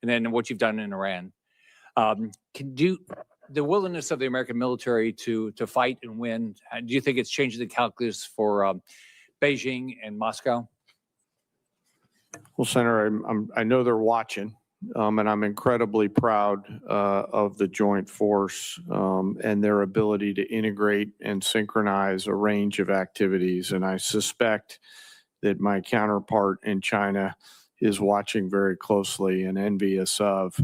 and then what you've done in Iran. The willingness of the American military to fight and win, do you think it's changing the calculus for Beijing and Moscow? Well, Senator, I know they're watching, and I'm incredibly proud of the joint force and their ability to integrate and synchronize a range of activities. And I suspect that my counterpart in China is watching very closely and envious of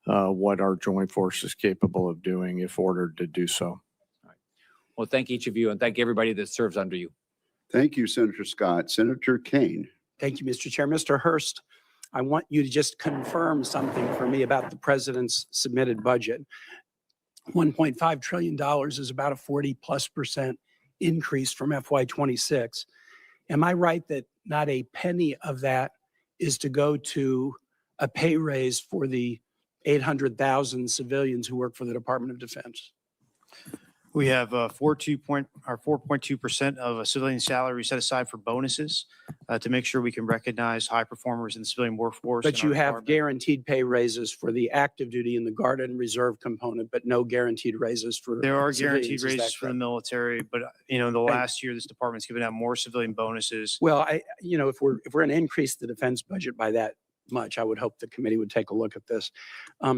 what our joint force is capable of doing if ordered to do so. All right. Well, thank each of you, and thank everybody that serves under you. Thank you, Senator Scott. Senator Kane. Thank you, Mr. Chair. Mr. Hurst, I want you to just confirm something for me about the president's submitted budget. $1.5 trillion is about a 40+% increase from FY26. Am I right that not a penny of that is to go to a pay raise for the 800,000 civilians who work for the Department of Defense? We have 4.2% of a civilian salary set aside for bonuses to make sure we can recognize high performers in the civilian workforce. But you have guaranteed pay raises for the active duty and the Guard and Reserve component, but no guaranteed raises for There are civilians. guaranteed Is that raises for the correct? military, but in the last year, this department's given out more civilian bonuses. Well, if we're going to increase the defense budget by that much, I would hope the committee would take a look at this.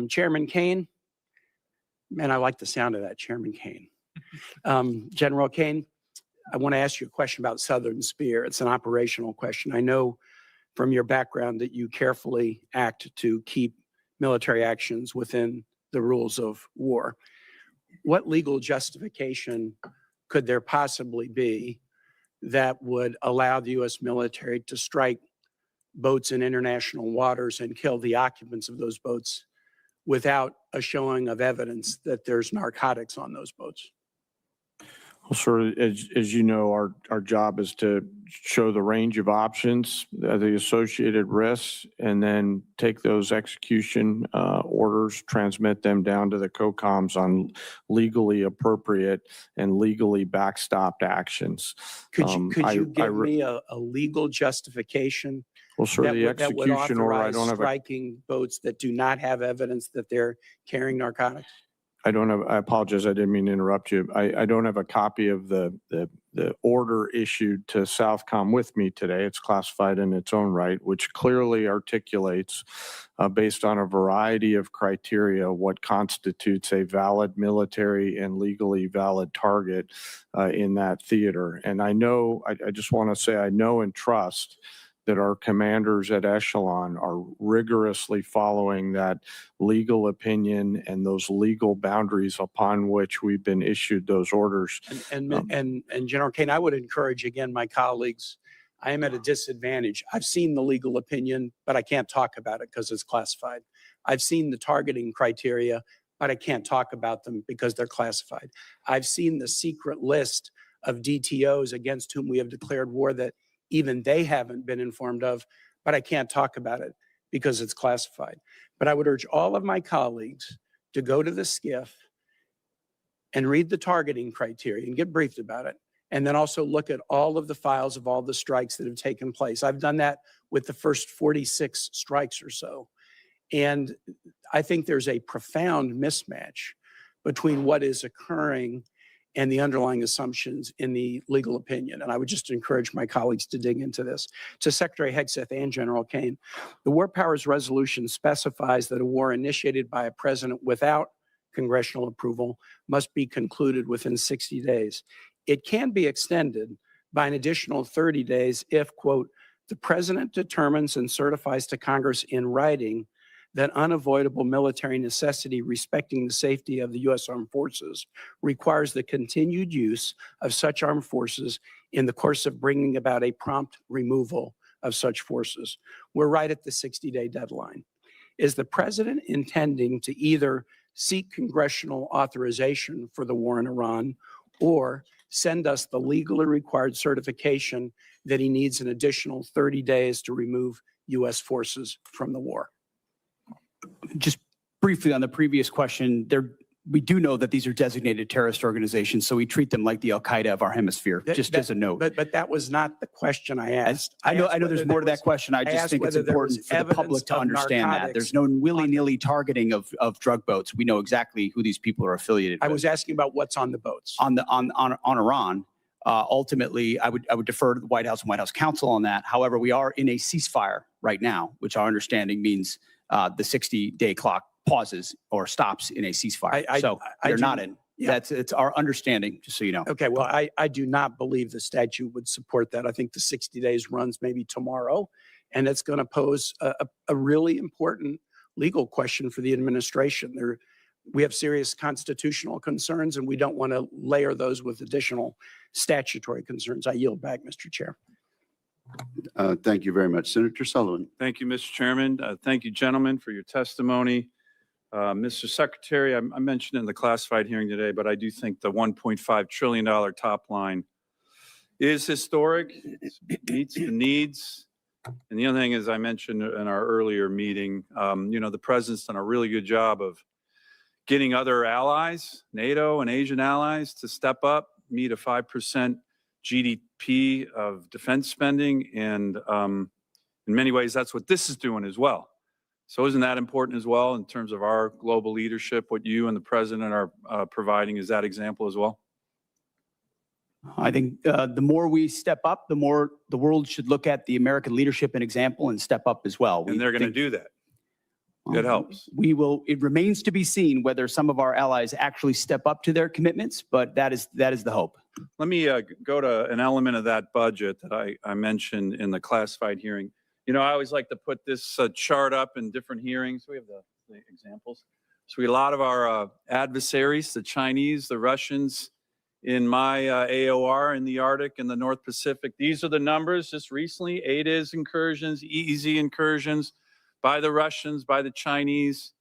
Chairman Kane, man, I like the sound of that, Chairman Kane. General Kane, I want to ask you a question about Southern Spear. It's an operational question. I know from your background that you carefully act to keep military actions within the rules of war. What legal justification could there possibly be that would allow the U.S. military to strike boats in international waters and kill the occupants of those boats without a showing of evidence that there's narcotics on those boats? Well, sir, as you know, our job is to show the range of options, the associated risks, and then take those execution orders, transmit them down to the COCOMs on legally appropriate and legally backstopped actions. Could you give me a legal justification? Well, sir, the execution order, I don't have striking boats that do not have evidence that they're carrying narcotics? I apologize, I didn't mean to interrupt you. I don't have a copy of the order issued to Southcom with me today. It's classified in its own right, which clearly articulates, based on a variety of criteria, what constitutes a valid military and legally valid target in that theater. And I know, I just want to say I know and trust that our commanders at echelon are rigorously following that legal opinion and those legal boundaries upon which we've been issued those orders. And General Kane, I would encourage again my colleagues. I am at a disadvantage. I've seen the legal opinion, but I can't talk about it because it's classified. I've seen the targeting criteria, but I can't talk about them because they're classified. I've seen the secret list of DTOs against whom we have declared war that even they haven't been informed of, but I can't talk about it because it's classified. But I would urge all of my colleagues to go to the SCIF and read the targeting criteria and get briefed about it. And then also look at all of the files of all the strikes that have taken place. I've done that with the first 46 strikes or so. And I think there's a profound mismatch between what is occurring and the underlying assumptions in the legal opinion. And I would just encourage my colleagues to dig into this. To Secretary Hegseth and General Kane, the War Powers Resolution specifies that a war initiated by a president without congressional approval must be concluded within 60 days. It can be extended by an additional 30 days if, quote, the president determines and certifies to Congress in writing that unavoidable military necessity respecting the safety of the U.S. Armed Forces requires the continued use of such armed forces in the course of bringing about a prompt removal of such forces. We're right at the 60-day deadline. Is the president intending to either seek congressional authorization for the war in Iran or send us the legally required certification that he needs an additional 30 days to remove U.S. forces from the war? Just briefly on the previous question, we do know that these are designated terrorist organizations, so we treat them like the Al-Qaeda of our hemisphere, just as a note. But that was not the question I asked. I know there's more to that question. I just think it's important for the public to understand that. There's no willy-nilly targeting of drug boats. We know exactly who these people are affiliated with. I was asking about what's on the boats. On Iran, ultimately, I would defer to the White House and White House counsel on that. However, we are in a ceasefire right now, which our understanding means the 60-day clock pauses or stops in a ceasefire. You're not in. Yeah. It's our understanding, just so you know. Okay, well, I do not believe the statute would support that. I think the 60 days runs maybe tomorrow, and it's going to pose a really important legal question for the administration. We have serious constitutional concerns, and we don't want to layer those with additional statutory concerns. I yield back, Mr. Chair. Thank you very much. Senator Sullivan. Thank you, Mr. Chairman. Thank you, gentlemen, for your testimony. Mr. Secretary, I mentioned in the classified hearing today, but I do think the $1.5 trillion top line is historic, it meets the needs. And the other thing is I mentioned in our earlier meeting, the president's done a really good job of getting other allies, NATO and Asian allies, to step up, meet a 5% GDP of defense spending. And in many ways, that's what this is doing as well. So isn't that important as well in terms of our global leadership? What you and the president are providing is that example as well? I think the more we step up, the more the world should look at the American leadership and example and step up as well. And they're going to do that. That helps. It remains to be seen whether some of our allies actually step up to their commitments, but that is the hope. Let me go to an element of that budget that I mentioned in the classified hearing. You know, I always like to put this chart up in different hearings. We have the examples. So we, a lot of our adversaries, the Chinese, the Russians, in my AOR in the Arctic and the North Pacific. These are the numbers just recently: ADIZ incursions, EEZ incursions by the Russians, by the Chinese.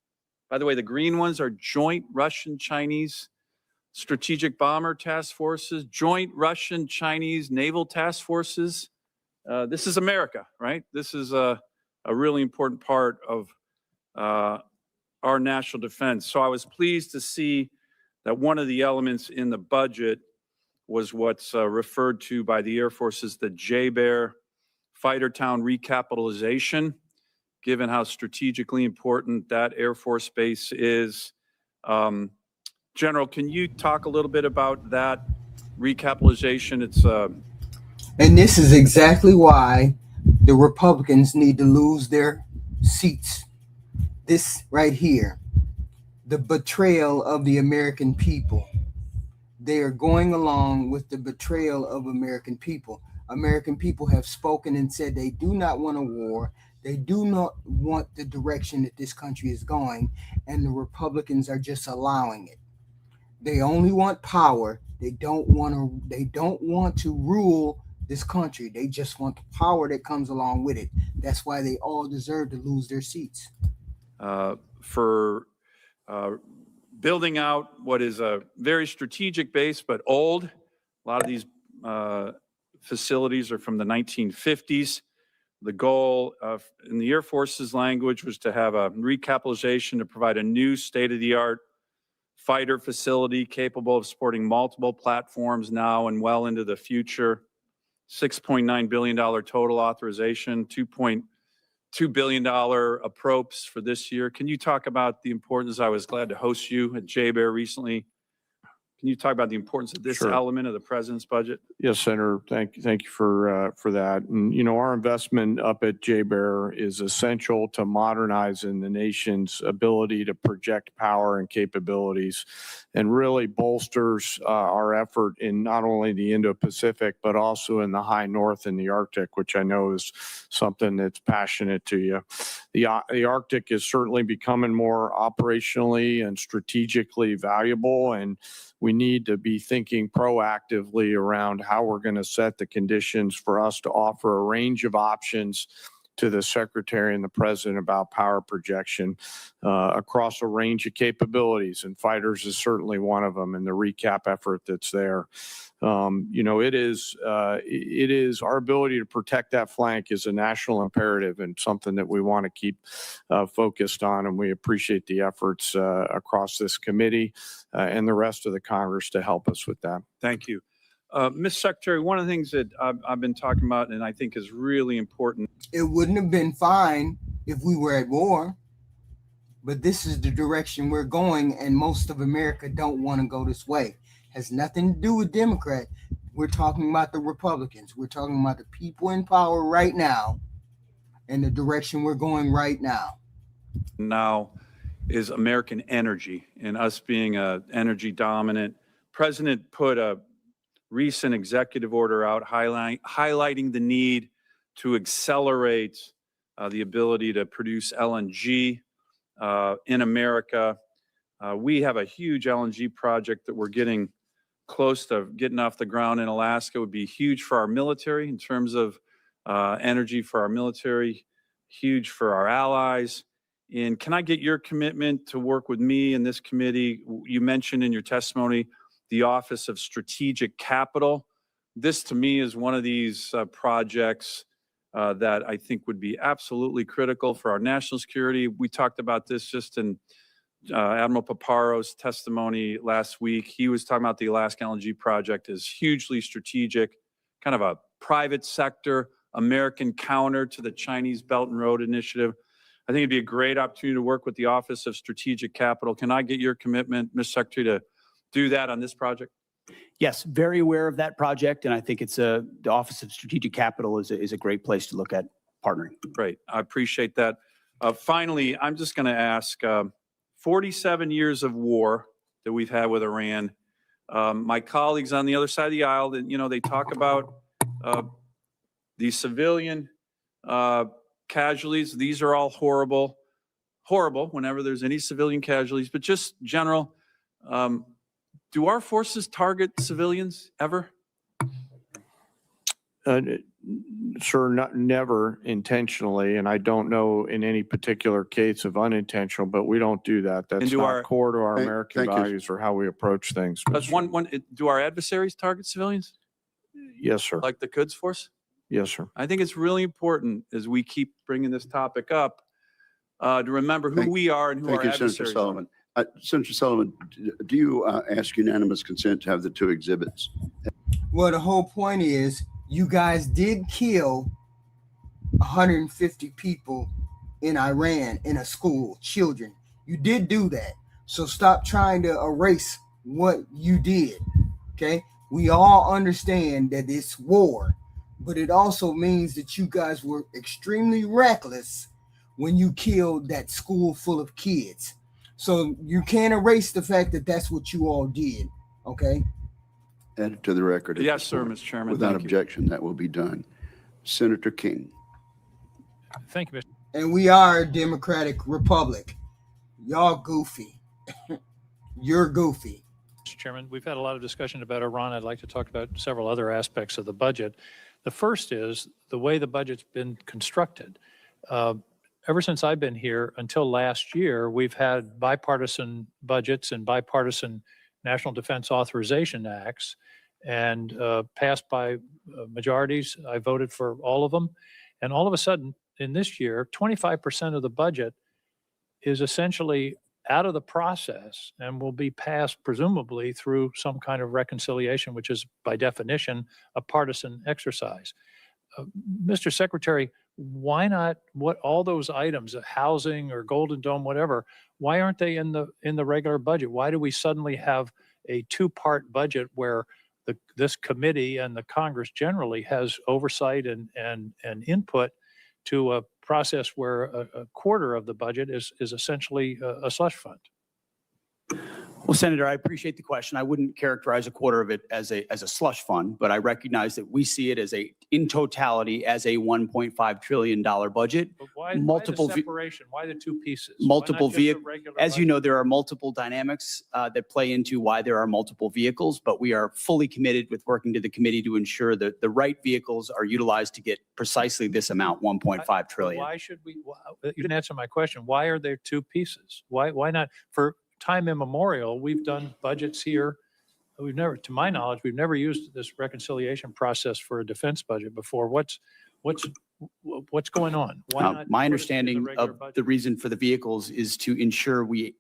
By the way, the green ones are joint Russian-Chinese strategic bomber task forces, joint Russian-Chinese naval task forces. This is America, right? This is a really important part of our national defense. So I was pleased to see that one of the elements in the budget was what's referred to by the Air Force as the JBER Fighter Town recapitalization, given how strategically important that Air Force base is. General, can you talk a little bit about that recapitalization? It's And this is exactly why the Republicans need to lose their seats. This right here, the betrayal of the American people. They are going along with the betrayal of American people. American people have spoken and said they do not want a war. They do not want the direction that this country is going, and the Republicans are just allowing it. They only want power. They don't want to rule this country. They just want the power that comes along with it. That's why they all deserve to lose their seats. For building out what is a very strategic base, but old. A lot of these facilities are from the 1950s. The goal in the Air Force's language was to have a recapitalization to provide a new state-of-the-art fighter facility capable of supporting multiple platforms now and well into the future. $6.9 billion total authorization, $2.2 billion approps for this year. Can you talk about the importance? I was glad to host you at JBER recently. Can you talk about the importance of this Sure. element of the president's budget? Yes, Senator. Thank you for that. And, you know, our investment up at JBER is essential to modernizing the nation's ability to project power and capabilities, and really bolsters our effort in not only the Indo-Pacific, but also in the high north and the Arctic, which I know is something that's passionate to you. The Arctic is certainly becoming more operationally and strategically valuable, and we need to be thinking proactively around how we're going to set the conditions for us to offer a range of options to the Secretary and the President about power projection across a range of capabilities, and fighters is certainly one of them, and the recap effort that's there. You know, it is our ability to protect that flank is a national imperative and something that we want to keep focused on, and we appreciate the efforts across this committee and the rest of the Congress to help us with that. Thank you. Ms. Secretary, one of the things that I've been talking about and I think is really important. It wouldn't have been fine if we were at war, but this is the direction we're going, and most of America don't want to go this way. Has nothing to do with Democrat. We're talking about the Republicans. We're talking about the people in power right now and the direction we're going right now. Now is American energy, and us being energy dominant. President put a recent executive order out highlighting the need to accelerate the ability to produce LNG in America. We have a huge LNG project that we're getting close to getting off the ground in Alaska. It would be huge for our military in terms of energy for our military, huge for our allies. And can I get your commitment to work with me and this committee? You mentioned in your testimony the Office of Strategic Capital. This to me is one of these projects that I think would be absolutely critical for our national security. We talked about this just in Admiral Paparo's testimony last week. He was talking about the Alaska LNG project as hugely strategic, kind of a private sector, American counter to the Chinese Belt and Road Initiative. I think it'd be a great opportunity to work with the Office of Strategic Capital. Can I get your commitment, Mr. Secretary, to do that on this project? Yes, very aware of that project, and I think it's the Office of Strategic Capital is a great place to look at partnering. Great, I appreciate that. Finally, I'm just going to ask, 47 years of war that we've had with Iran. My colleagues on the other side of the aisle, you know, they talk about the civilian casualties. These are all horrible, horrible whenever there's any civilian casualties, but just general. Do our forces target civilians ever? Sir, never intentionally, and I don't know in any particular case of unintentional, but we don't do that. That's do not our- core to our Thank- American thank you. values or how we approach things. Does do our adversaries target civilians Yes, sir. like the Quds Force? Yes, sir. I think it's really important as we keep bringing this topic up to remember who Thank- we are and who Thank our you, Senator adversaries are. Sullivan. Senator Sullivan, do you ask unanimous consent to have the two exhibits? Well, the whole point is you guys did kill 150 people in Iran in a school, children. You did do that. So stop trying to erase what you did. Okay? We all understand that it's war, but it also means that you guys were extremely reckless when you killed that school full of kids. So you can't erase the fact that that's what you all did. Okay? Add it to the record. at Yes, this sir, point. Mr. Chairman. Without Thank you. objection, that will be done. Senator King. Thank you, Mr. And we are a democratic republic. Y'all goofy. You're goofy. Chairman. We've had a lot of discussion about Iran. I'd like to talk about several other aspects of the budget. The first is the way the budget's been constructed. Ever since I've been here until last year, we've had bipartisan budgets and bipartisan National Defense Authorization Acts and passed by majorities. I voted for all of them. And all of a sudden, in this year, 25% of the budget is essentially out of the process and will be passed presumably through some kind of reconciliation, which is by definition a partisan exercise. Mr. Secretary, why not all those items, housing or Golden Dome, whatever, why aren't they in the regular budget? Why do we suddenly have a two-part budget where this committee and the Congress generally has oversight and input to a process where a quarter of the budget is essentially a slush fund? Well, Senator, I appreciate the question. I wouldn't characterize a quarter of it as a slush fund, but I recognize that we see it as in totality as a $1.5 trillion budget. But why Multiple the ve- separation? Why the two pieces? Multiple Why not just a vehicles. regular As you budget? know, there are multiple dynamics that play into why there are multiple vehicles, but we are fully committed with working to the committee to ensure that the right vehicles are utilized to get precisely this amount, 1.5 trillion. Why should we, you didn't answer my question. Why are there two pieces? Why not? For time immemorial, we've done budgets here. We've never, to my knowledge, we've never used this reconciliation process for a defense budget before. What's going on? Why not My put it in the understanding regular of budget? the reason for the vehicles is to ensure we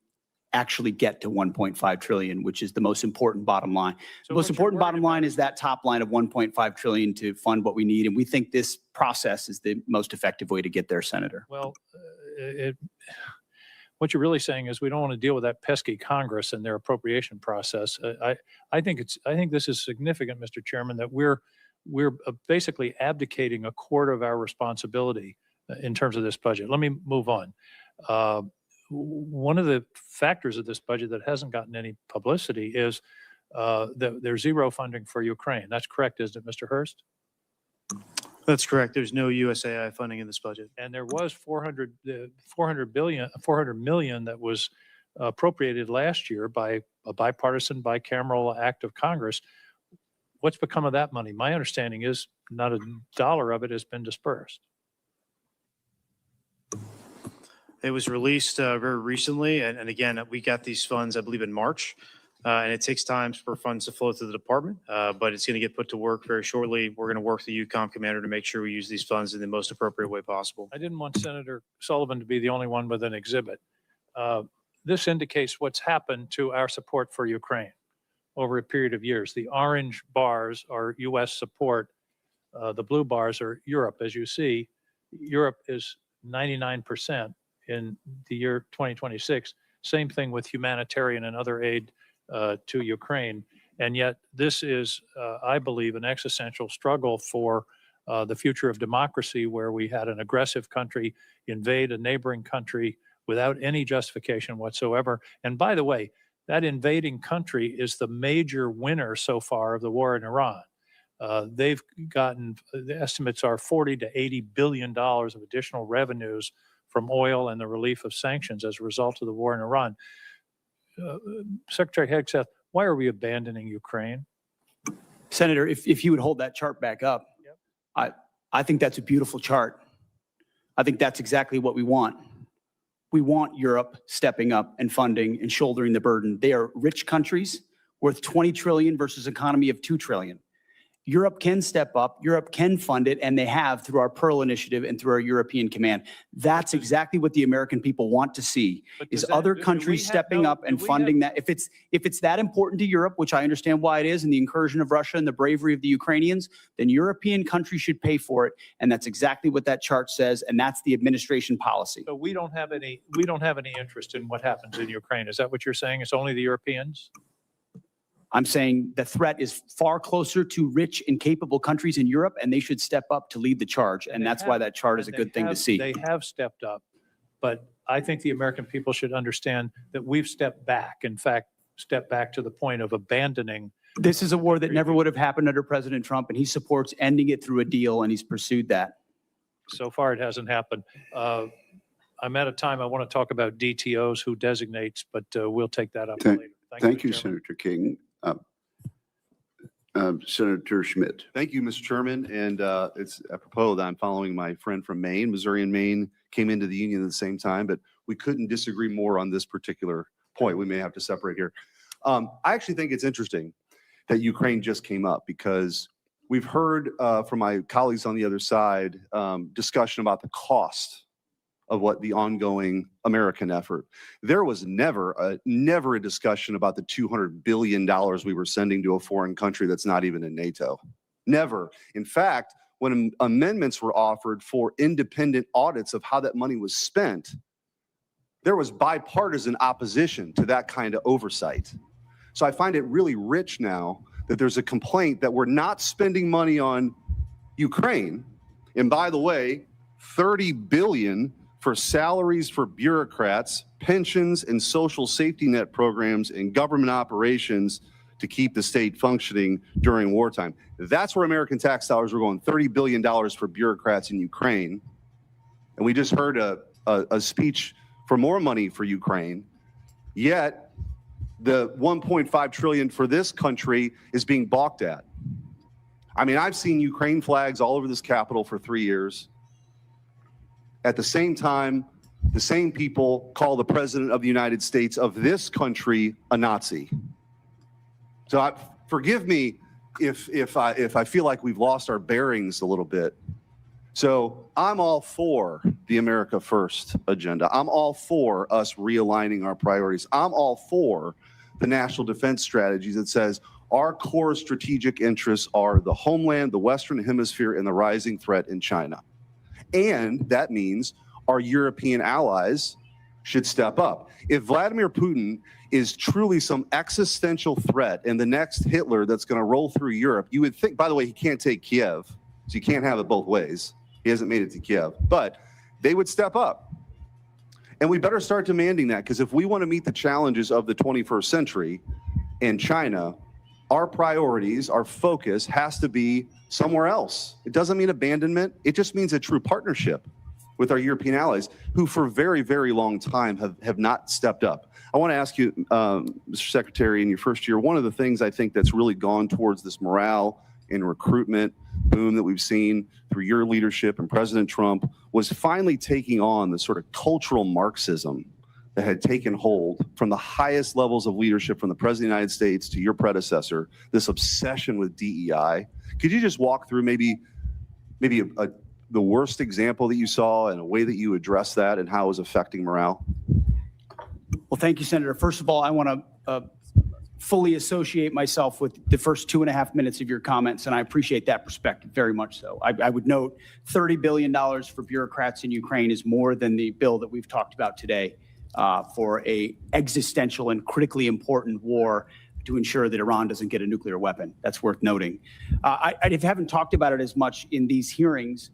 actually get to 1.5 trillion, which is the most important bottom line. The So most what you're important worried bottom line is that top line of 1.5 trillion to fund what we need. And we think this process is the most effective way to get there, Senator. Well, what you're really saying is we don't want to deal with that pesky Congress and their appropriation process. I think this is significant, Mr. Chairman, that we're basically abdicating a quarter of our responsibility in terms of this budget. Let me move on. One of the factors of this budget that hasn't gotten any publicity is that there's zero funding for Ukraine. That's correct, isn't it, Mr. Hurst? That's correct. There's no USAI funding in this budget. And there was 400 million that was appropriated last year by a bipartisan bicameral act of Congress. What's become of that money? My understanding is not a dollar of it has been dispersed. It was released very recently. And again, we got these funds, I believe, in March. And it takes time for funds to flow through the department, but it's going to get put to work very shortly. We're going to work with the UCOM commander to make sure we use these funds in the most appropriate way possible. I didn't want Senator Sullivan to be the only one with an exhibit. This indicates what's happened to our support for Ukraine over a period of years. The orange bars are U.S. support. The blue bars are Europe. As you see, Europe is 99% in the year 2026. Same thing with humanitarian and other aid to Ukraine. And yet this is, I believe, an existential struggle for the future of democracy, where we had an aggressive country invade a neighboring country without any justification whatsoever. And by the way, that invading country is the major winner so far of the war in Iran. They've gotten, the estimates are $40 to $80 billion of additional revenues from oil and the relief of sanctions as a result of the war in Iran. Secretary Hegseth, why are we abandoning Ukraine? Senator, if you would hold that chart back up, I think that's a beautiful chart. I think that's exactly what we want. We want Europe stepping up and funding and shouldering the burden. They are rich countries worth 20 trillion versus an economy of 2 trillion. Europe can step up, Europe can fund it, and they have through our Pearl Initiative and through our European Command. That's exactly what the American people want to see, is other countries stepping up and funding that. If it's that important to Europe, which I understand why it is, and the incursion of Russia and the bravery of the Ukrainians, then European countries should pay for it. And that's exactly what that chart says, and that's the administration policy. So we don't have any interest in what happens in Ukraine. Is that what you're saying? It's only the Europeans? I'm saying the threat is far closer to rich and capable countries in Europe, and they should step up to lead the charge. And that's why that chart is a good thing to see. They have stepped up, but I think the American people should understand that we've stepped back. In fact, stepped back to the point of abandoning. This is a war that never would have happened under President Trump, and he supports ending it through a deal, and he's pursued that. So far, it hasn't happened. I'm at a time I want to talk about DTOs, who designates, but we'll take that up later. Thank you, Senator King. Senator Schmidt. Thank you, Mr. Chairman. And it's apropos that I'm following my friend from Maine. Missouri and Maine came into the union at the same time, but we couldn't disagree more on this particular point. We may have to separate here. I actually think it's interesting that Ukraine just came up, because we've heard from my colleagues on the other side discussion about the cost of what the ongoing American effort. There was never a discussion about the $200 billion we were sending to a foreign country that's not even in NATO. Never. In fact, when amendments were offered for independent audits of how that money was spent, there was bipartisan opposition to that kind of oversight. So I find it really rich now that there's a complaint that we're not spending money on Ukraine. And by the way, $30 billion for salaries for bureaucrats, pensions and social safety net programs and government operations to keep the state functioning during wartime. That's where American tax dollars were going, $30 billion for bureaucrats in Ukraine. And we just heard a speech for more money for Ukraine, yet the 1.5 trillion for this country is being balked at. I mean, I've seen Ukraine flags all over this Capitol for 3 years. At the same time, the same people call the President of the United States of this country a Nazi. So forgive me if I feel like we've lost our bearings a little bit. So I'm all for the America First agenda. I'm all for us realigning our priorities. I'm all for the national defense strategies that says our core strategic interests are the homeland, the Western Hemisphere, and the rising threat in China. And that means our European allies should step up. If Vladimir Putin is truly some existential threat and the next Hitler that's going to roll through Europe, you would think, by the way, he can't take Kiev, so you can't have it both ways. He hasn't made it to Kiev, but they would step up. And we better start demanding that, because if we want to meet the challenges of the 21st century and China, our priorities, our focus has to be somewhere else. It doesn't mean abandonment. It just means a true partnership with our European allies, who for a very, very long time have not stepped up. I want to ask you, Mr. Secretary, in your first year, one of the things I think that's really gone towards this morale and recruitment boom that we've seen through your leadership and President Trump was finally taking on the sort of cultural Marxism that had taken hold from the highest levels of leadership, from the President of the United States to your predecessor, this obsession with DEI. Could you just walk through maybe the worst example that you saw and a way that you addressed that and how it was affecting morale? Well, thank you, Senator. First of all, I want to fully associate myself with the first 2.5 minutes of your comments, and I appreciate that perspective very much so. I would note $30 billion for bureaucrats in Ukraine is more than the bill that we've talked about today for a existential and critically important war to ensure that Iran doesn't get a nuclear weapon. That's worth noting. I haven't talked about it as much in these hearings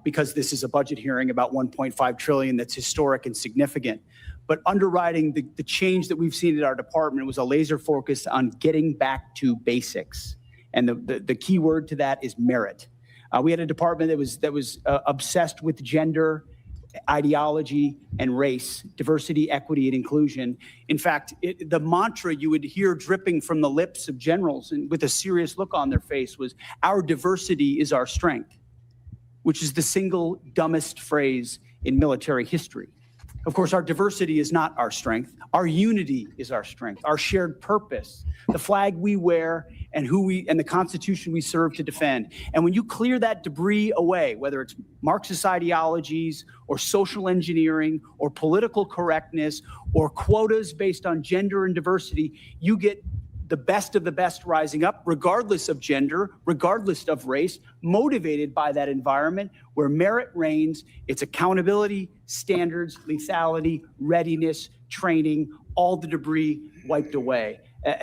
because this is a budget hearing about $1.5 trillion that's historic and significant. But underwriting the change that we've seen in our department was a laser focus on getting back to basics And the key word to that is merit. We had a department that was obsessed with gender, ideology, and race, diversity, equity, and inclusion. In fact, the mantra you would hear dripping from the lips of generals and with a serious look on their face was, "Our diversity is our strength," which is the single dumbest phrase in military history. Of course, our diversity is not our strength. Our unity is our strength, our shared purpose, the flag we wear, and the Constitution we serve to defend. And when you clear that debris away, whether it's Marxist ideologies or social engineering or political correctness or quotas based on gender and diversity, you get the best of the best rising up, regardless of gender, regardless of race, motivated by that environment where merit reigns. It's accountability, standards, lethality, readiness, training, all the debris wiped away.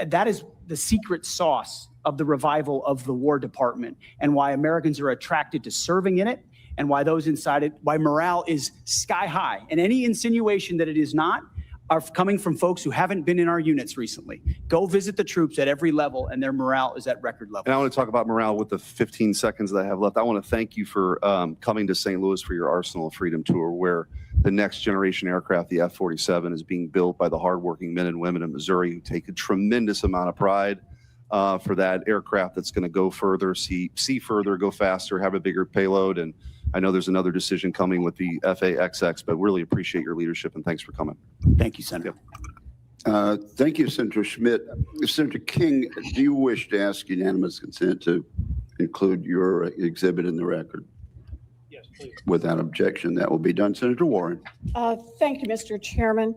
That is the secret sauce of the revival of the War Department, and why Americans are attracted to serving in it, and why those inside it, why morale is sky high. And any insinuation that it is not are coming from folks who haven't been in our units recently. Go visit the troops at every level, and their morale is at record level. And I want to talk about morale with the 15 seconds that I have left. I want to thank you for coming to St. Louis for your Arsenal of Freedom tour, where the next generation aircraft, the F-47, is being built by the hardworking men and women in Missouri who take a tremendous amount of pride for that aircraft that's going to go further, see further, go faster, have a bigger payload. And I know there's another decision coming with the FAXX, but really appreciate your leadership, and thanks for coming. Thank you, Senator. Thank you, Senator Schmidt. Senator King, do you wish to ask unanimous consent to include your exhibit in the record? Yes, please. Without objection, that will be done. Senator Warren. Thank you, Mr. Chairman.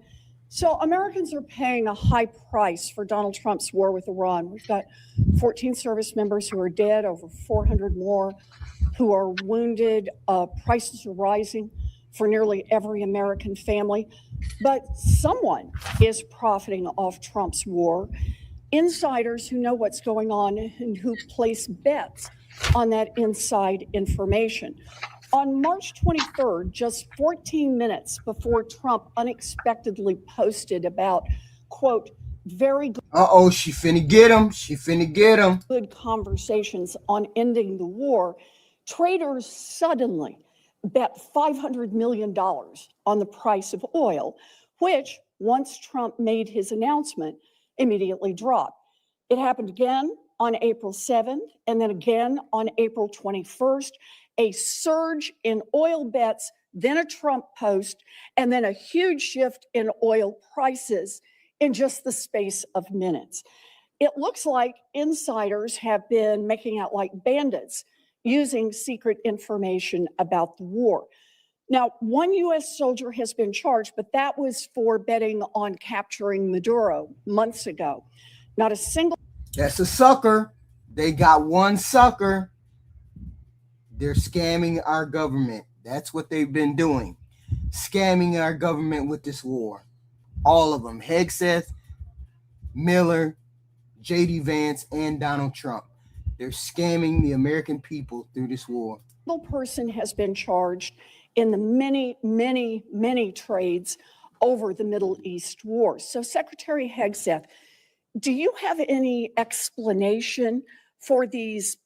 So Americans are paying a high price for Donald Trump's war with Iran. We've got 14 service members who are dead, over 400 more who are wounded. Prices are rising for nearly every American family. But someone is profiting off Trump's war. Insiders who know what's going on and who place bets on that inside information. On March 23rd, just 14 minutes before Trump unexpectedly posted about, quote, very good. Uh-oh, she finna get him. She finna get him. Good conversations on ending the war, traders suddenly bet $500 million on the price of oil, which, once Trump made his announcement, immediately dropped. It happened again on April 7th, and then again on April 21st, a surge in oil bets, then a Trump post, and then a huge shift in oil prices in just the space of minutes. It looks like insiders have been making out like bandits using secret information about the war. Now, one U.S. soldier has been charged, but that was for betting on capturing Maduro months ago. Not a single. That's a sucker. They got one sucker. They're scamming our government. That's what they've been doing. Scamming our government with this war. All of them. Hegseth, Miller, J.D. Vance, and Donald Trump. They're scamming the American people through this war. No person has been charged in the many trades over the Middle East war. So Secretary Hegseth, do you have any explanation for these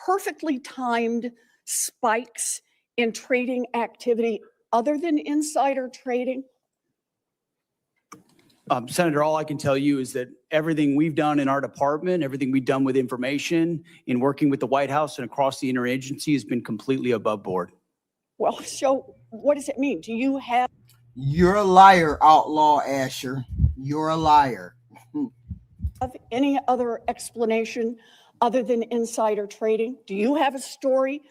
perfectly timed spikes in trading activity other than insider trading? Senator, all I can tell you is that everything we've done in our department, everything we've done with information in working with the White House and across the interagency has been completely above board. Well, so what does it mean? Do you have? You're a liar, Outlaw Asher. You're a liar. Have any other explanation other than insider trading? Do you have a story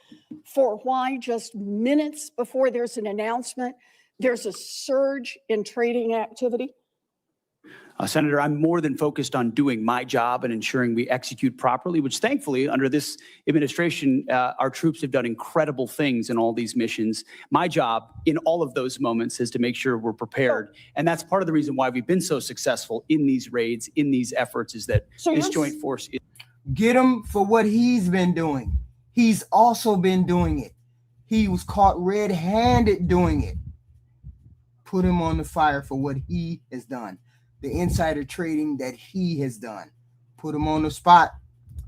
for why just minutes before there's an announcement, there's a surge in trading activity? Senator, I'm more than focused on doing my job and ensuring we execute properly, which thankfully under this administration, our troops have done incredible things in all these missions. My job in all of those moments is to make sure we're prepared. And that's part of the reason why we've been so successful in these raids, in these efforts, is that this joint force is. Get him for what he's been doing. He's also been doing it. He was caught red-handed doing it. Put him on the fire for what he has done. The insider trading that he has done. Put him on the spot.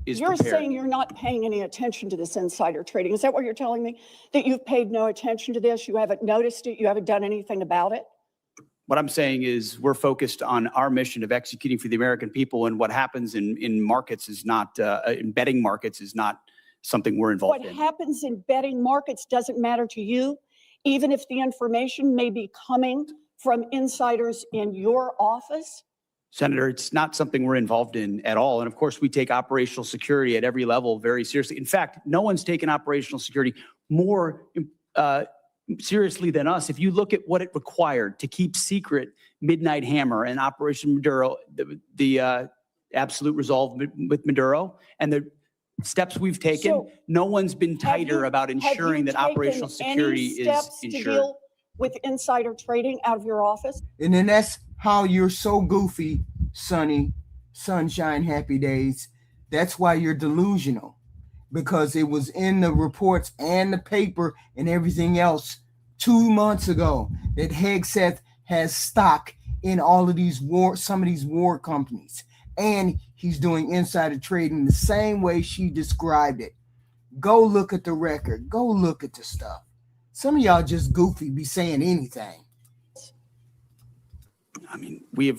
is You're prepared. saying you're not paying any attention to this insider trading. Is that what you're telling me? That you've paid no attention to this? You haven't noticed it? You haven't done anything about it? What I'm saying is we're focused on our mission of executing for the American people, and what happens in markets is not, in betting markets is not something we're involved What in. happens in betting markets doesn't matter to you, even if the information may be coming from insiders in your office? Senator, it's not something we're involved in at all. And of course, we take operational security at every level very seriously. In fact, no one's taken operational security more seriously than us. If you look at what it required to keep secret Midnight Hammer and Operation Maduro, the absolute resolve with Maduro, and the steps we've taken, So, no one's been tighter about Have ensuring you that operational taken security any is steps to ensured. deal with insider trading out of your office? And then that's how you're so goofy, Sunny, sunshine, happy days. That's why you're delusional, because it was in the reports and the paper and everything else 2 months ago that Hegseth has stock in all of these some of these war companies. And he's doing insider trading the same way she described it. Go look at the record. Go look at the stuff. Some of y'all just goofy, be saying anything. I mean, we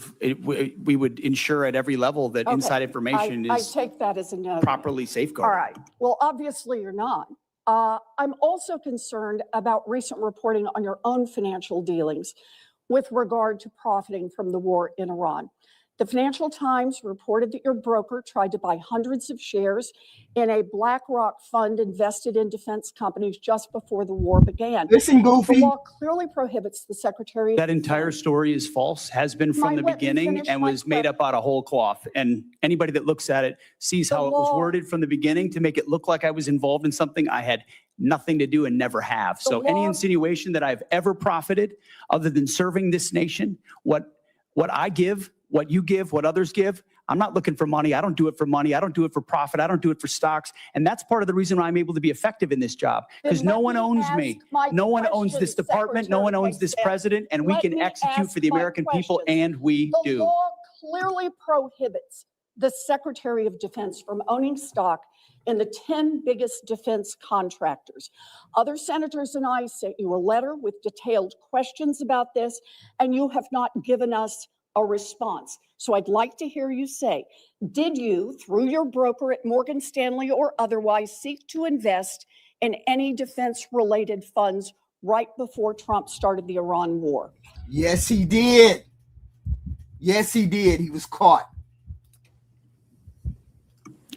would ensure at every level that Okay. inside information I is take that as a no. properly All safeguarded. right. Well, obviously you're not. I'm also concerned about recent reporting on your own financial dealings with regard to profiting from the war in Iran. The Financial Times reported that your broker tried to buy hundreds of shares in a BlackRock fund invested in defense companies just before the war began. Listen, goofy. The law clearly prohibits the Secretary of That entire story is false, has been from the Let me beginning, finish and my was made up out of whole cloth. And anybody that looks at it sees The how it was law- worded from the beginning to make it look like I was involved in something I had nothing to do and never have. So any law- insinuation that I've ever profited other than serving this nation, what I give, what you give, what others give, I'm not looking for money. I don't do it for money. I don't do it for profit. I don't do it for stocks. And that's part of the reason why I'm able to be effective in this job, because Then no let one me owns me. ask my No one owns this question, department. No one Secretary owns this Hegseth. president, and we Let can me execute ask for the my American people, question. and we The do. law clearly prohibits the Secretary of Defense from owning stock in the 10 biggest defense contractors. Other senators and I sent you a letter with detailed questions about this, and you have not given us a response. So I'd like to hear you say, did you, through your broker at Morgan Stanley or otherwise, seek to invest in any defense-related funds right before Trump started the Iran war? Yes, he did. Yes, he did. He was caught.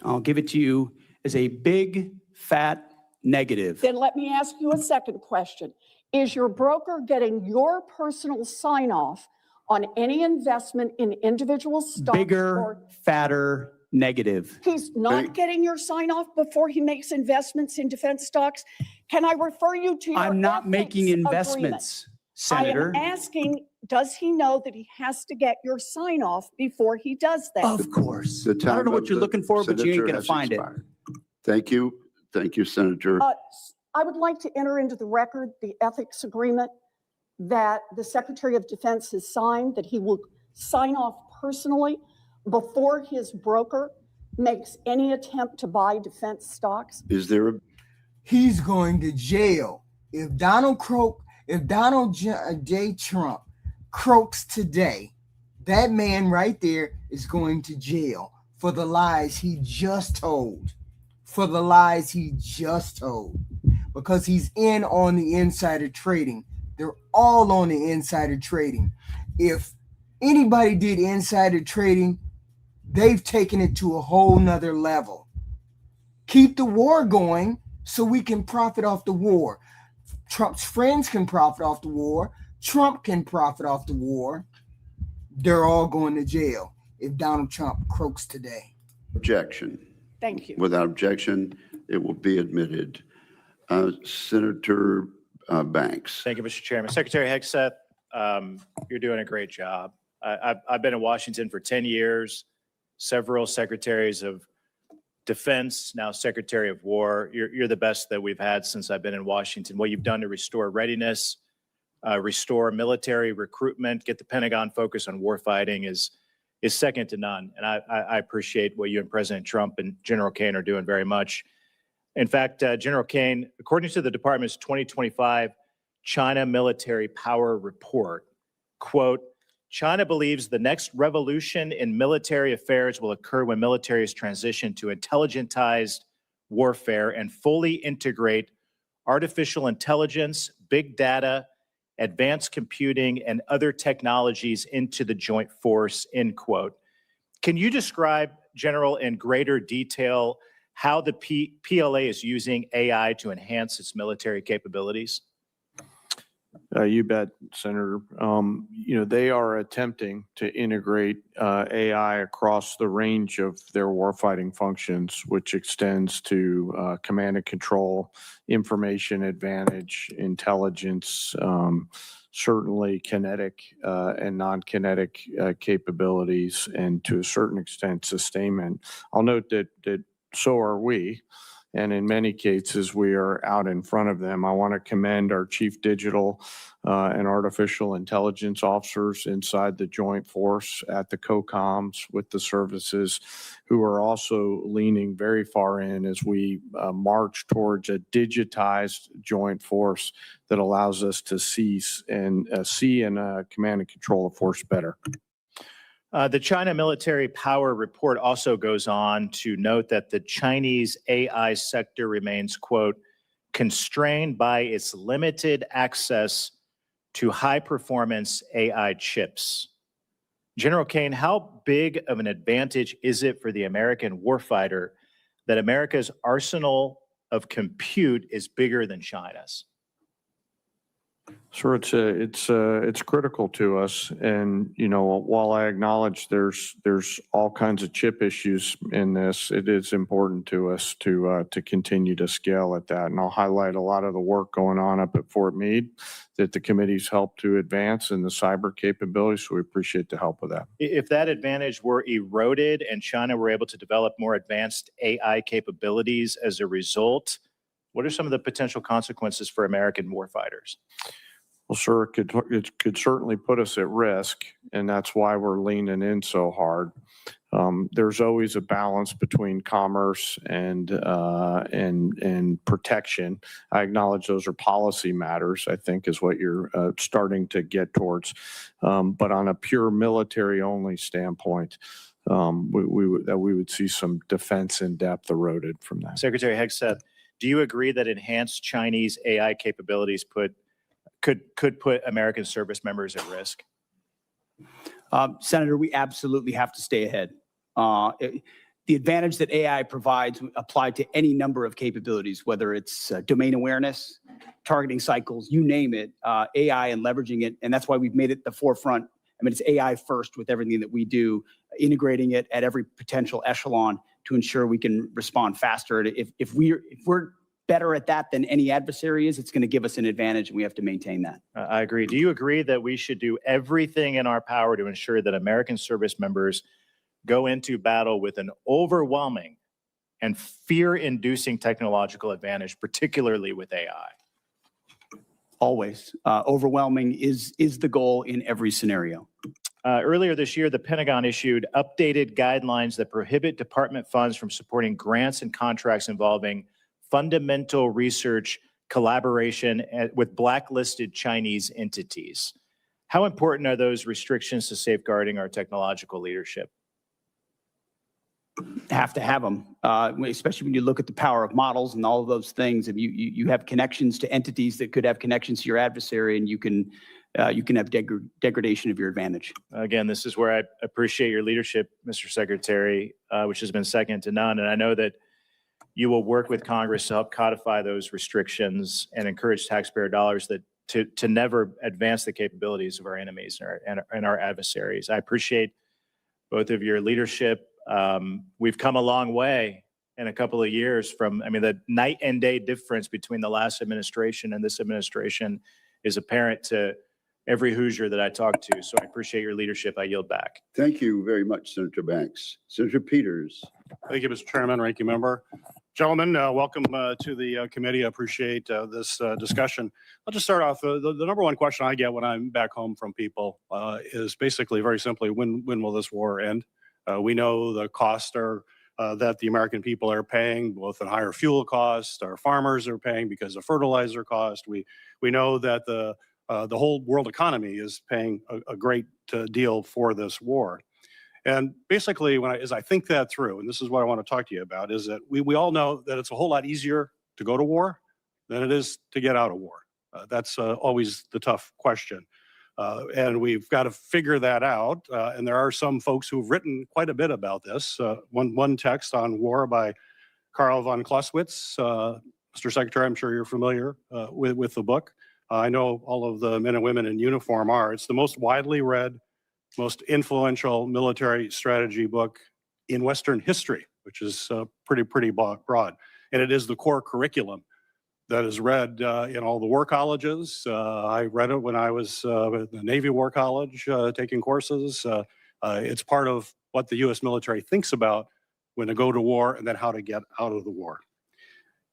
I'll give it to you as a big, fat negative. Then let me ask you a second question. Is your broker getting your personal sign-off on any investment in individual stocks? Bigger, fatter, negative. He's not getting your sign-off before he makes investments in defense stocks? Can I refer you to your I'm not making ethics investments, agreement? Senator. I am asking, does he know that he has to get your sign-off before he does that? Of course. The I don't know time what of you're the looking for, but you ain't senator gonna has find it. expired. Thank you. Thank you, Senator. I would like to enter into the record the ethics agreement that the Secretary of Defense has signed, that he will sign off personally before his broker makes any attempt to buy defense stocks. Is there a He's going to jail. If Donald J. Trump croaks today, that man right there is going to jail for the lies he just told. For the lies he just told. Because he's in on the insider trading. They're all on the insider trading. If anybody did insider trading, they've taken it to a whole nother level. Keep the war going so we can profit off the war. Trump's friends can profit off the war. Trump can profit off the war. They're all going to jail if Donald Trump croaks today. objection? Thank you. Without objection, it will be admitted. Senator Banks. Thank you, Mr. Chairman. Secretary Hegseth, you're doing a great job. I've been in Washington for 10 years, several secretaries of defense, now Secretary of War. You're the best that we've had since I've been in Washington. What you've done to restore readiness, restore military recruitment, get the Pentagon focused on warfighting is is second to none. And I appreciate what you and President Trump and General Kane are doing very much. In fact, General Kane, according to the department's 2025 China Military Power Report, quote, China believes the next revolution in military affairs will occur when militaries transition to intelligentized warfare and fully integrate artificial intelligence, big data, advanced computing, and other technologies into the joint force, end quote. Can you describe, General, in greater detail how the PLA is using AI to enhance its military capabilities? You bet, Senator. They are attempting to integrate AI across the range of their warfighting functions, which extends to command and control, information advantage, intelligence, certainly kinetic and non-kinetic capabilities, and to a certain extent, sustainment. I'll note that so are we. And in many cases, we are out in front of them. I want to commend our chief digital and artificial intelligence officers inside the joint force at the COCOMs with the services, who are also leaning very far in as we march towards a digitized joint force that allows us to see and command and control a force better. The China Military Power Report also goes on to note that the Chinese AI sector remains, quote, constrained by its limited access to high-performance AI chips. General Kane, how big of an advantage is it for the American warfighter that America's arsenal of compute is bigger than China's? Sure, it's critical to us, and while I acknowledge there's all kinds of chip issues in this, it is important to us to continue to scale at that. And I'll highlight a lot of the work going on up at Fort Meade that the committee's helped to advance in the cyber capabilities. So we appreciate the help with that. If that advantage were eroded and China were able to develop more advanced AI capabilities as a result, what are some of the potential consequences for American warfighters? Well, sir, it could certainly put us at risk, and that's why we're leaning in so hard. There's always a balance between commerce and protection. I acknowledge those are policy matters, I think, is what you're starting to get towards. But on a pure military-only standpoint, we would see some defense in depth eroded from that. Secretary Hegseth, do you agree that enhanced Chinese AI capabilities could put American service members at risk? Senator, we absolutely have to stay ahead. The advantage that AI provides apply to any number of capabilities, whether it's domain awareness, targeting cycles, you name it, AI and leveraging it. And that's why we've made it the forefront. I mean, it's AI first with everything that we do, integrating it at every potential echelon to ensure we can respond faster. If we're better at that than any adversary is, it's going to give us an advantage, and we have to maintain that. I agree. Do you agree that we should do everything in our power to ensure that American service members go into battle with an overwhelming and fear-inducing technological advantage, particularly with AI? Always. Overwhelming is the goal in every scenario. Earlier this year, the Pentagon issued updated guidelines that prohibit department funds from supporting grants and contracts involving fundamental research collaboration with blacklisted Chinese entities. How important are those restrictions to safeguarding our technological leadership? Have to have them, especially when you look at the power of models and all of those things. If you have connections to entities that could have connections to your adversary, and you can have degradation of your advantage. Again, this is where I appreciate your leadership, Mr. Secretary, which has been second to none. And I know that you will work with Congress to help codify those restrictions and encourage taxpayer dollars to never advance the capabilities of our enemies and our adversaries. I appreciate both of your leadership. We've come a long way in a couple of years from, the night and day difference between the last administration and this administration is apparent to every Hoosier that I talk to. So I appreciate your leadership. I yield back. Thank you very much, Senator Banks. Senator Peters. Thank you, Mr. Chairman, Ranking Member. Gentlemen, welcome to the committee. I appreciate this discussion. I'll just start off. The number one question I get when I'm back home from people is basically very simply, when will this war end? We know the costs are that the American people are paying, both in higher fuel costs, our farmers are paying because of fertilizer cost. We know that the whole world economy is paying a great deal for this war. And basically, as I think that through, and this is what I want to talk to you about, is that we all know that it's a whole lot easier to go to war than it is to get out of war. That's always the tough question. And we've got to figure that out. And there are some folks who've written quite a bit about this. One text on war by Karl von Clausewitz. Mr. Secretary, I'm sure you're familiar with the book. I know all of the men and women in uniform are. It's the most widely read, most influential military strategy book in Western history, which is pretty broad. And it is the core curriculum that is read in all the war colleges. I read it when I was at the Navy War College taking courses. It's part of what the U.S. military thinks about when to go to war and then how to get out of the war.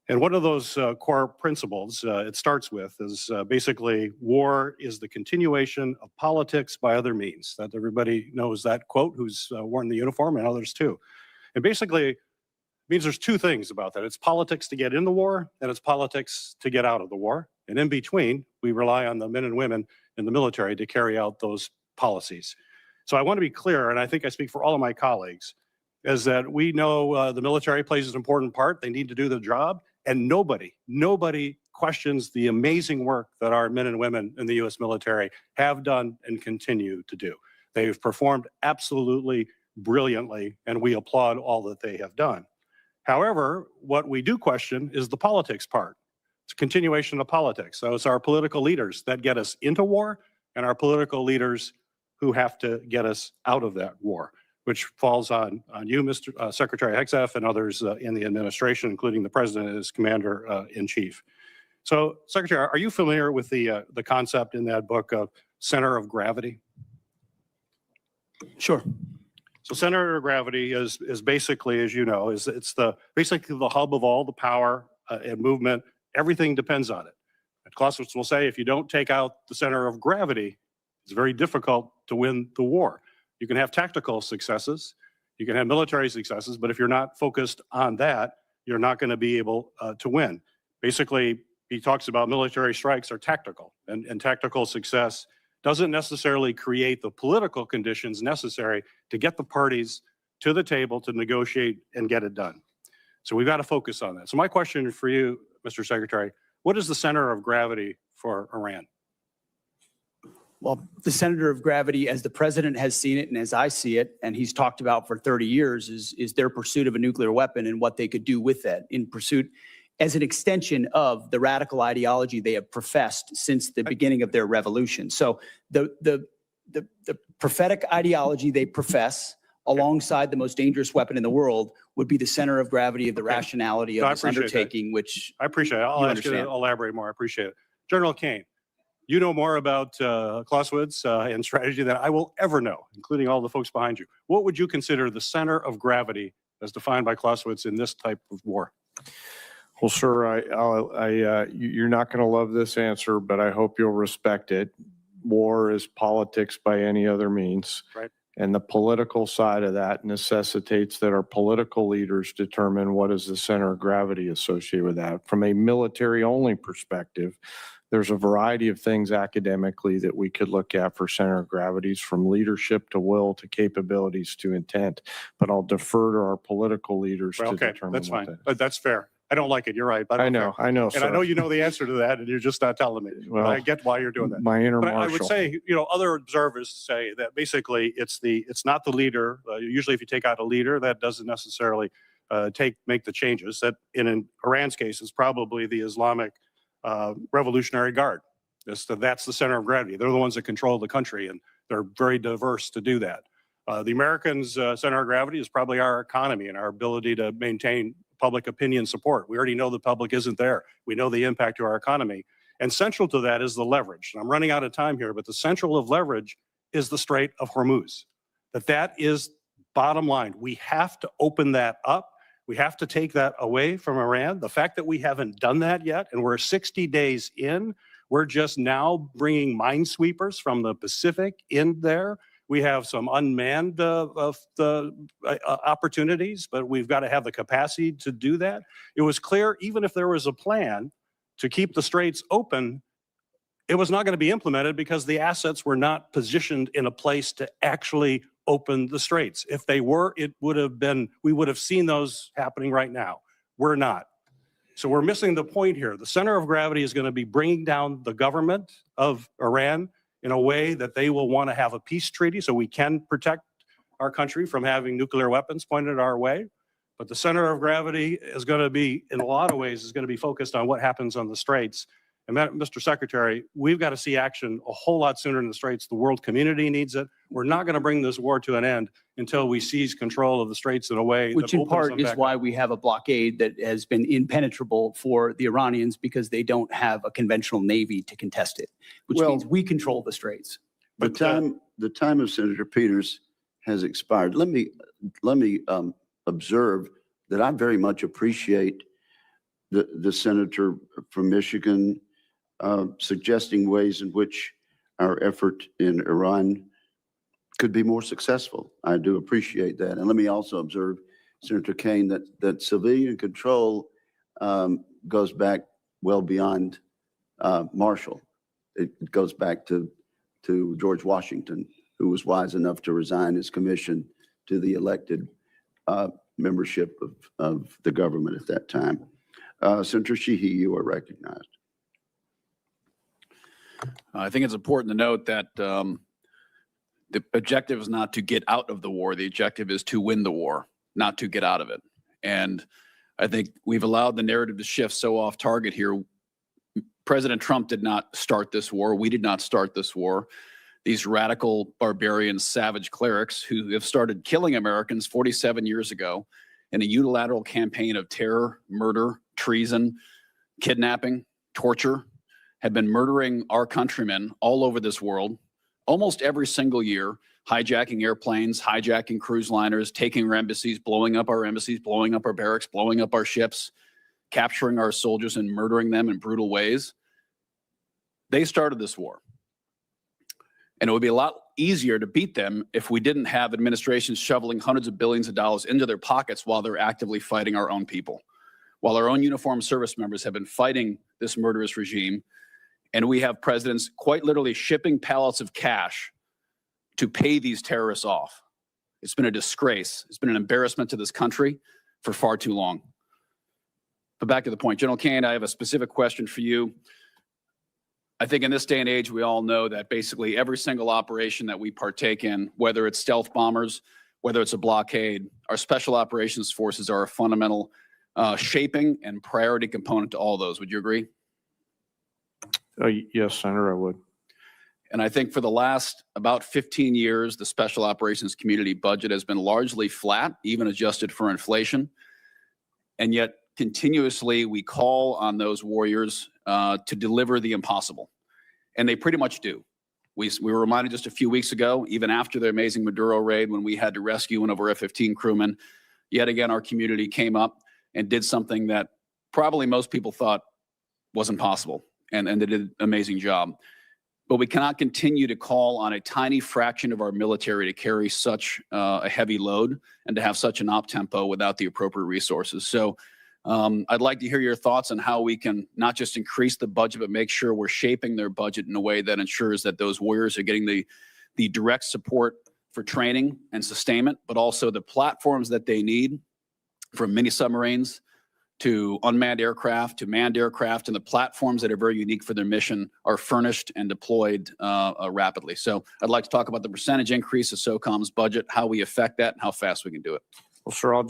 And one of those core principles it starts with is basically war is the continuation of politics by other means. That everybody knows that quote who's worn the uniform, and others too. And basically it means there's two things about that. It's politics to get in the war, and it's politics to get out of the war. And in between, we rely on the men and women in the military to carry out those policies. So I want to be clear, and I think I speak for all of my colleagues, is that we know the military plays an important part. They need to do the job. And nobody questions the amazing work that our men and women in the U.S. military have done and continue to do. They've performed absolutely brilliantly, and we applaud all that they have done. However, what we do question is the politics part. It's a continuation of politics. So it's our political leaders that get us into war, and our political leaders who have to get us out of that war, which falls on you, Mr. Secretary Hegseth, and others in the administration, including the President as Commander-in-Chief. So, Secretary, are you familiar with the concept in that book of center of gravity? Sure. So, center of gravity is basically, as you know, it's basically the hub of all the power and movement. Everything depends on it. And Clausewitz will say, if you don't take out the center of gravity, it's very difficult to win the war. You can have tactical successes, you can have military successes, but if you're not focused on that, you're not going to be able to win. Basically, he talks about military strikes are tactical, and tactical success doesn't necessarily create the political conditions necessary to get the parties to the table to negotiate and get it done. So we've got to focus on that. So my question for you, Mr. Secretary, what is the center of gravity for Iran? Well, the center of gravity, as the president has seen it and as I see it, and he's talked about for 30 years, is their pursuit of a nuclear weapon and what they could do with that in pursuit as an extension of the radical ideology they have professed since the beginning of their revolution. So the prophetic ideology they profess alongside the most dangerous weapon in the world would be the center of gravity of the rationality of this undertaking, which I appreciate it. I'll ask you to elaborate more. I appreciate it. General Kane, you know more about Clausewitz and strategy than I will ever know, including all the folks behind you. What would you consider the center of gravity as defined by Clausewitz in this type of war? Well, sir, you're not going to love this answer, but I hope you'll respect it. War is politics by any other means. Right. And the political side of that necessitates that our political leaders determine what is the center of gravity associated with that. From a military-only perspective, there's a variety of things academically that we could look at for center of gravities, from leadership to will to capabilities to intent. But I'll defer to our political leaders to determine. That's what fine. that is. That's fair. I don't like it. You're right. But I know, and sir. I know you know the answer to that, and you're just not telling me. Well, but I get why you're doing that. My inner But I would marshal. say, other observers say that basically it's not the leader. Usually, if you take out a leader, that doesn't necessarily make the changes. That in Iran's case is probably the Islamic Revolutionary Guard. That's the center of gravity. They're the ones that control the country, and they're very diverse to do that. The Americans' center of gravity is probably our economy and our ability to maintain public opinion support. We already know the public isn't there. We know the impact to our economy. And central to that is the leverage. And I'm running out of time here, but the central of leverage is the Strait of Hormuz. That is bottom line. We have to open that up. We have to take that away from Iran. The fact that we haven't done that yet, and we're 60 days in, we're just now bringing minesweepers from the Pacific in there. We have some unmanned opportunities, but we've got to have the capacity to do that. It was clear, even if there was a plan to keep the straits open, it was not going to be implemented because the assets were not positioned in a place to actually open the straits. If they were, it would have been, we would have seen those happening right now. We're not. So we're missing the point here. The center of gravity is going to be bringing down the government of Iran in a way that they will want to have a peace treaty so we can protect our country from having nuclear weapons pointed our way. But the center of gravity is going to be, in a lot of ways, is going to be focused on what happens on the straits. And Mr. Secretary, we've got to see action a whole lot sooner in the straits. The world community needs it. We're not going to bring this war to an end until we seize control of the straits in a way Which that in opens part them is back why up. we have a blockade that has been impenetrable for the Iranians because they don't have a conventional navy to contest it, which Well, means we control the straits. The time of Senator Peters has expired. Let me observe that I very much appreciate the senator from Michigan suggesting ways in which our effort in Iran could be more successful. I do appreciate that. And let me also observe, Senator Kaine, that civilian control goes back well beyond Marshall. It goes back to George Washington, who was wise enough to resign his commission to the elected membership of the government at that time. Senator Sheehy, you are recognized. I think it's important to note that the objective is not to get out of the war. The objective is to win the war, not to get out of it. And I think we've allowed the narrative to shift so off target here. President Trump did not start this war. We did not start this war. These radical, barbarian, savage clerics who have started killing Americans 47 years ago in a unilateral campaign of terror, murder, treason, kidnapping, torture, had been murdering our countrymen all over this world almost every single year, hijacking airplanes, hijacking cruise liners, taking our embassies, blowing up our embassies, blowing up our barracks, blowing up our ships, capturing our soldiers and murdering them in brutal ways. They started this war. And it would be a lot easier to beat them if we didn't have administrations shoveling hundreds of billions of dollars into their pockets while they're actively fighting our own people. While our own uniformed service members have been fighting this murderous regime, and we have presidents quite literally shipping pallets of cash to pay these terrorists off. It's been a disgrace. It's been an embarrassment to this country for far too long. But back to the point, General Kaine, I have a specific question for you. I think in this day and age, we all know that basically every single operation that we partake in, whether it's stealth bombers, whether it's a blockade, our special operations forces are a fundamental shaping and priority component to all those. Would you agree? Yes, Senator, I would. And I think for the last about 15 years, the special operations community budget has been largely flat, even adjusted for inflation. And yet continuously we call on those warriors to deliver the impossible. And they pretty much do. We were reminded just a few weeks ago, even after the amazing Maduro raid, when we had to rescue one of our F-15 crewmen, yet again, our community came up and did something that probably most people thought wasn't possible. And they did an amazing job. But we cannot continue to call on a tiny fraction of our military to carry such a heavy load and to have such an op tempo without the appropriate resources. So I'd like to hear your thoughts on how we can not just increase the budget, but make sure we're shaping their budget in a way that ensures that those warriors are getting the direct support for training and sustainment, but also the platforms that they need, from mini submarines to unmanned aircraft, to manned aircraft, and the platforms that are very unique for their mission are furnished and deployed rapidly. So I'd like to talk about the percentage increase of SOCOM's budget, how we affect that, and how fast we can do it. Well, sir, I'll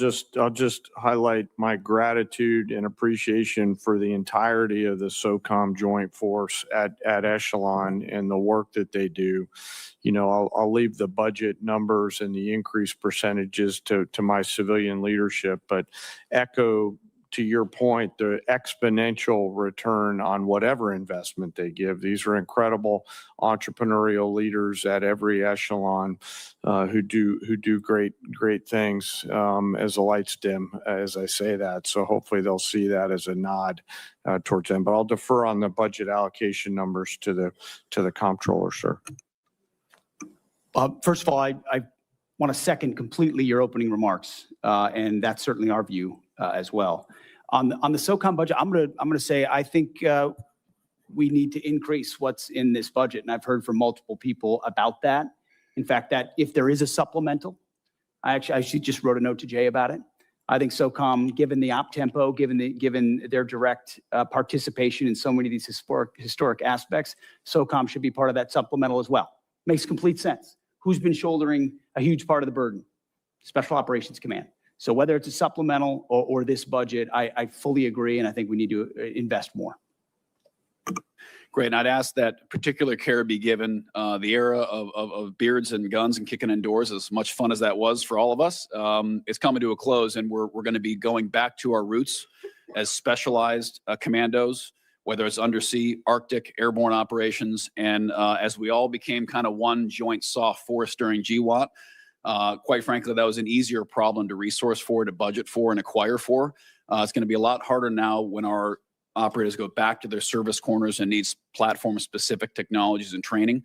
just highlight my gratitude and appreciation for the entirety of the SOCOM Joint Force at Echelon and the work that they do. You know, I'll leave the budget numbers and the increased percentages to my civilian leadership, but echo to your point, the exponential return on whatever investment they give. These are incredible entrepreneurial leaders at every echelon who do great things as the lights dim, as I say that. So hopefully they'll see that as a nod towards them. But I'll defer on the budget allocation numbers to the comptroller, sir. First of all, I want to second completely your opening remarks, and that's certainly our view as well. On the SOCOM budget, I'm gonna say I think we need to increase what's in this budget, and I've heard from multiple people about that. In fact, that if there is a supplemental, I actually just wrote a note to Jay about it. I think SOCOM, given the op tempo, given their direct participation in so many of these historic aspects, SOCOM should be part of that supplemental as well. Makes complete sense. Who's been shouldering a huge part of the burden? Special Operations Command. So whether it's a supplemental or this budget, I fully agree, and I think we need to invest more. Great. And I'd ask that particular care be given the era of beards and guns and kicking indoors, as much fun as that was for all of us. It's coming to a close, and we're going to be going back to our roots as specialized commandos, whether it's undersea, Arctic, airborne operations. And as we all became kind of one joint soft force during GWAT, quite frankly, that was an easier problem to resource for, to budget for, and acquire for. It's going to be a lot harder now when our operators go back to their service corners and needs platform-specific technologies and training.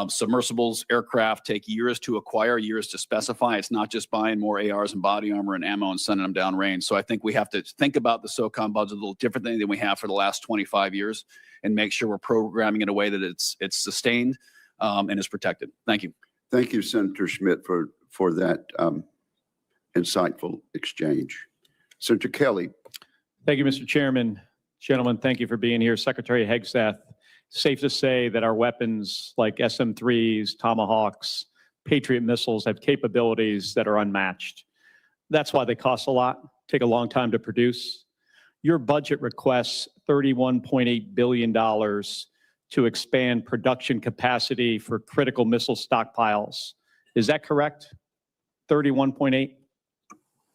Submersibles, aircraft take years to acquire, years to specify. It's not just buying more ARs and body armor and ammo and sending them downrange. So I think we have to think about the SOCOM budget a little differently than we have for the last 25 years and make sure we're programming in a way that it's sustained and is protected. Thank you. Thank you, Senator Schmidt, for that insightful exchange. Senator Kelly. Thank you, Mr. Chairman. Gentlemen, thank you for being here. Secretary Hegseth, safe to say that our weapons like SM-3s, Tomahawks, Patriot missiles have capabilities that are unmatched. That's why they cost a lot, take a long time to produce. Your budget requests $31.8 billion to expand production capacity for critical missile stockpiles. Is that correct? 31.8?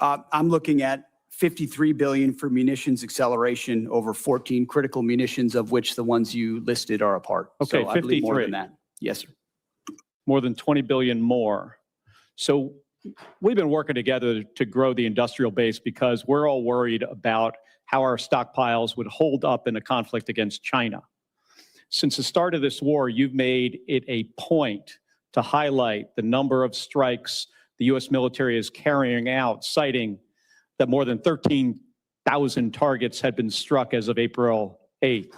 I'm looking at $53 billion for munitions acceleration over 14 critical munitions, of which the ones you listed are a part. Okay, so I believe more 53. than that. Yes, sir. More than 20 billion more. So we've been working together to grow the industrial base because we're all worried about how our stockpiles would hold up in a conflict against China. Since the start of this war, you've made it a point to highlight the number of strikes the U.S. military is carrying out, citing that more than 13,000 targets had been struck as of April 8th.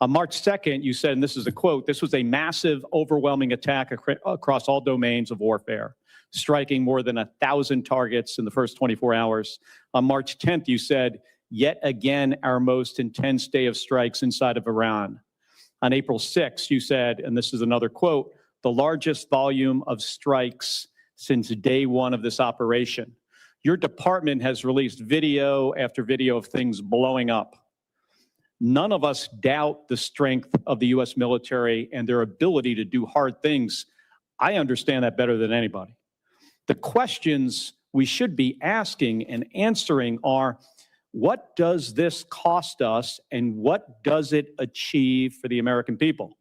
On March 2nd, you said, and this is a quote, "This was a massive, overwhelming attack across all domains of warfare, striking more than 1,000 targets in the first 24 hours. On March 10th, you said, "Yet again, our most intense day of strikes inside of Iran." On April 6th, you said, and this is another quote, "The largest volume of strikes since day one of this operation." Your department has released video after video of things blowing up. None of us doubt the strength of the U.S. military and their ability to do hard things. I understand that better than anybody. The questions we should be asking and answering are, what does this cost us and what does it achieve for the American people?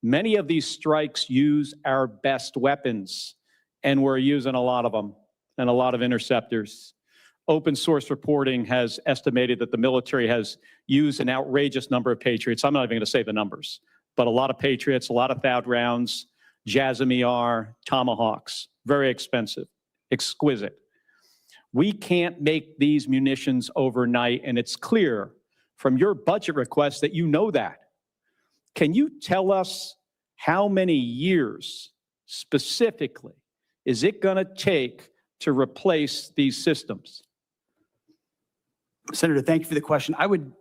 Many of these strikes use our best weapons, and we're using a lot of them. And a lot of interceptors. Open source reporting has estimated that the military has used an outrageous number of Patriots. I'm not even going to say the numbers, but a lot of Patriots, a lot of THAAD rounds, JASSM-ER, Tomahawks, very expensive, exquisite. We can't make these munitions overnight, and it's clear from your budget request that you know that. Can you tell us how many years specifically is it going to take to replace these systems? Senator, thank you for the question. I would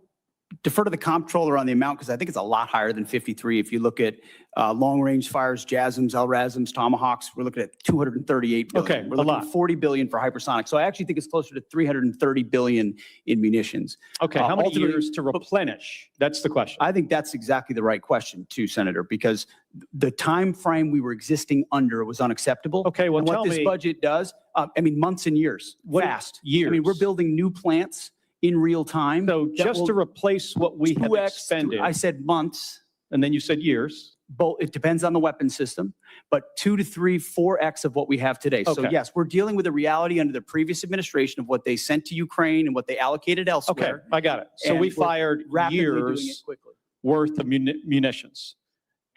defer to the comptroller on the amount because I think it's a lot higher than 53. If you look at long-range fires, JASSMs, LRASMs, Tomahawks, we're looking at $238 billion. Okay, we're looking at $40 billion for hypersonic. So I actually think it's closer to $330 billion in munitions. Okay, how many years to replenish? That's the question. I think that's exactly the right question too, Senator, because the time frame we were existing under was unacceptable. Okay, well, and what this budget does, months and years, fast. Years. We're building new plants in real time. So that just to will replace what we have 2x, expended, I said months. and then you said years. Both, it depends on the weapon system, but 2 to 3, 4x of what we have today. So Okay. yes, we're dealing with a reality under the previous administration of what they sent to Ukraine and what they allocated Okay, elsewhere. I got it. So And we we're fired rapidly doing it years quickly. worth of munitions.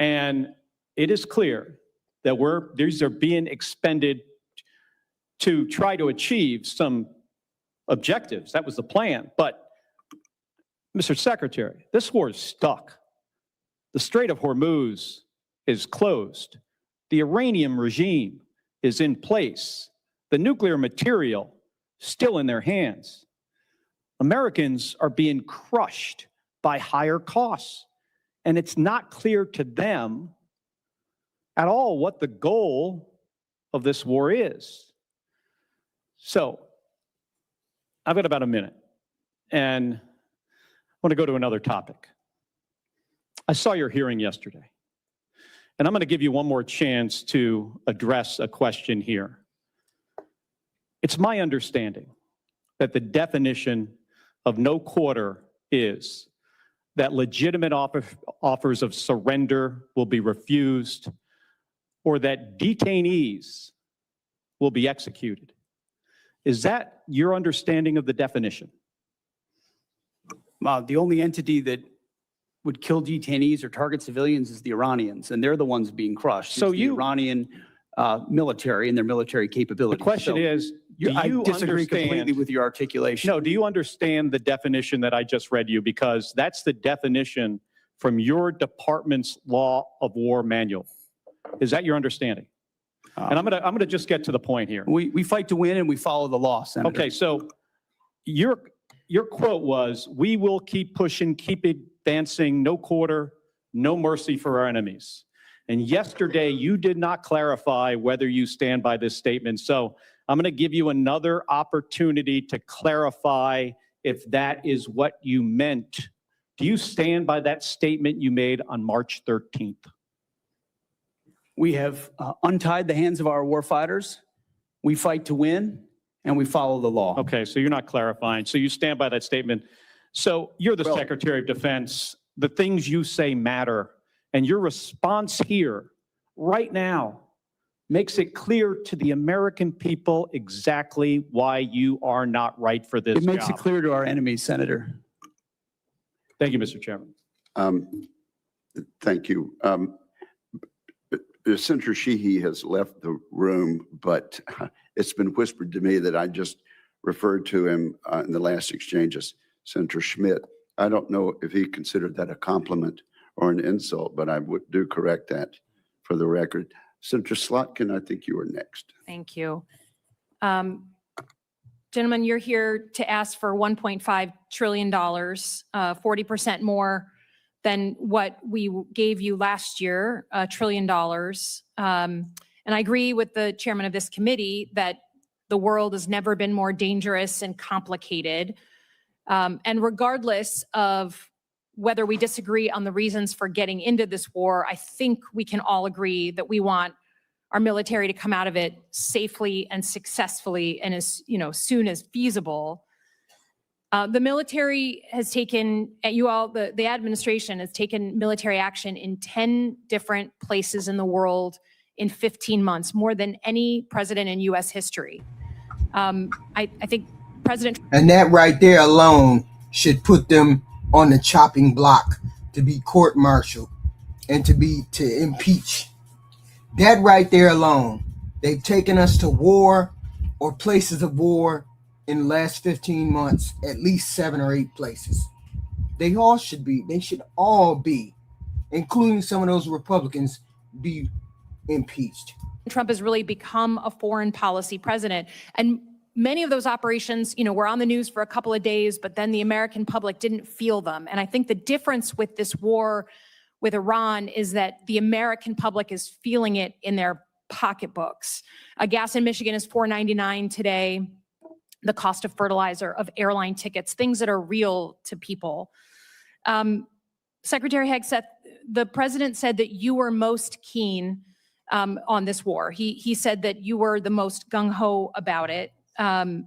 And it is clear that these are being expended to try to achieve some objectives. That was the plan. But, Mr. Secretary, this war is stuck. The Strait of Hormuz is closed. The Iranian regime is in place. The nuclear material still in their hands. Americans are being crushed by higher costs. And it's not clear to them at all what the goal of this war is. So, I've got about a minute, and I want to go to another topic. I saw your hearing yesterday, and I'm going to give you one more chance to address a question here. It's my understanding that the definition of no quarter is that legitimate offers of surrender will be refused, or that detainees will be executed. Is that your understanding of the definition? The only entity that would kill detainees or target civilians is the Iranians, and they're the ones being crushed. So It's the you- Iranian military and their military The capabilities. question So is, do I you disagree completely understand? with your articulation. No, do you understand the definition that I just read you? Because that's the definition from your department's law of war manual. Is that your understanding? And I'm gonna just get to the point here. We fight to win and we follow the law, Senator. Okay, so your quote was, "We will keep pushing, keep advancing, no quarter, no mercy for our enemies." And yesterday, you did not clarify whether you stand by this statement. So I'm going to give you another opportunity to clarify if that is what you meant. Do you stand by that statement you made on March 13th? We have untied the hands of our warfighters. We fight to win and we follow the law. Okay, so you're not clarifying. So you stand by that statement. So you're the Well- Secretary of Defense. The things you say matter. And your response here, right now, makes it clear to the American people exactly why you are not right for this It makes it job. clear to our enemies, Senator. Thank you, Mr. Chairman. Thank you. Senator Sheehy has left the room, but it's been whispered to me that I just referred to him in the last exchanges, Senator Schmidt. I don't know if he considered that a compliment or an insult, but I do correct that for the record. Senator Slotkin, I think you were next. Thank you. Gentlemen, you're here to ask for $1.5 trillion, 40% more than what we gave you last year, $1 trillion. And I agree with the chairman of this committee that the world has never been more dangerous and complicated. And regardless of whether we disagree on the reasons for getting into this war, I think we can all agree that we want our military to come out of it safely and successfully and as soon as feasible. The military has taken, the administration has taken military action in 10 different places in the world in 15 months, more than any president in U.S. history. I think President. And that right there alone should put them on the chopping block to be court-martialed and to impeach. That right there alone. They've taken us to war or places of war in the last 15 months, at least 7 or 8 places. They should all be, including some of those Republicans, be impeached. Trump has really become a foreign policy president. And many of those operations, were on the news for a couple of days, but then the American public didn't feel them. And I think the difference with this war with Iran is that the American public is feeling it in their pocketbooks. Gas in Michigan is $4.99 today. The cost of fertilizer, of airline tickets, things that are real to people. Secretary Hegseth, the president said that you were most keen on this war. He said that you were the most gung-ho about it. I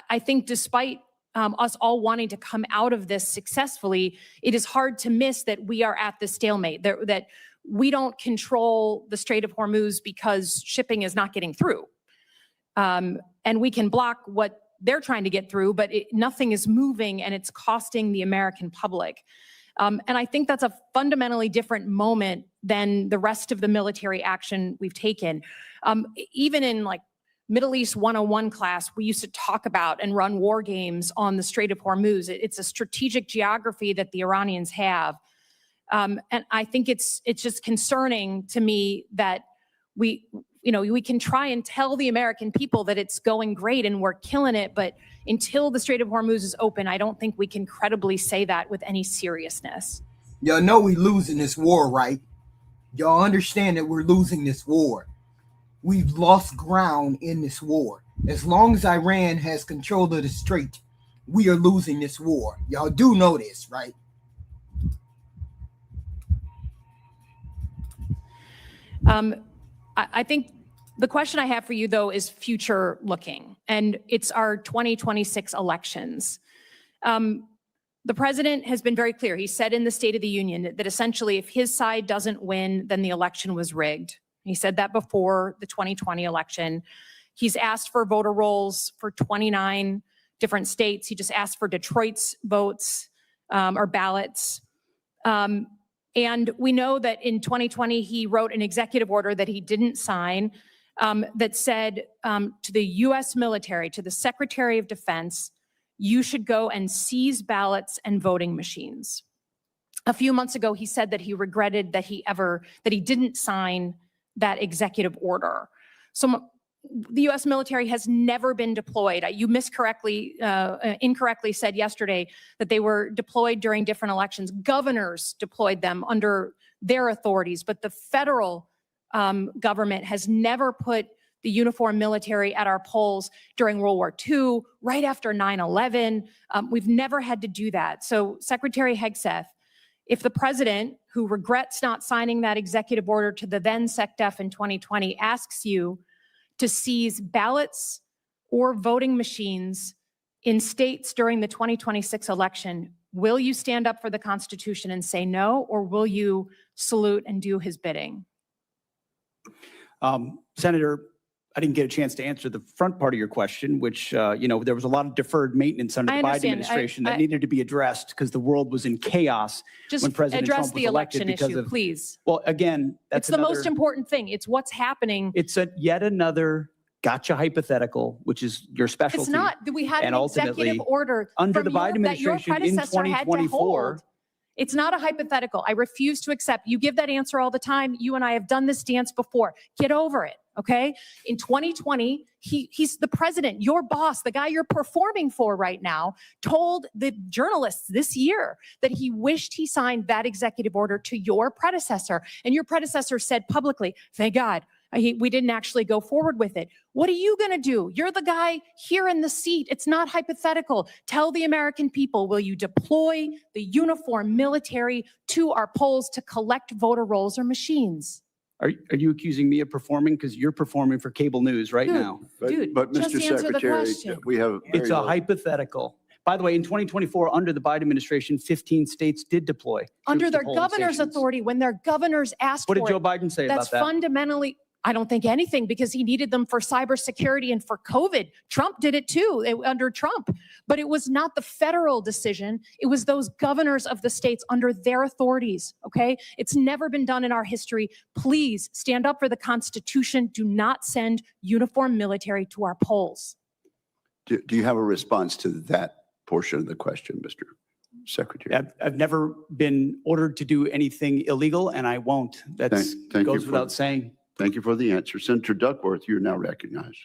I think despite us all wanting to come out of this successfully, it is hard to miss that we are at the stalemate, that we don't control the Strait of Hormuz because shipping is not getting through. And we can block what they're trying to get through, but nothing is moving and it's costing the American public. And I think that's a fundamentally different moment than the rest of the military action we've taken. Even in like Middle East 101 class, we used to talk about and run war games on the Strait of Hormuz. It's a strategic geography that the Iranians have. And I think it's just concerning to me that we can try and tell the American people that it's going great and we're killing it, but until the Strait of Hormuz is open, I don't think we can credibly say that with any seriousness. Y'all know we losing this war, right? Y'all understand that we're losing this war. We've lost ground in this war. As long as Iran has control of the strait, we are losing this war. Y'all do know this, right? I think the question I have for you, though, is future looking, and it's our 2026 elections. The president has been very clear. He said in the State of the Union that essentially if his side doesn't win, then the election was rigged. He said that before the 2020 election. He's asked for voter rolls for 29 different states. He just asked for Detroit's votes or ballots. And we know that in 2020, he wrote an executive order that he didn't sign that said to the U.S. military, to the Secretary of Defense, you should go and seize ballots and voting machines. A few months ago, he said that he regretted that he didn't sign that executive order. So the U.S. military has never been deployed. You incorrectly said yesterday that they were deployed during different elections. Governors deployed them under their authorities, but the federal government has never put the uniformed military at our polls during World War II, right after 9/11. We've never had to do that. So Secretary Hegseth, if the president, who regrets not signing that executive order to the then SecDef in 2020, asks you to seize ballots or voting machines in states during the 2026 election, will you stand up for the Constitution and say no, or will you salute and do his bidding? Senator, I didn't get a chance to answer the front part of your question, which, there was a lot of deferred maintenance under the Biden administration that needed to be addressed because the world was in chaos when President Trump was elected. Just address the election issue, please. Well, again, It's the most important thing. It's what's happening. It's yet another gotcha hypothetical, which is your specialty. It's not. We had And an executive order under from the Biden that your administration in predecessor had to 2024. hold. It's not a hypothetical. I refuse to accept. You give that answer all the time. You and I have done this dance before. Get over it, okay? In 2020, he's the president, your boss, the guy you're performing for right now, told the journalists this year that he wished he signed that executive order to your predecessor. And your predecessor said publicly, thank God, we didn't actually go forward with it. What are you going to do? You're the guy here in the seat. It's not hypothetical. Tell the American people, will you deploy the uniformed military to our polls to collect voter rolls or machines? Are you accusing me of performing? Because you're performing for cable news right now. But just Mr. answer the Secretary, question. we have It's a hypothetical. By the way, in 2024, under the Biden administration, 15 states did deploy Under troops to their polling governor's stations. authority, when their governors asked What for did Joe it, Biden say that's about that? fundamentally, I don't think anything, because he needed them for cybersecurity and for COVID. Trump did it too under Trump, but it was not the federal decision. It was those governors of the states under their authorities, okay? It's never been done in our history. Please stand up for the Constitution. Do not send uniformed military to our polls. Do you have a response to that portion of the question, Mr. Secretary? I've never been ordered to do anything illegal, and I won't. That Thank you goes without saying. Thank you for the answer. Senator Duckworth, you're now recognized.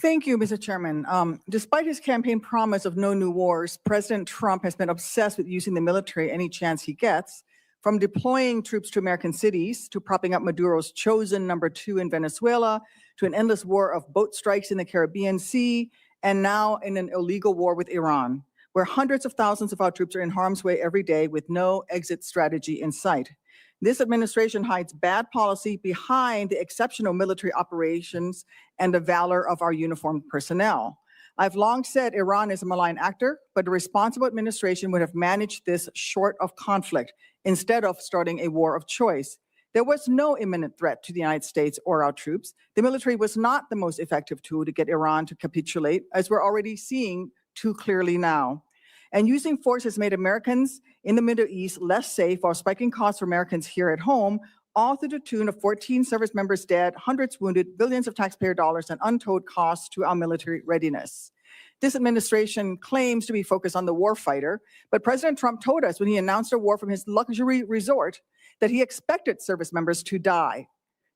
Thank you, Mr. Chairman. Despite his campaign promise of no new wars, President Trump has been obsessed with using the military any chance he gets, from deploying troops to American cities, to propping up Maduro's chosen #2 in Venezuela, to an endless war of boat strikes in the Caribbean Sea, and now in an illegal war with Iran, where hundreds of thousands of our troops are in harm's way every day with no exit strategy in sight. This administration hides bad policy behind the exceptional military operations and the valor of our uniformed personnel. I've long said Iran is a malign actor, but a responsible administration would have managed this short of conflict instead of starting a war of choice. There was no imminent threat to the United States or our troops. The military was not the most effective tool to get Iran to capitulate, as we're already seeing too clearly now. And using force has made Americans in the Middle East less safe while spiking costs for Americans here at home, all to the tune of 14 service members dead, hundreds wounded, billions of taxpayer dollars, and untold costs to our military readiness. This administration claims to be focused on the warfighter, but President Trump told us when he announced a war from his luxury resort that he expected service members to die.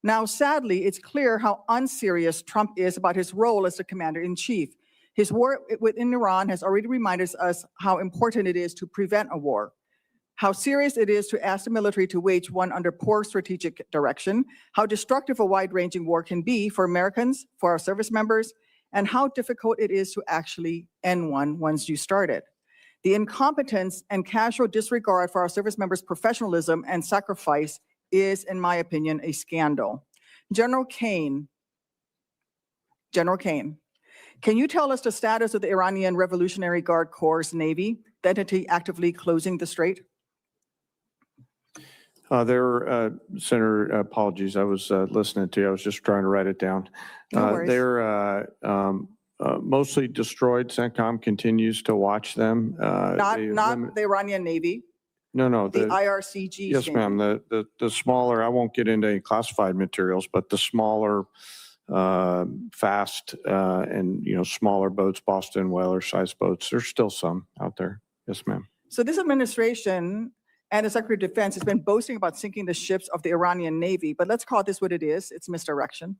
Now, sadly, it's clear how unserious Trump is about his role as the commander-in-chief. His war within Iran has already reminded us how important it is to prevent a war, how serious it is to ask the military to wage one under poor strategic direction, how destructive a wide-ranging war can be for Americans, for our service members, and how difficult it is to actually end one once you start it. The incompetence and casual disregard for our service members' professionalism and sacrifice is, in my opinion, a scandal. General Kane, can you tell us the status of the Iranian Revolutionary Guard Corps' Navy, the entity actively closing the strait? Senator, apologies. I was listening to you. I was just trying to write it down. No worries. They're mostly destroyed. CENTCOM continues to watch them. Not the Iranian Navy, No, the IRCG. yes, ma'am. The smaller, I won't get into any classified materials, but the smaller, fast, and, smaller boats, Boston whaler size boats, there's still some out there. Yes, ma'am. So this administration and the Secretary of Defense has been boasting about sinking the ships of the Iranian Navy, but let's call this what it is. It's misdirection.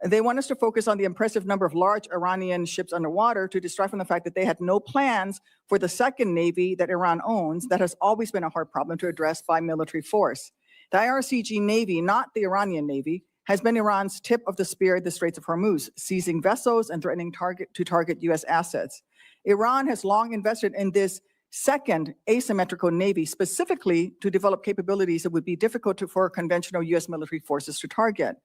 They want us to focus on the impressive number of large Iranian ships underwater to distract from the fact that they had no plans for the second Navy that Iran owns that has always been a hard problem to address by military force. The IRCG Navy, not the Iranian Navy, has been Iran's tip of the spear at the Straits of Hormuz, seizing vessels and threatening to target U.S. assets. Iran has long invested in this second asymmetrical Navy specifically to develop capabilities that would be difficult for conventional U.S. military forces to target.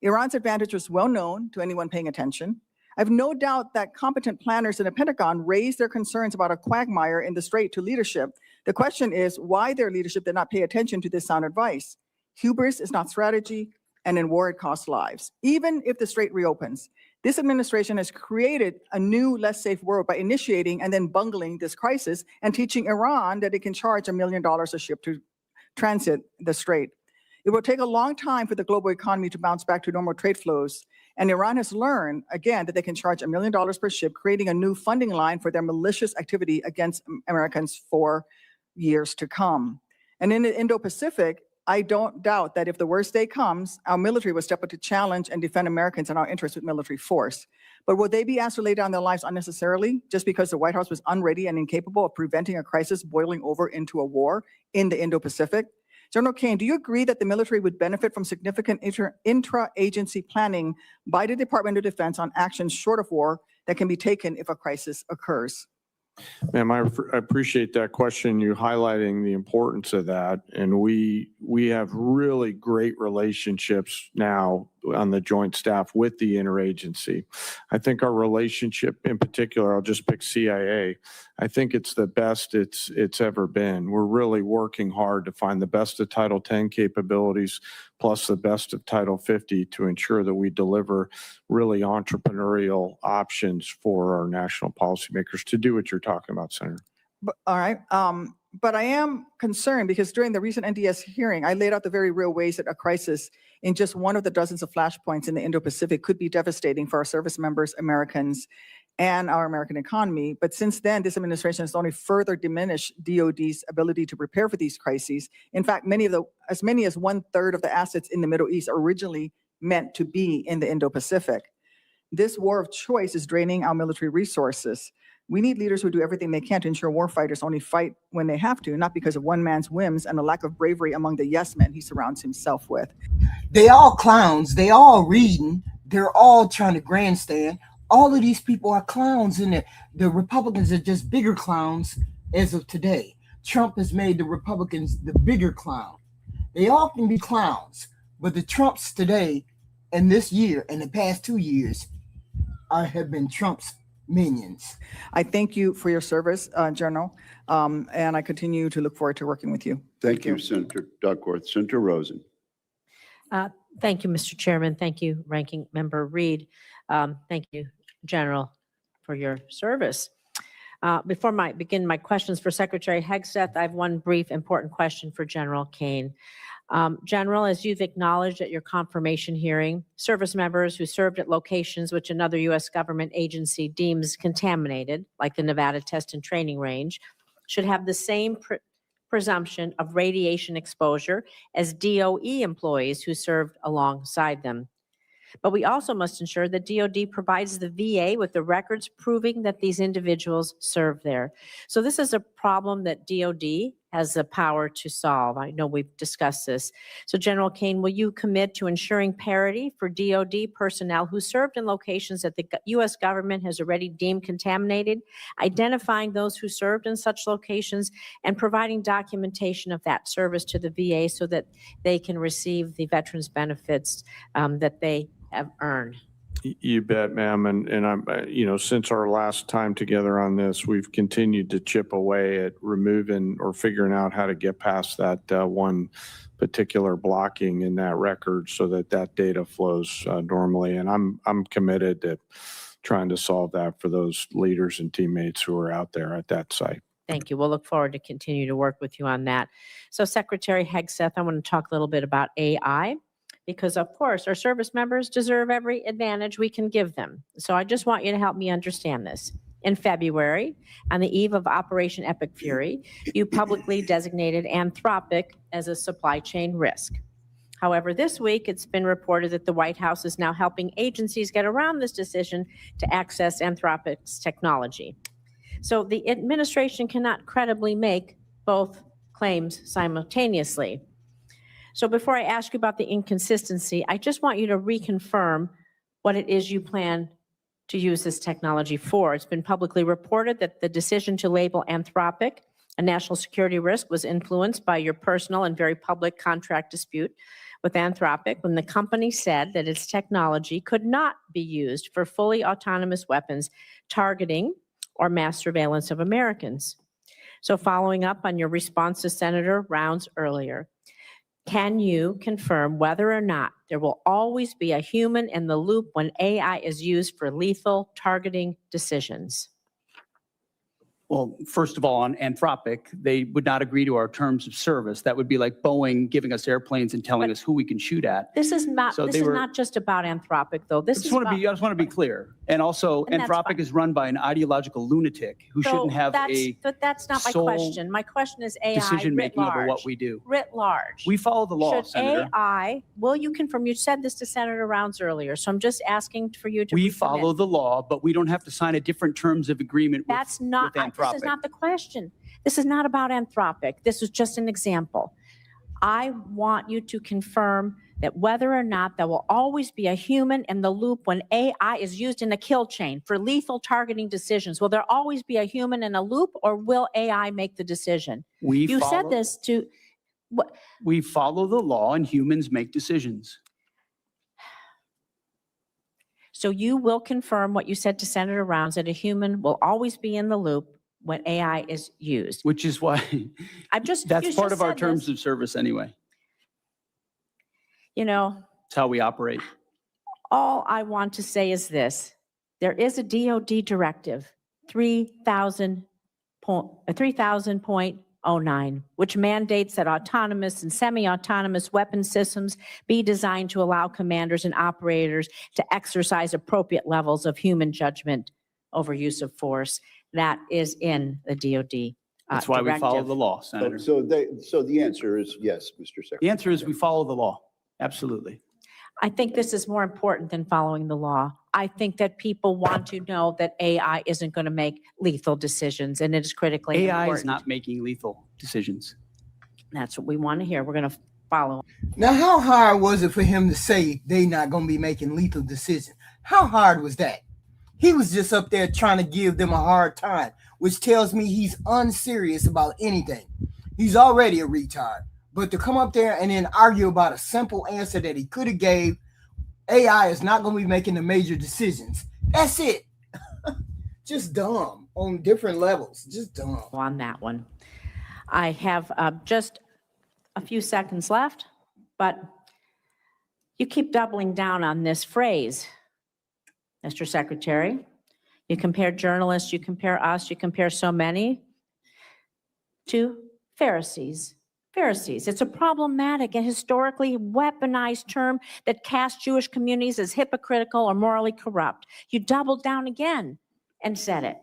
Iran's advantage was well known to anyone paying attention. I have no doubt that competent planners in the Pentagon raised their concerns about a quagmire in the strait to leadership. The question is why their leadership did not pay attention to this sound advice. Hubris is not strategy, and in war it costs lives. Even if the strait reopens, this administration has created a new, less safe world by initiating and then bungling this crisis and teaching Iran that it can charge $1 million a ship to transit the strait. It will take a long time for the global economy to bounce back to normal trade flows. And Iran has learned, again, that they can charge $1 million per ship, creating a new funding line for their malicious activity against Americans for years to come. And in the Indo-Pacific, I don't doubt that if the worst day comes, our military will step up to challenge and defend Americans and our interests with military force. But will they be asked to lay down their lives unnecessarily just because the White House was unready and incapable of preventing a crisis boiling over into a war in the Indo-Pacific? General Kane, do you agree that the military would benefit from significant intra-agency planning by the Department of Defense on actions short of war that can be taken if a crisis occurs? Ma'am, I appreciate that question, you highlighting the importance of that. And we have really great relationships now on the joint staff with the interagency. I think our relationship in particular, I'll just pick CIA, I think it's the best it's ever been. We're really working hard to find the best of Title 10 capabilities plus the best of Title 50 to ensure that we deliver really entrepreneurial options for our national policymakers to do what you're talking about, Senator. All right. But I am concerned because during the recent NDS hearing, I laid out the very real ways that a crisis in just one of the dozens of flashpoints in the Indo-Pacific could be devastating for our service members, Americans, and our American economy. But since then, this administration has only further diminished DOD's ability to prepare for these crises. In fact, as many as 1/3 of the assets in the Middle East are originally meant to be in the Indo-Pacific. This war of choice is draining our military resources. We need leaders who do everything they can to ensure warfighters only fight when they have to, not because of one man's whims and a lack of bravery among the yes men he surrounds himself with. They all clowns. They all reading. They're all trying to grandstand. All of these people are clowns in there. The Republicans are just bigger clowns as of today. Trump has made the Republicans the bigger clown. They all can be clowns, but the Trumps today and this year and the past 2 years have been Trump's minions. I thank you for your service, General, and I continue to look forward to working with you. Thank you, Senator Duckworth. Senator Rosen. Thank you, Mr. Chairman. Thank you, Ranking Member Reed. Thank you, General, for your service. Before I begin my questions for Secretary Hegseth, I have one brief important question for General Kane. General, as you've acknowledged at your confirmation hearing, service members who served at locations which another U.S. government agency deems contaminated, like the Nevada Test and Training Range, should have the same presumption of radiation exposure as DOE employees who served alongside them. But we also must ensure that DOD provides the VA with the records proving that these individuals served there. So this is a problem that DOD has the power to solve. I know we've discussed this. So General Kane, will you commit to ensuring parity for DOD personnel who served in locations that the U.S. government has already deemed contaminated, identifying those who served in such locations, and providing documentation of that service to the VA so that they can receive the veterans benefits that they have earned? You bet, ma'am. And I'm, since our last time together on this, we've continued to chip away at removing or figuring out how to get past that one particular blocking in that record so that that data flows normally. And I'm committed to trying to solve that for those leaders and teammates who are out there at that site. Thank you. We'll look forward to continue to work with you on that. So Secretary Hegseth, I want to talk a little bit about AI. Because of course, our service members deserve every advantage we can give them. So I just want you to help me understand this. In February, on the eve of Operation Epic Fury, you publicly designated Anthropic as a supply chain risk. However, this week, it's been reported that the White House is now helping agencies get around this decision to access Anthropic's technology. So the administration cannot credibly make both claims simultaneously. So before I ask you about the inconsistency, I just want you to reconfirm what it is you plan to use this technology for. It's been publicly reported that the decision to label Anthropic a national security risk was influenced by your personal and very public contract dispute with Anthropic when the company said that its technology could not be used for fully autonomous weapons targeting or mass surveillance of Americans. So following up on your response to Senator Rounds earlier, can you confirm whether or not there will always be a human in the loop when AI is used for lethal targeting decisions? Well, first of all, on Anthropic, they would not agree to our terms of service. That would be like Boeing giving us airplanes and telling us who we can shoot at. This is not. So this they is were- not just about Anthropic, though. This I is just want about, to be clear. And also, And that's Anthropic fine. is run by an ideological lunatic who So shouldn't have but that's not my sole question. My question is AI writ decision-making over large. what we do. Writ large. We follow the law, Should Senator. AI, will you confirm, you said this to Senator Rounds earlier, so I'm just asking for you to We recommit. follow the law, but we don't have to sign a different terms of agreement with That's not, with this Anthropic. is not the question. This is not about Anthropic. This is just an example. I want you to confirm that whether or not there will always be a human in the loop when AI is used in the kill chain for lethal targeting decisions. Will there always be a human in a loop, or will AI make the decision? You said this to, what? We follow the law and humans make decisions. So you will confirm what you said to Senator Rounds, that a human will always be in the loop when AI is used. Which is why that's part of our terms of service anyway. You know, It's how we operate. all I want to say is this. There is a DOD directive, 3000.09, which mandates that autonomous and semi-autonomous weapon systems be designed to allow commanders and operators to exercise appropriate levels of human judgment over use of force. That is in the DOD That's why we follow directive. the law, Senator. So the answer is yes, Mr. Secretary. The answer is we follow the law. Absolutely. I think this is more important than following the law. I think that people want to know that AI isn't going to make lethal decisions, and it is critically AI important. is not making lethal decisions. That's what we want to hear. We're going to follow. Now, how hard was it for him to say they not going to be making lethal decisions? How hard was that? He was just up there trying to give them a hard time, which tells me he's unserious about anything. He's already a retard. But to come up there and then argue about a simple answer that he could have gave, AI is not going to be making the major decisions. That's it. Just dumb on different levels. Just dumb. On that one. I have just a few seconds left, but you keep doubling down on this phrase, Mr. Secretary. You compare journalists, you compare us, you compare so many to Pharisees. Pharisees. It's a problematic and historically weaponized term that casts Jewish communities as hypocritical or morally corrupt. You doubled down again and said it.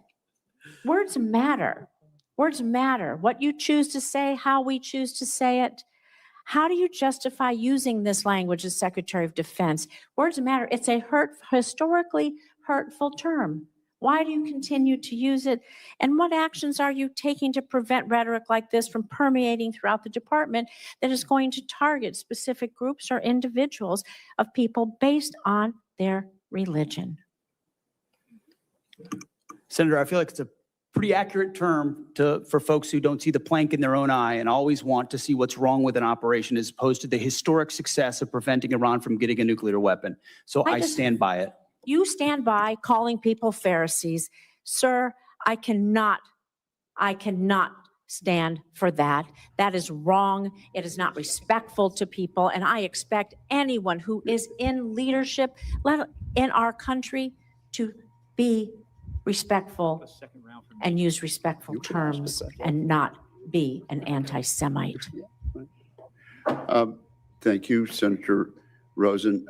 Words matter. Words matter. What you choose to say, how we choose to say it. How do you justify using this language as Secretary of Defense? Words matter. It's a historically hurtful term. Why do you continue to use it? And what actions are you taking to prevent rhetoric like this from permeating throughout the department that is going to target specific groups or individuals of people based on their religion? Senator, I feel like it's a pretty accurate term for folks who don't see the plank in their own eye and always want to see what's wrong with an operation as opposed to the historic success of preventing Iran from getting a nuclear weapon. So I stand by it. You stand by calling people Pharisees. Sir, I cannot stand for that. That is wrong. It is not respectful to people. And I expect anyone who is in leadership in our country to be respectful and use respectful terms and not be an anti-Semite. Thank you, Senator Rosen.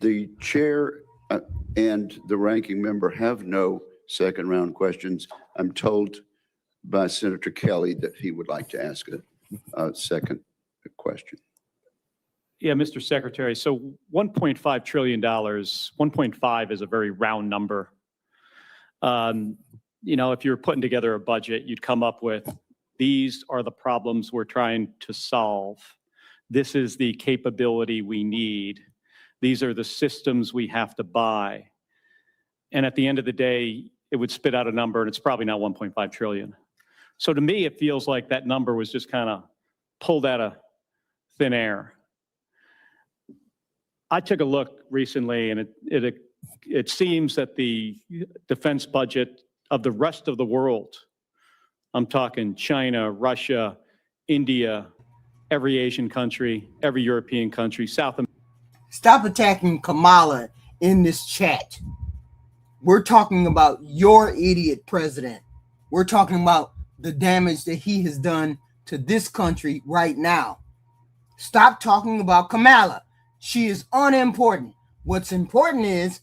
The chair and the ranking member have no second round questions. I'm told by Senator Kelly that he would like to ask a second question. Yeah, Mr. Secretary, so $1.5 trillion, 1.5 is a very round number. You know, if you're putting together a budget, you'd come up with, these are the problems we're trying to solve. This is the capability we need. These are the systems we have to buy. And at the end of the day, it would spit out a number, and it's probably not 1.5 trillion. So to me, it feels like that number was just kind of pulled out of thin air. I took a look recently, and it seems that the defense budget of the rest of the world, I'm talking China, Russia, India, every Asian country, every European country, South America. Stop attacking Kamala in this chat. We're talking about your idiot president. We're talking about the damage that he has done to this country right now. Stop talking about Kamala. She is unimportant. What's important is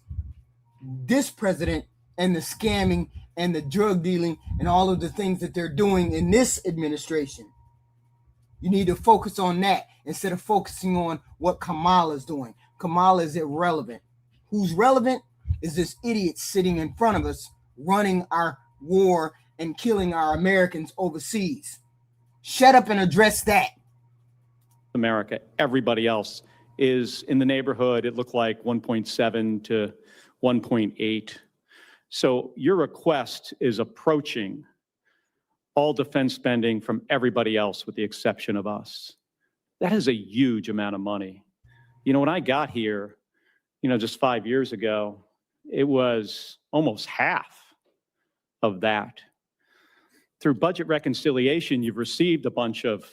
this president and the scamming and the drug dealing and all of the things that they're doing in this administration. You need to focus on that instead of focusing on what Kamala's doing. Kamala is irrelevant. Who's relevant is this idiot sitting in front of us running our war and killing our Americans overseas. Shut up and address that. America, everybody else is in the neighborhood. It looked like 1.7 to 1.8. So your request is approaching all defense spending from everybody else with the exception of us. That is a huge amount of money. You know, when I got here, you know, just 5 years ago, it was almost half of that. Through budget reconciliation, you've received a bunch of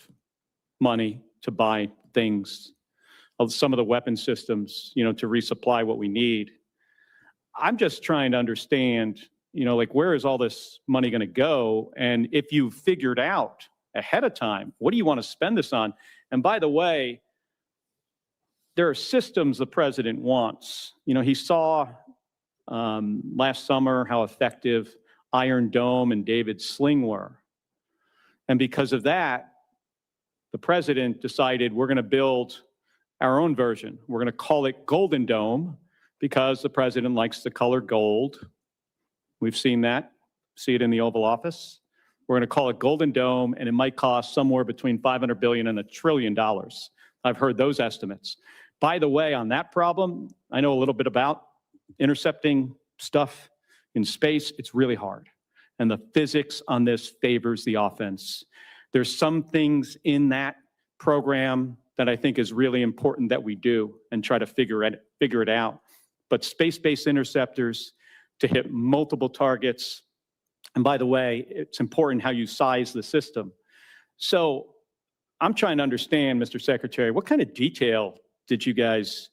money to buy things, some of the weapon systems, you know, to resupply what we need. I'm just trying to understand, you know, like, where is all this money going to go? And if you figured out ahead of time, what do you want to spend this on? And by the way, there are systems the president wants. You know, he saw last summer how effective Iron Dome and David's Sling were. And because of that, the president decided we're going to build our own version. We're going to call it Golden Dome because the president likes the color gold. We've seen that, see it in the Oval Office. We're going to call it Golden Dome, and it might cost somewhere between $500 billion and $1 trillion. I've heard those estimates. By the way, on that problem, I know a little bit about intercepting stuff in space. It's really hard. And the physics on this favors the offense. There's some things in that program that I think is really important that we do and try to figure it out. But space-based interceptors to hit multiple targets. And by the way, it's important how you size the system. So I'm trying to understand, Mr. Secretary, what kind of detail did you guys,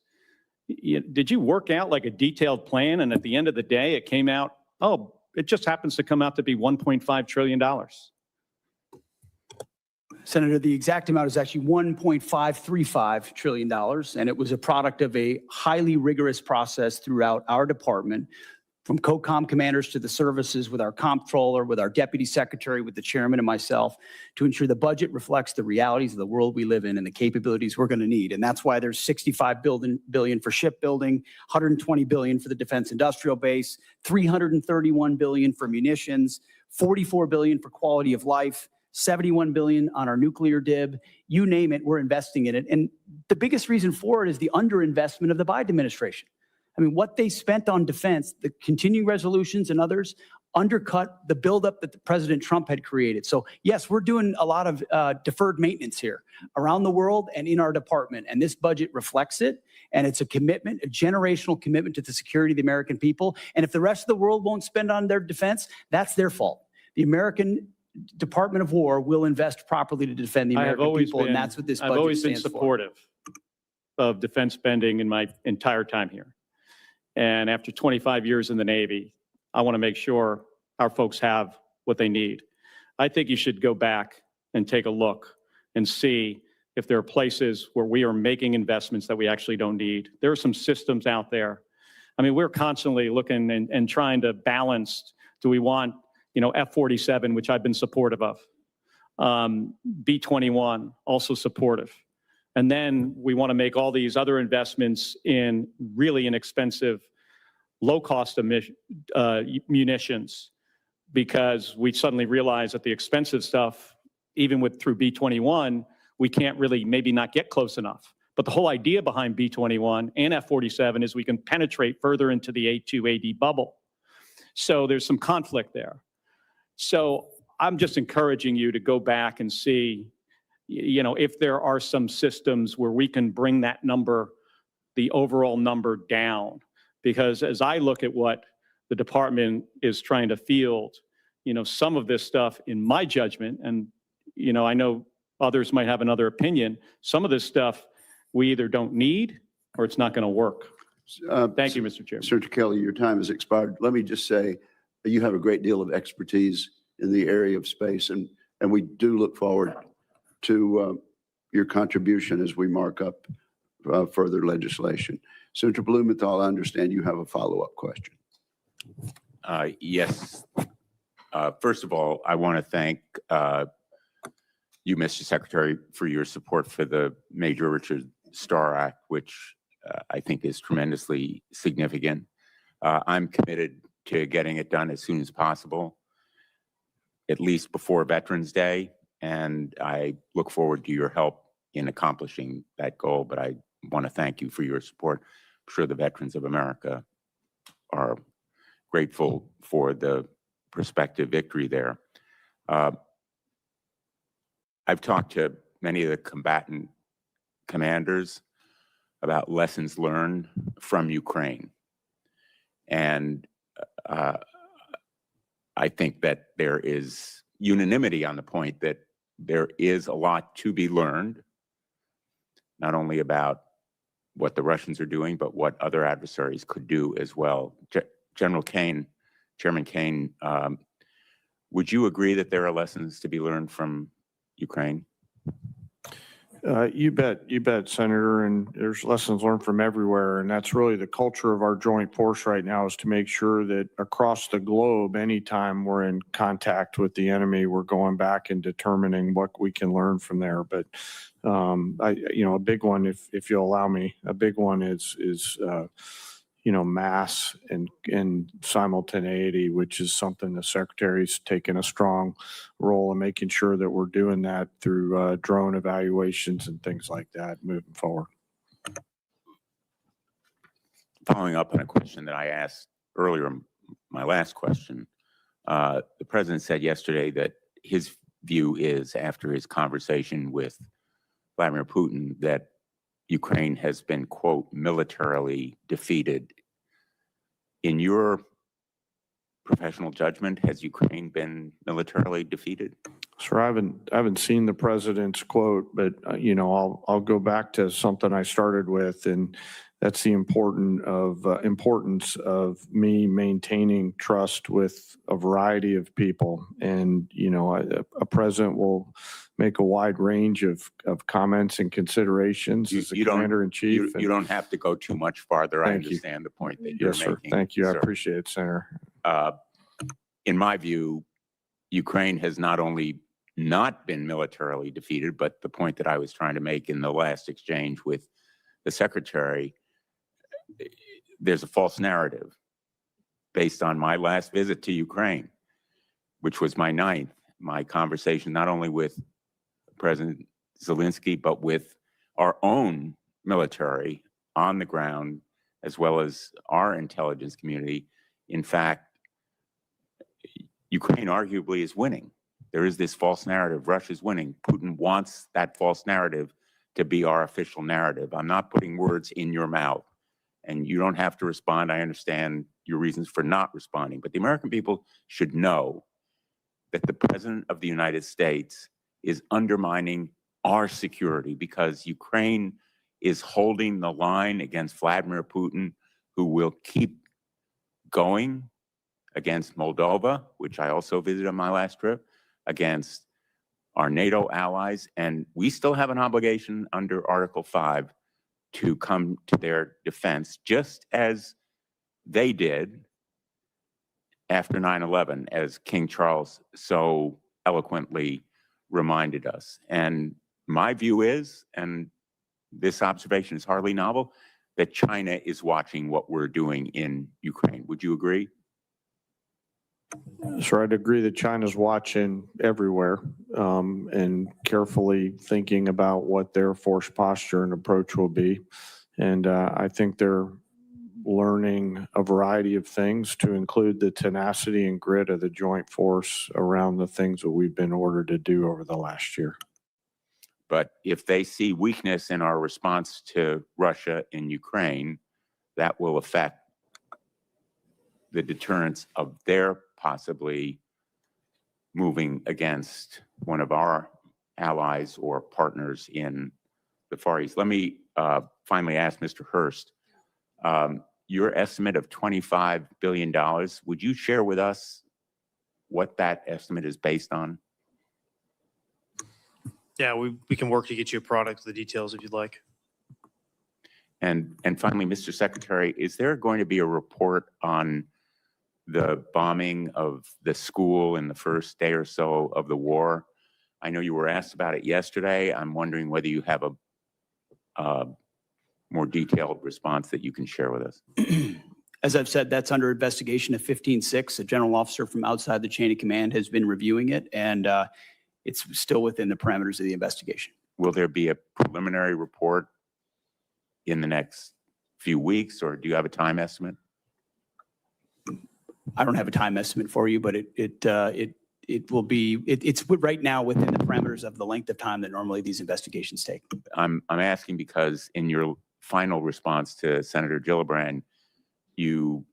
did you work out like a detailed plan, and at the end of the day, it came out, oh, it just happens to come out to be $1.5 trillion? Senator, the exact amount is actually $1.535 trillion, and it was a product of a highly rigorous process throughout our department, from COCOM commanders to the services, with our comptroller, with our deputy secretary, with the chairman and myself, to ensure the budget reflects the realities of the world we live in and the capabilities we're going to need. And that's why there's $65 billion for shipbuilding, $120 billion for the defense industrial base, $331 billion for munitions, $44 billion for quality of life, $71 billion on our nuclear DIB. You name it, we're investing in it. And the biggest reason for it is the underinvestment of the Biden administration. I mean, what they spent on defense, the continuing resolutions and others, undercut the buildup that President Trump had created. So yes, we're doing a lot of deferred maintenance here around the world and in our department. And this budget reflects it. And it's a commitment, a generational commitment to the security of the American people. And if the rest of the world won't spend on their defense, that's their fault. The American Department of War will invest properly to defend the American people. And that's what this budget I've always been stands for. supportive of defense spending in my entire time here. And after 25 years in the Navy, I want to make sure our folks have what they need. I think you should go back and take a look and see if there are places where we are making investments that we actually don't need. There are some systems out there. I mean, we're constantly looking and trying to balance, do we want, F-47, which I've been supportive of, B-21, also supportive. And then we want to make all these other investments in really inexpensive, low-cost munitions, because we suddenly realize that the expensive stuff, even through B-21, we can't really maybe not get close enough. But the whole idea behind B-21 and F-47 is we can penetrate further into the A2AD bubble. So there's some conflict there. So I'm just encouraging you to go back and see, if there are some systems where we can bring that number, the overall number, down. Because as I look at what the department is trying to field, some of this stuff, in my judgment, and, I know others might have another opinion, some of this stuff we either don't need or it's not going to work. Thank you, Mr. Chairman. Senator Kelly, your time has expired. Let me just say, you have a great deal of expertise in the area of space, and we do look forward to your contribution as we mark up further legislation. Senator Blumenthal, I understand you have a follow-up question. Yes. First of all, I want to thank you, Mr. Secretary, for your support for the Major Richard Starr Act, which I think is tremendously significant. I'm committed to getting it done as soon as possible, at least before Veterans Day, and I look forward to your help in accomplishing that goal. But I want to thank you for your support. I'm sure the veterans of America are grateful for the prospective victory there. I've talked to many of the combatant commanders about lessons learned from Ukraine. And I think that there is unanimity on the point that there is a lot to be learned, not only about what the Russians are doing, but what other adversaries could do as well. General Kane, Chairman Kane, would you agree that there are lessons to be learned from Ukraine? You bet, Senator, and there's lessons learned from everywhere, and that's really the culture of our joint force right now, is to make sure that across the globe, anytime we're in contact with the enemy, we're going back and determining what we can learn from there. But a big one, if you'll allow me, a big one is mass and simultaneity, which is something the Secretary's taken a strong role in making sure that we're doing that through drone evaluations and things like that moving forward. Following up on a question that I asked earlier, my last question, the President said yesterday that his view is, after his conversation with Vladimir Putin, that Ukraine has been, quote, militarily defeated. In your professional judgment, has Ukraine been militarily defeated? Sir, I haven't seen the president's quote, but I'll go back to something I started with, and that's the importance of me maintaining trust with a variety of people. And a president will make a wide range of comments and considerations as the commander in chief. You don't have to go too much farther. I Thank you. understand the point that you're Yes, sir. making. Thank you. I sir. appreciate it, Senator. In my view, Ukraine has not only not been militarily defeated, but the point that I was trying to make in the last exchange with the secretary, there's a false narrative based on my last visit to Ukraine, which was my 9th, my conversation not only with President Zelensky, but with our own military on the ground, as well as our intelligence community. In fact, Ukraine arguably is winning. There is this false narrative, Russia's winning. Putin wants that false narrative to be our official narrative. I'm not putting words in your mouth, and you don't have to respond. I understand your reasons for not responding, but the American people should know that the President of the United States is undermining our security because Ukraine is holding the line against Vladimir Putin, who will keep going against Moldova, which I also visited on my last trip, against our NATO allies. And we still have an obligation under Article 5 to come to their defense, just as they did after 9/11, as King Charles so eloquently reminded us. And my view is, and this observation is hardly novel, that China is watching what we're doing in Ukraine. Would you agree? Sir, I'd agree that China's watching everywhere and carefully thinking about what their force posture and approach will be. And I think they're learning a variety of things, to include the tenacity and grit of the joint force around the things that we've been ordered to do over the last year. But if they see weakness in our response to Russia in Ukraine, that will affect the deterrence of their possibly moving against one of our allies or partners in the Far East. Let me finally ask Mr. Hurst, your estimate of $25 billion, would you share with us what that estimate is based on? Yeah, we can work to get you a product, the details if you'd like. And finally, Mr. Secretary, is there going to be a report on the bombing of the school in the first day or so of the war? I know you were asked about it yesterday. I'm wondering whether you have a more detailed response that you can share with us. As I've said, that's under investigation at 15-6. A general officer from outside the chain of command has been reviewing it, and it's still within the parameters of the investigation. Will there be a preliminary report in the next few weeks, or do you have a time estimate? I don't have a time estimate for you, but it will be, it's right now within the parameters of the length of time that normally these investigations take. I'm asking because in your final response to Senator Gillibrand, you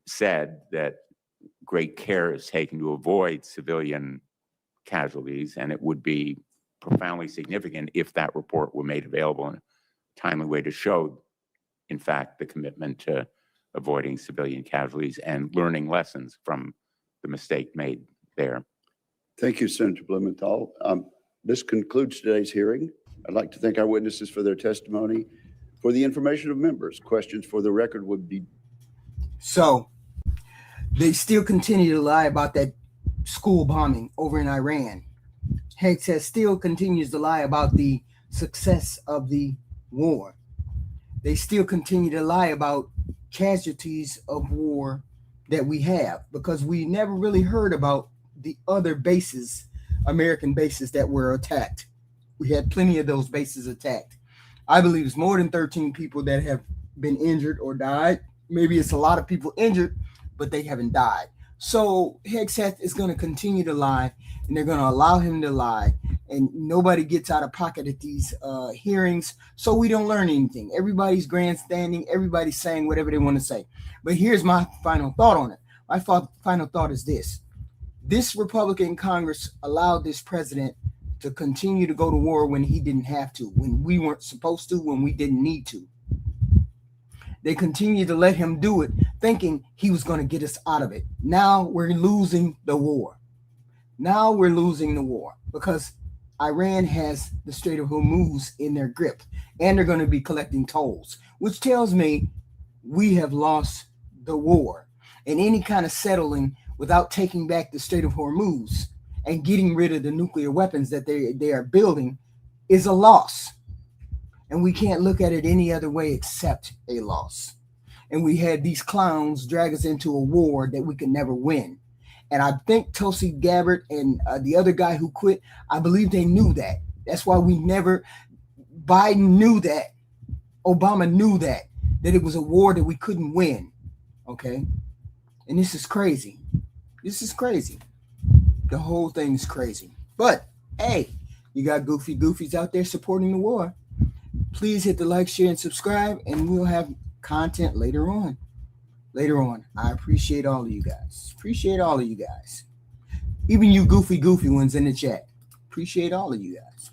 said that great care is taken to avoid civilian casualties, and it would be profoundly significant if that report were made available in a timely way to show, in fact, the commitment to avoiding civilian casualties and learning lessons from the mistake made there. Thank you, Senator Blumenthal. This concludes today's hearing. I'd like to thank our witnesses for their testimony. For the information of members, questions for the record would be. So they still continue to lie about that school bombing over in Iran. Hegseth still continues to lie about the success of the war. They still continue to lie about casualties of war that we have, because we never really heard about the other bases, American bases that were attacked. We had plenty of those bases attacked. I believe it's more than 13 people that have been injured or died. Maybe it's a lot of people injured, but they haven't died. So Hegseth is going to continue to lie, and they're going to allow him to lie, and nobody gets out of pocket at these hearings, so we don't learn anything. Everybody's grandstanding, everybody's saying whatever they want to say. But here's my final thought on it. My final thought is this. This Republican Congress allowed this president to continue to go to war when he didn't have to, when we weren't supposed to, when we didn't need to. They continued to let him do it, thinking he was going to get us out of it. Now we're losing the war. Now we're losing the war because Iran has the Strait of Hormuz in their grip, and they're going to be collecting tolls, which tells me we have lost the war. And any kind of settling without taking back the Strait of Hormuz and getting rid of the nuclear weapons that they are building is a loss. And we can't look at it any other way except a loss. And we had these clowns drag us into a war that we could never win. And I think Tulsi Gabbard and the other guy who quit, I believe they knew that. That's why Biden knew that. Obama knew that it was a war that we couldn't win. Okay? And this is crazy. This is crazy. The whole thing is crazy. But, hey, you got goofy goofies out there supporting the war. Please hit the like, share, and subscribe, and we'll have content later on. I appreciate all of you guys. Even you goofy ones in the chat. Appreciate all of you guys.